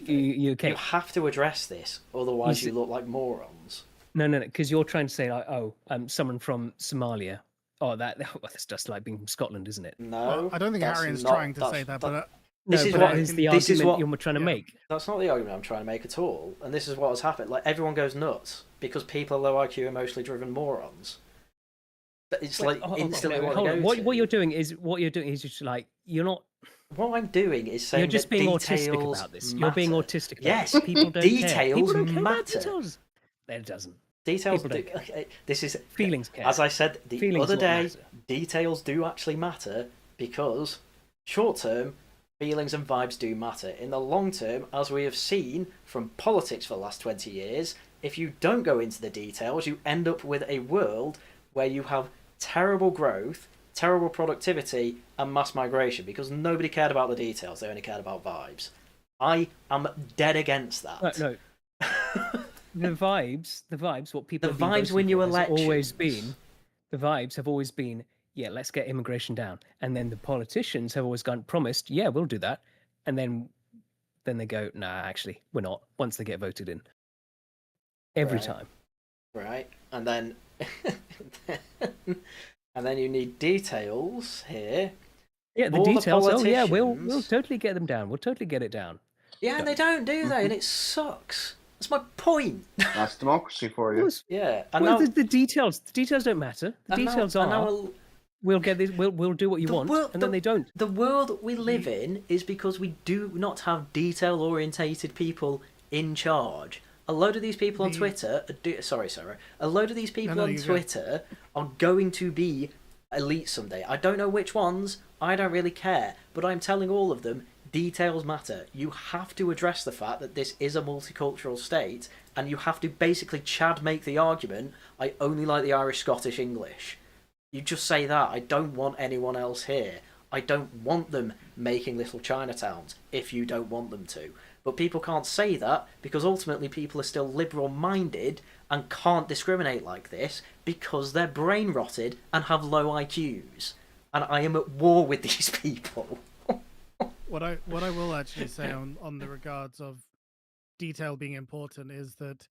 You have to address this, otherwise you look like morons. No, because you're trying to say like, someone from Somalia. Oh, that's just like being from Scotland, isn't it? No, well, I don't think Harrian's trying to say that, but this is the argument you're trying to make. That's not the argument I'm trying to make at all. And this is what has happened. Like, everyone goes nuts because people are low IQ, emotionally driven morons. It's instantly what you're doing is just like, you're not. What I'm doing is saying you're just being autistic about this. You're being autistic about this. People don't details care. People don't care matter. about details. It doesn't. Details do. This is feelings care. As I said the other day, matter. Details do actually matter because short term feelings and vibes do matter. In the long term, as we have seen from politics for the last 20 years, if you don't go into the details, you end up with a world where you have terrible growth, terrible productivity, and mass migration because nobody cared about the details. They only cared about vibes. I am dead against that. No. The vibes. What people. The vibes when you elect. The vibes have always been. Yeah, let's get immigration down, and then the politicians have always promised. Yeah, we'll do that, and then they go, nah, actually, we're not. Once they get voted in, every time. Right, and then. And then you need details here. Yeah, the details. Oh, yeah, we'll totally get them down. We'll totally get it down. Yeah, and they don't, do they? And it sucks. That's my point. That's democracy for you. Yeah, and well, the details. The details don't matter. The details are. We'll get this. We'll do what you want, and then they don't. The world we live in is because we do not have detail-orientated people in charge. A load of these people on Twitter... Sorry, Sarah. A load of these people on Twitter are going to be elite someday. I don't know which ones. I don't really care. But I'm telling all of them, details matter. You have to address the fact that this is a multicultural state, and you have to basically make the argument, I only like the Irish, Scottish, English. You just say that. I don't want anyone else here. I don't want them making little Chinatowns if you don't want them to. But people can't say that because ultimately people are still liberal-minded and can't discriminate like this because they're brain-rotted and have low IQs. And I am at war with these people. What I will actually say on the regards of detail being important is that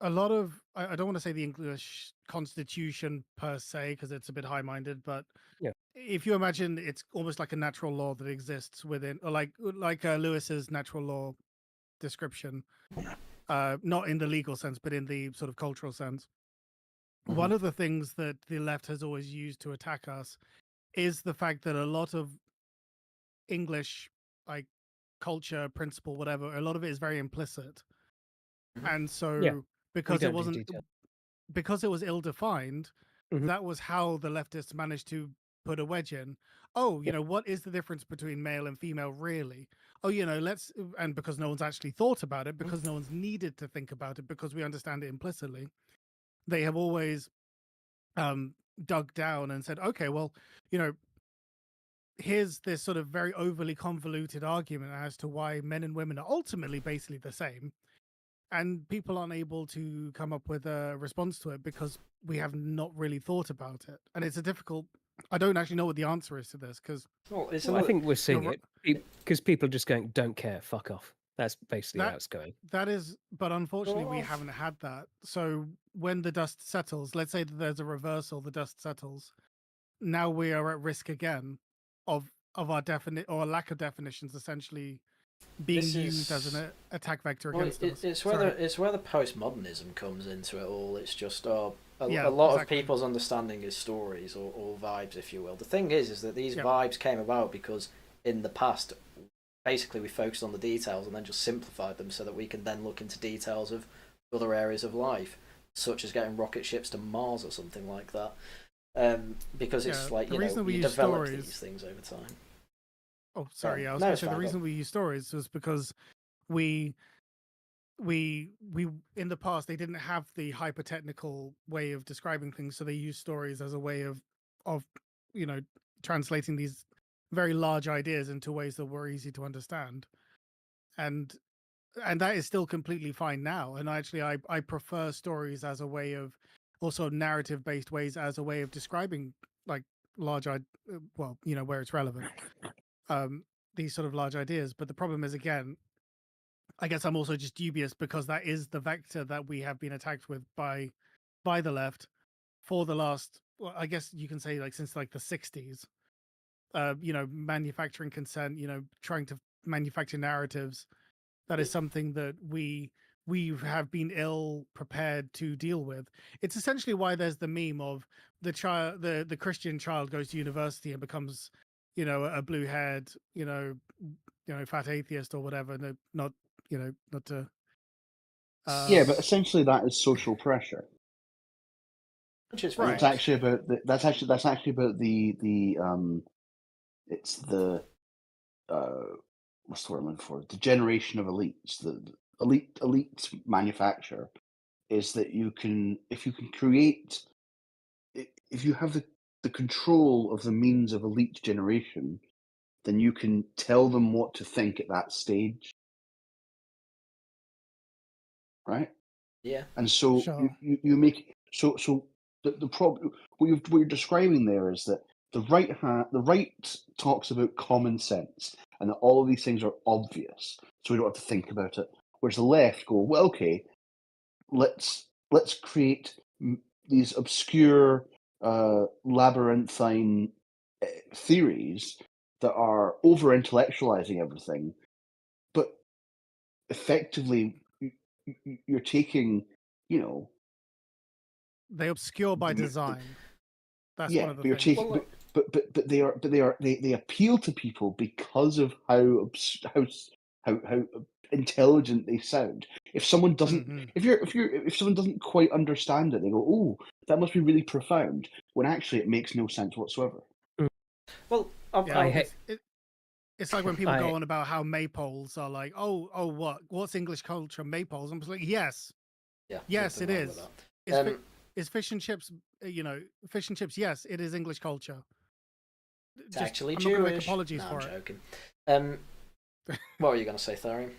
a lot of I don't want to say the English Constitution per se because it's a bit high-minded, but Yeah. if you imagine it's almost like a natural law that exists within, or like Lewis's natural law description, not in the legal sense, but in the sort of cultural sense. Mhm. One of the things that the left has always used to attack us is the fact that a lot of English, like culture, principle, whatever, a lot of it is very implicit. Mhm. And so Yeah, because it don't do wasn't detail. because it was ill-defined, Mhm. that was how the leftists managed to put a wedge in. Oh, you Yeah. know, what is the difference between male and female really? Oh, you know, and because no one's actually thought about it, because no one's needed to think about it, because we understand it implicitly, they have always dug down and said, okay, well, you know, here's this sort of very overly convoluted argument as to why men and women are ultimately basically the same. And people aren't able to come up with a response to it because we have not really thought about it. And it's a difficult, I don't actually know what the answer is to this because Well, it's Well, I think we're seeing you're it because people are just going, don't care, fuck off. That's basically That- how it's going. that is, but unfortunately we off. haven't had that. So when the dust settles, let's say that there's a reversal, the dust settles. Now we are at risk again of our definite or lack of definitions essentially being This used as is- an attack vector Well, against us. it's where the postmodernism comes into it all. It's just a Yeah, lot exactly. of people's understanding is stories or vibes, if you will. The thing is that these Yeah. vibes came about because in the past, basically, we focused on the details and then just simplified them so that we can then look into details of other areas of life, such as getting rocket ships to Mars or something like that. Because it's Yeah, like the you reason know we you use develop stories- these things over time. Oh, sorry. Yeah. I was No, going to it's say the fine, reason we use stories was because we in the past they didn't have the hyper technical way of describing things, so they used stories as a way of you know translating these very large ideas into ways that were easy to understand, and that is still completely fine now. And actually, I prefer stories as a way of also narrative based ways as a way of describing like large well, you know, where it's relevant. These sort of large ideas. But the problem is, again, I guess I'm also just dubious because that is the vector that we have been attacked with by the left for the last, well, I guess you can say like since like the 60s. You know, manufacturing consent, you know, trying to manufacture narratives. That is something that we have been ill prepared to deal with. It's essentially why there's the meme of the child, the Christian child goes to university and becomes, you know, a blue-haired, you know, fat atheist or whatever. No, not, you know, not to. Yeah, but essentially that is social pressure. Which is And Right. it's actually about that's actually about the it's the what's the word I'm looking for? The generation of elites. The elite manufacture is that you can if you can create if you have the control of the means of elite generation, then you can tell them what to think at that stage. Right? Yeah. And so Sure. you make so the problem what you're describing there is that the right talks about common sense and that all of these things are obvious, so we don't have to think about it. Whereas the left go, well, okay, let's create these obscure labyrinthine theories that are over intellectualizing everything, but effectively you're taking, you know, They obscure by the- design. That's yeah, one of the but you're things. taking, Well, they appeal to people because of how intelligent they sound. If someone doesn't, Mhm. if someone doesn't quite understand it, they go, "Oh, that must be really profound," when actually it makes no sense whatsoever. Well, Yeah, I hate. it's like when people I go on about how maypoles are like, oh, what's English culture? Maypoles. I'm just like, yes, yeah, yes, nothing it wrong with is. that. Is fish and chips? You know, fish and chips. Yes, it is English culture. It's actually I'm Jewish. not going to make apologies No, for I'm it. joking. What were you going to say, Tharium?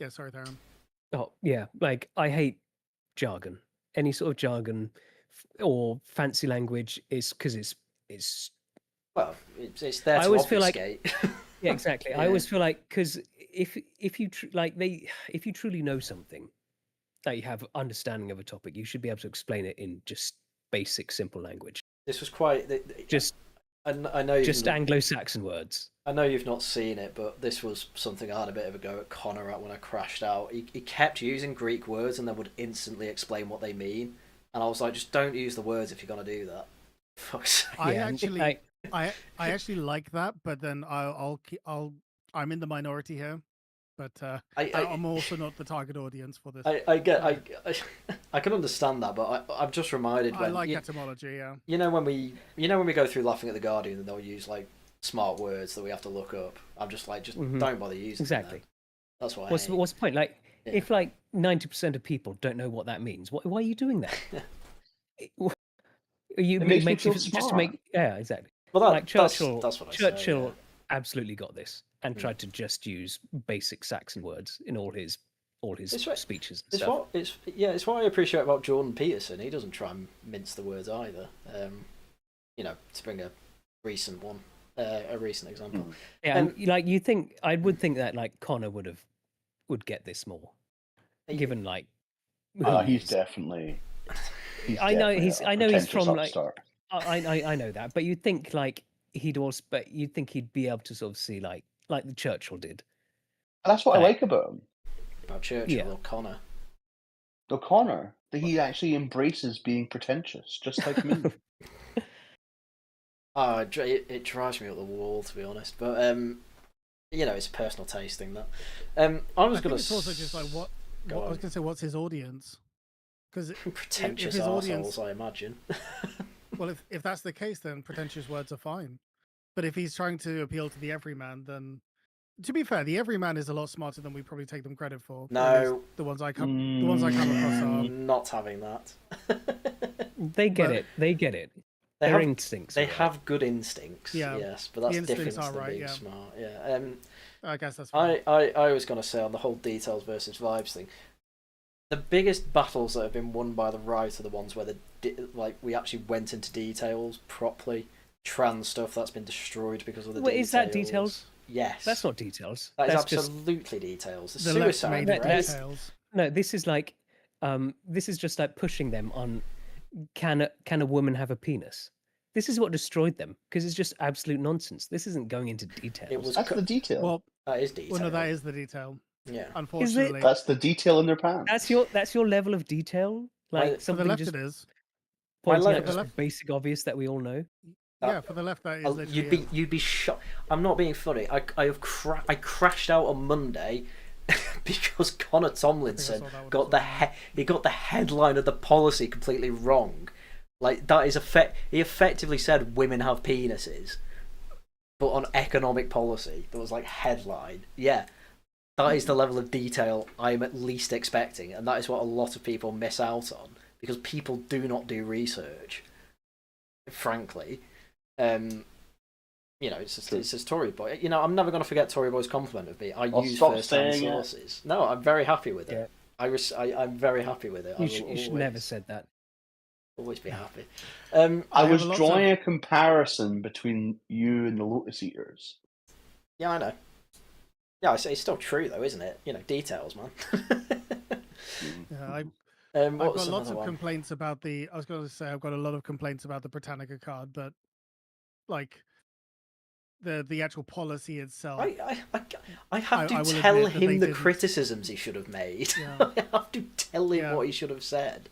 Yeah, sorry, Tharium. Oh yeah, like I hate jargon. Any sort of jargon or fancy language is because it's. Well, it's there I to always feel like obfuscate. yeah, exactly. I Yeah. always feel like because if you if you truly know something, that you have understanding of a topic, you should be able to explain it in just basic, simple language. This was quite. Just I know just Anglo-Saxon words. I know you've not seen it, but this was something I had a bit of a go at Connor at when I crashed out. He kept using Greek words and then would instantly explain what they mean, and I was like, just don't use the words if you're gonna do that. Fuck's sake. I actually like that, but then I'm in the minority here, but I'm also not the target audience for this. I can understand that, but I'm just reminded when I like etymology. Yeah. You know when we go through Laughing at the Guardian and they'll use like smart words that we have to look up. I'm just like, don't bother using exactly. them. That's what. What's the point? Like, if like 90% of people don't know what that means, why are you doing that? You it makes me make feel just smart. to make exactly. Well, like Churchill, that's what I Churchill say, absolutely got this and tried to just use basic Saxon words in all his speeches and stuff. It's what I appreciate about Jordan Peterson. He doesn't try and mince the words either. To bring a recent one, a recent example. Yeah, and like I would think that like Connor would get this more, given like. He's definitely. I know he's from upstart. I know that, but you'd think like you'd think he'd be able to sort of see like the Churchill did. That's what I like about him. About Churchill or Connor. O'Connor, that he actually embraces being pretentious, just like me. It drives me up the wall, to be honest. But it's a personal taste thing. That I was going to. It's also just like what I was going to say. What's his audience? Because pretentious his arseholes, audience, I imagine. Well, if that's the case, then pretentious words are fine. But if he's trying to appeal to the everyman, then to be fair, the everyman is a lot smarter than we probably take them credit for. No, the ones I come across are not having that. They get it. They get it. Their instincts. They have good instincts. Yeah, yes, but that's different than being yeah. smart. Yeah. I guess that's fine. I was going to say on the whole details versus vibes thing. The biggest battles that have been won by the right are the ones where we actually went into details properly. Trans stuff that's been destroyed because of the details. Is that details? Yes. That's not details. That's just absolutely details. The suicide details. No, this is like this is just like pushing them on can a woman have a penis? This is what destroyed them because it's just absolute nonsense. This isn't going into details. That's the detail. Well, that is detail. Well, no, that is the detail. Yeah. Unfortunately, that's the detail in their pants. That's your level of detail. Like for the left, it is. Pointing out just basic obvious that we all know. Yeah, for the left, that is. You'd be shocked. I'm not being funny. I crashed out on Monday because Connor Tomlinson got the headline of the policy completely wrong. Like that is he effectively said women have penises, but on economic policy that was like headline. Yeah, that is the level of detail I am at least expecting, and that is what a lot of people miss out on because people do not do research. Frankly. It's just Tory boy. I'm never going to forget Tory boy's compliment of me. I use first-hand sources. No, I'm very happy with it. Yeah. I'm very happy with it. You should never said that. Always be happy. I was drawing a comparison between you and the Lotus Eaters. Yeah, I know. Yeah, it's still true though, isn't it? Details, man. Yeah, I've got lots of complaints about the. I was going to say I've got a lot of complaints about the Britannica card, but like the actual policy itself, I have to tell him the criticisms he should have made. Yeah. I have to tell him what he should have said.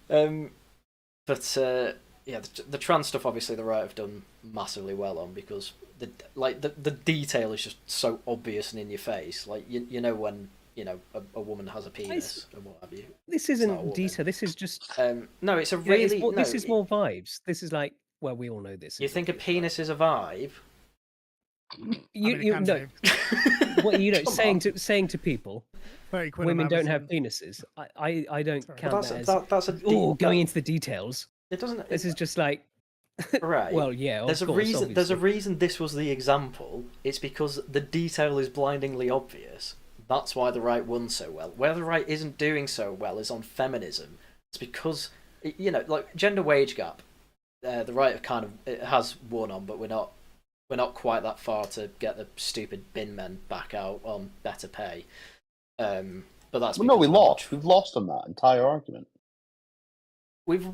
But the trans stuff obviously the right have done massively well on because the detail is just so obvious and in your face. Like you know when. A woman has a penis and what have you. This isn't detail. This is just. No, it's a really. This is more vibes. This is like, well, we all know this. You think a penis is a vibe? You know, saying to people, women don't have penises. I don't count that as. That's going into the details. It doesn't. This is just like. Right. Well, yeah, of There's a course, reason. There's a obviously. reason this was the example. It's because the detail is blindingly obvious. That's why the right won so well. Where the right isn't doing so well is on feminism. It's because like gender wage gap. The right have kind of it has won on, but we're not quite that far to get the stupid bin men back out on better pay. But that's Well, no, we because lost. We've lost on that entire argument. we've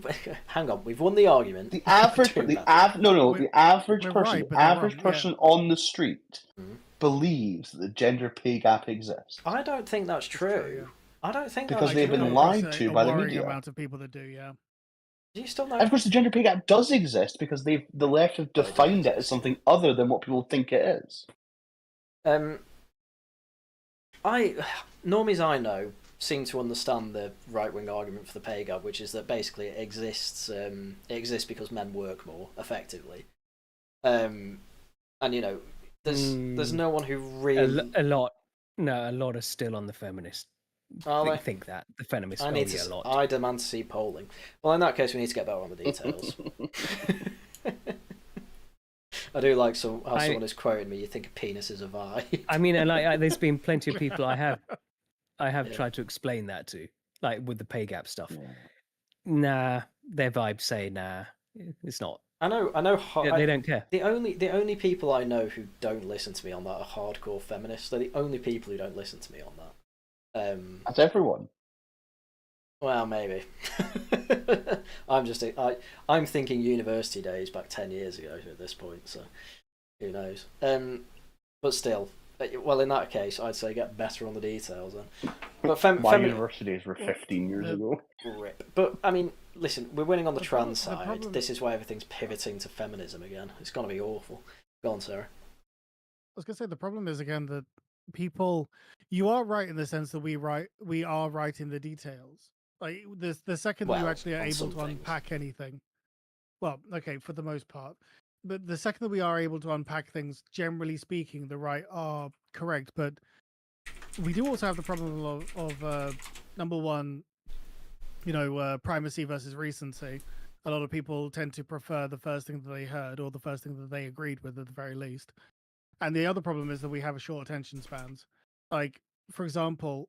hang on. We've won the argument. The average, Doing the that. the average we're person, right, but the they're average wrong, yeah. person on the street Mhm. believes that the gender pay gap exists. I don't think that's It's true, true. I don't think Because that's they've true. been Of lied course, to a by the worrying media. amount of people that do, yeah. Do you still know? And of course, the gender pay gap does exist because the left have Well, it defined it as exists. something other than what people think it is. Normies I know seem to understand the right wing argument for the pay gap, which is that basically it exists. It exists because men work more effectively. And there's no one who really A lot are still on the feminist. Are they? Think that the feminists. a lot. I demand to see polling. Well, in that case, we need to get better on the details. I do like how someone is quoting me. You think a penis is a vi? I mean, and there's been plenty of people I have Yeah. tried to explain that to, like with the pay gap stuff. Yeah. Nah, their vibes say nah, it's not. I know. They don't care. The only people I know who don't listen to me on that are hardcore feminists. They're the only people who don't listen to me on that. That's everyone. Well, maybe. I'm thinking university days back 10 years ago at this point, so who knows? But still, well, in that case, I'd say get better on the details then. But My university days were 15 years ago. Rip. But I mean, listen, we're winning on the trans the side. problem- This is why everything's pivoting to feminism again. It's gonna be awful. Go on, Sarah. I was gonna say the problem is again that people, you are right in the sense that we are right in the details. Like the second that you Well, actually are on able some to things. unpack anything, well, okay, for the most part, but the second that we are able to unpack things, generally speaking, the right are correct. But we do also have the problem of number one, primacy versus recency. A lot of people tend to prefer the first thing that they heard or the first thing that they agreed with at the very least. And the other problem is that we have a short attention spans. Like, for example,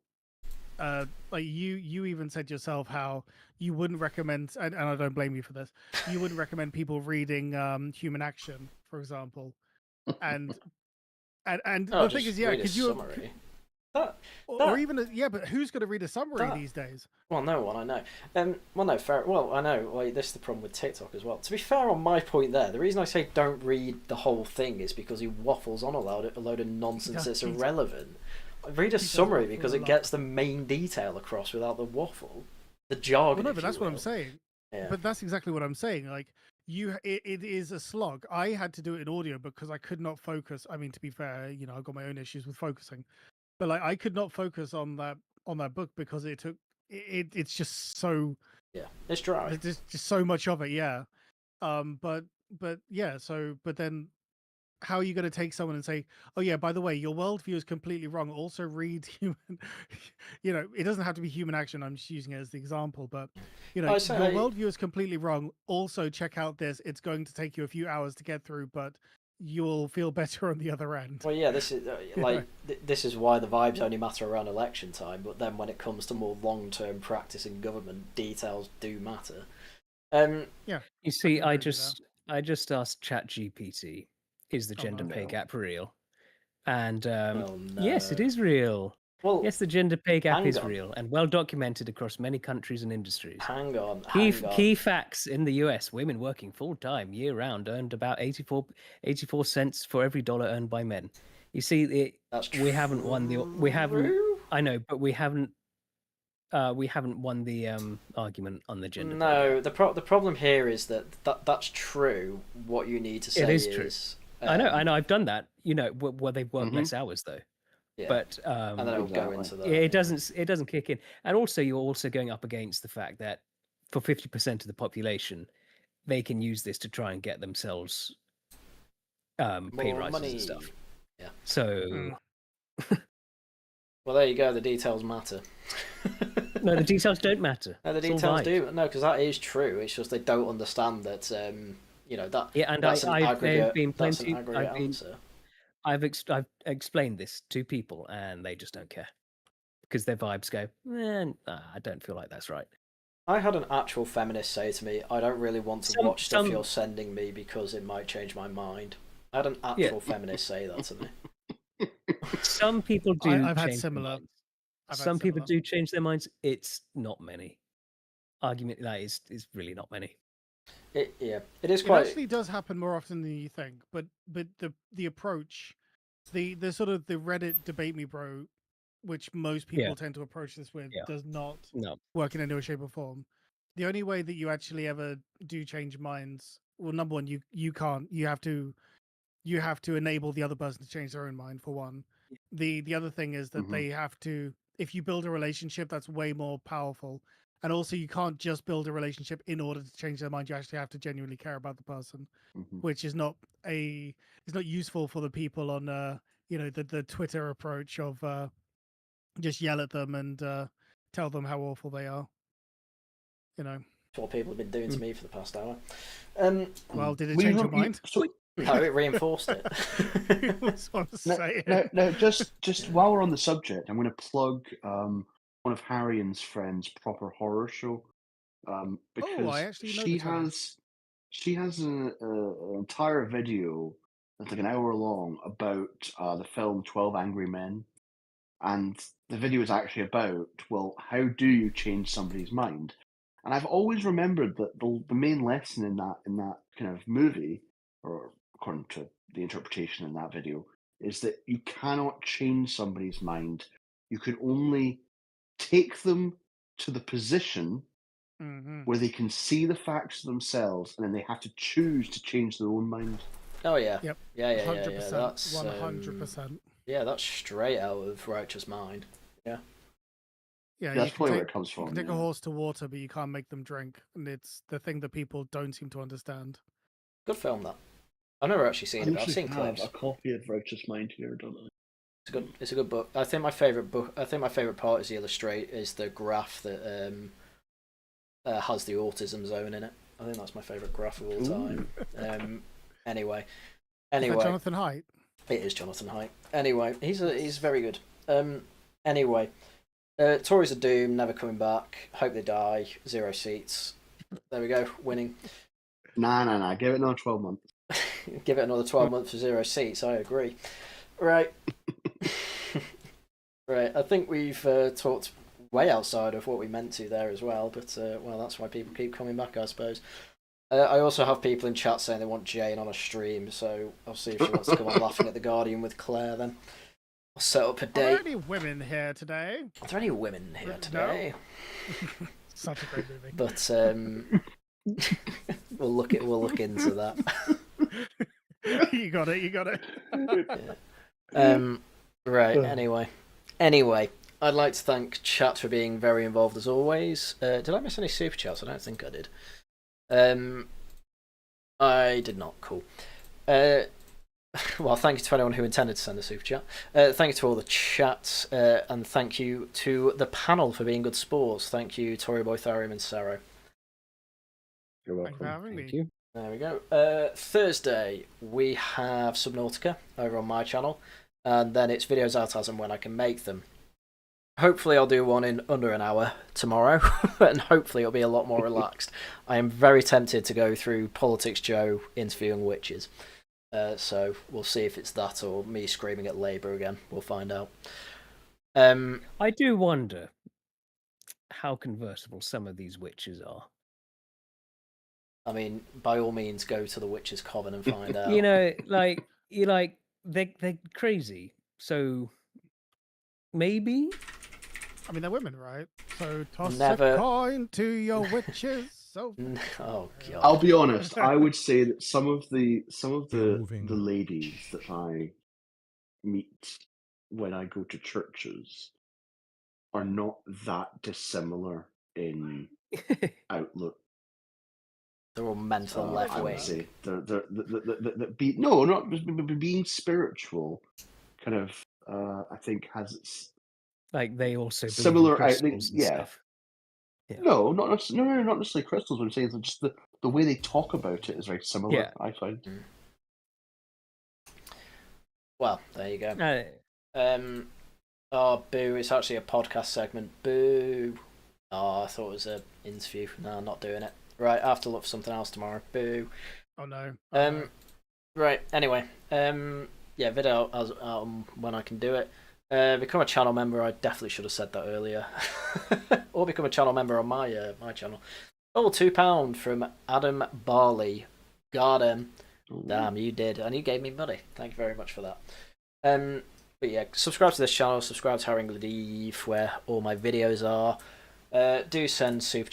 like you even said yourself how you wouldn't recommend, and I don't blame you for this, you wouldn't recommend people reading Human Action, for example. And the thing is, yeah, read a because you summary. or even but who's going to read a summary That- these days? Well, no one I know. Well, no, fair. Well, I know. Like, this is the problem with TikTok as well. To be fair, on my point there, the reason I say don't read the whole thing is because he waffles on a load of nonsense that's irrelevant. Read a does summary waffle because a it lot. gets the main detail across without the waffle, the jargon. Well, no, if but you that's what I'm will. saying. Yeah. But that's exactly what I'm saying. Like it is a slog. I had to do it in audio because I could not focus. I mean, to be fair, I've got my own issues with focusing, but like I could not focus on that book because it took it's just so Yeah, it's dry. there's just so much of it. Yeah. But yeah. So but then how are you going to take someone and say, oh yeah, by the way, your worldview is completely wrong. Also read human, it doesn't have to be Human Action. I'm just using it as the example, but your worldview is completely wrong. Also check out this. It's going to take you a few hours to get through, but you'll feel better on the other end. Well, yeah, this is this is why the vibes only matter around election time. But then when it comes to more long-term practice in government, details do matter. Yeah. You see, I agree with just asked ChatGPT, is the gender pay no. gap real? And Oh, yes, it no. is real. Well, Yes, the gender pay gap hang is on. real and well documented across many countries and industries. hang on. Key facts in the US: women working full time year round earned about 84 cents for every dollar earned by men. You see, That's we haven't won the true. I know, but we haven't won the argument on the gender. pay No, gap. the problem here is that's true. What you need to say is true. I know. I've done that. Where they've worked less hours though. Yeah. But and then it'll go Exactly. into that. it doesn't kick in. And also, you're also going up against the fact that for 50% of the population, they can use this to try and get themselves pay More rises money. and stuff. Yeah. So Well, there you go. The details matter. no, the details don't matter. No, the It's all details vibes. do. No, because that is true. It's just they don't understand that. You know that. Yeah, and that's an aggregate. That's an aggregate answer. I've explained this to people, and they just don't care because their vibes go, I don't feel like that's right. I had an actual feminist say to me, I don't really want to watch stuff you're sending me because it might change my mind. I had an actual feminist say that to me. Some people do. I've had similar. Some people do change their minds. It's not many. Argument that is really not many. It is quite. It actually does happen more often than you think, but the approach, the sort of the Reddit debate me bro, which most people tend to approach this with, does not work in any way, shape, or form. The only way that you actually ever do change minds, well, number one, you can't. You have to enable the other person to change their own mind, for one. The other thing is that they have to. If you build a relationship, that's way more powerful. And also, you can't just build a relationship in order to change their mind. You actually have to genuinely care about the person, which is not useful for the people on the Twitter approach of just yell at them and tell them how awful they are. You know, that's what people have been doing to me for the past hour. Well, did it change your mind? No, it reinforced it. No, just while we're on the subject, I'm going to plug one of Harry and's friends' proper horror show, because I actually know she has an entire video that's like an hour long about the film 12 Angry Men, and the video is actually about, well, how do you change somebody's mind? And I've always remembered that the main lesson in that kind of movie, or according to the interpretation in that video, is that you cannot change somebody's mind. You can only take them to the position where they can see the facts themselves, and then they have to choose to change their own mind. Oh yeah. Yep. Yeah. 100%. That's 100%. Yeah, that's straight out of Righteous Mind. Yeah. Yeah, that's probably where it comes from. You can take a horse to water, but you can't make them drink, and it's the thing that people don't seem to understand. Good film, that. I've never actually seen it. But I've seen clips. A copy of Righteous Mind here, don't I? It's a good book. I think my favorite part is the graph that has the autism zone in it. I think that's my favorite graph of all time. Anyway, Is that Jonathan Haidt? It is Jonathan Haidt. Anyway, he's very good. Anyway, Tories are doomed, never coming back. Hope they die. 0 seats. There we go, winning. Nah. Give it another 12 months. Give it another 12 months for 0 seats. I agree. Right. Right. I think we've talked way outside of what we meant to there as well, but well, that's why people keep coming back, I suppose. I also have people in chat saying they want Jane on a stream, so I'll see if she wants to come on Laughing at the Guardian with Claire then. I'll set up a date. Are there any women here today? Are there any women here today? No. Such a great movie. But we'll look into that. You got it. Yeah. Right, anyway, I'd like to thank chat for being very involved as always. Did I miss any super chats? I don't think I did. I did not. Cool. Well, thank you to anyone who intended to send a super chat. Thank you to all the chats, and thank you to the panel for being good sports. Thank you, Tory Rebuttal and Tharium and Cero. You're welcome. Thank you. There we go. Thursday, we have Subnautica over on my channel, and then it's videos out as and when I can make them. Hopefully I'll do one in under an hour tomorrow, and hopefully it'll be a lot more relaxed. I am very tempted to go through Politics Joe interviewing witches. So we'll see if it's that or me screaming at Labour again. We'll find out. I do wonder how convertible some of these witches are. I mean, by all means, go to the Witches' Coven and find out. They're crazy. So maybe. I mean, they're women, right? So toss a coin to your witches. So. Oh god. I'll be honest. I would say that some of the ladies that I meet when I go to churches are not that dissimilar in outlook. They're all mental left I wing. would say not being spiritual. Kind of, I think has its like they also similar. Stuff. Yeah. No, not necessarily crystals. What I'm saying is just the way they talk about it is very similar. Yeah. I find. Well, there you go. Oh, boo! It's actually a podcast segment. Boo! Oh, I thought it was an interview. No, I'm not doing it. Right, I have to look for something else tomorrow. Boo! Oh no. Right. Anyway, yeah, video when I can do it. Become a channel member. I definitely should have said that earlier. Or become a channel member on my channel. Oh, £2 from Adam Barley. God, damn, you did, and you gave me money. Thank you very much for that. But yeah, subscribe to this channel. Subscribe to Herring Leaf, where all my videos are. Do send super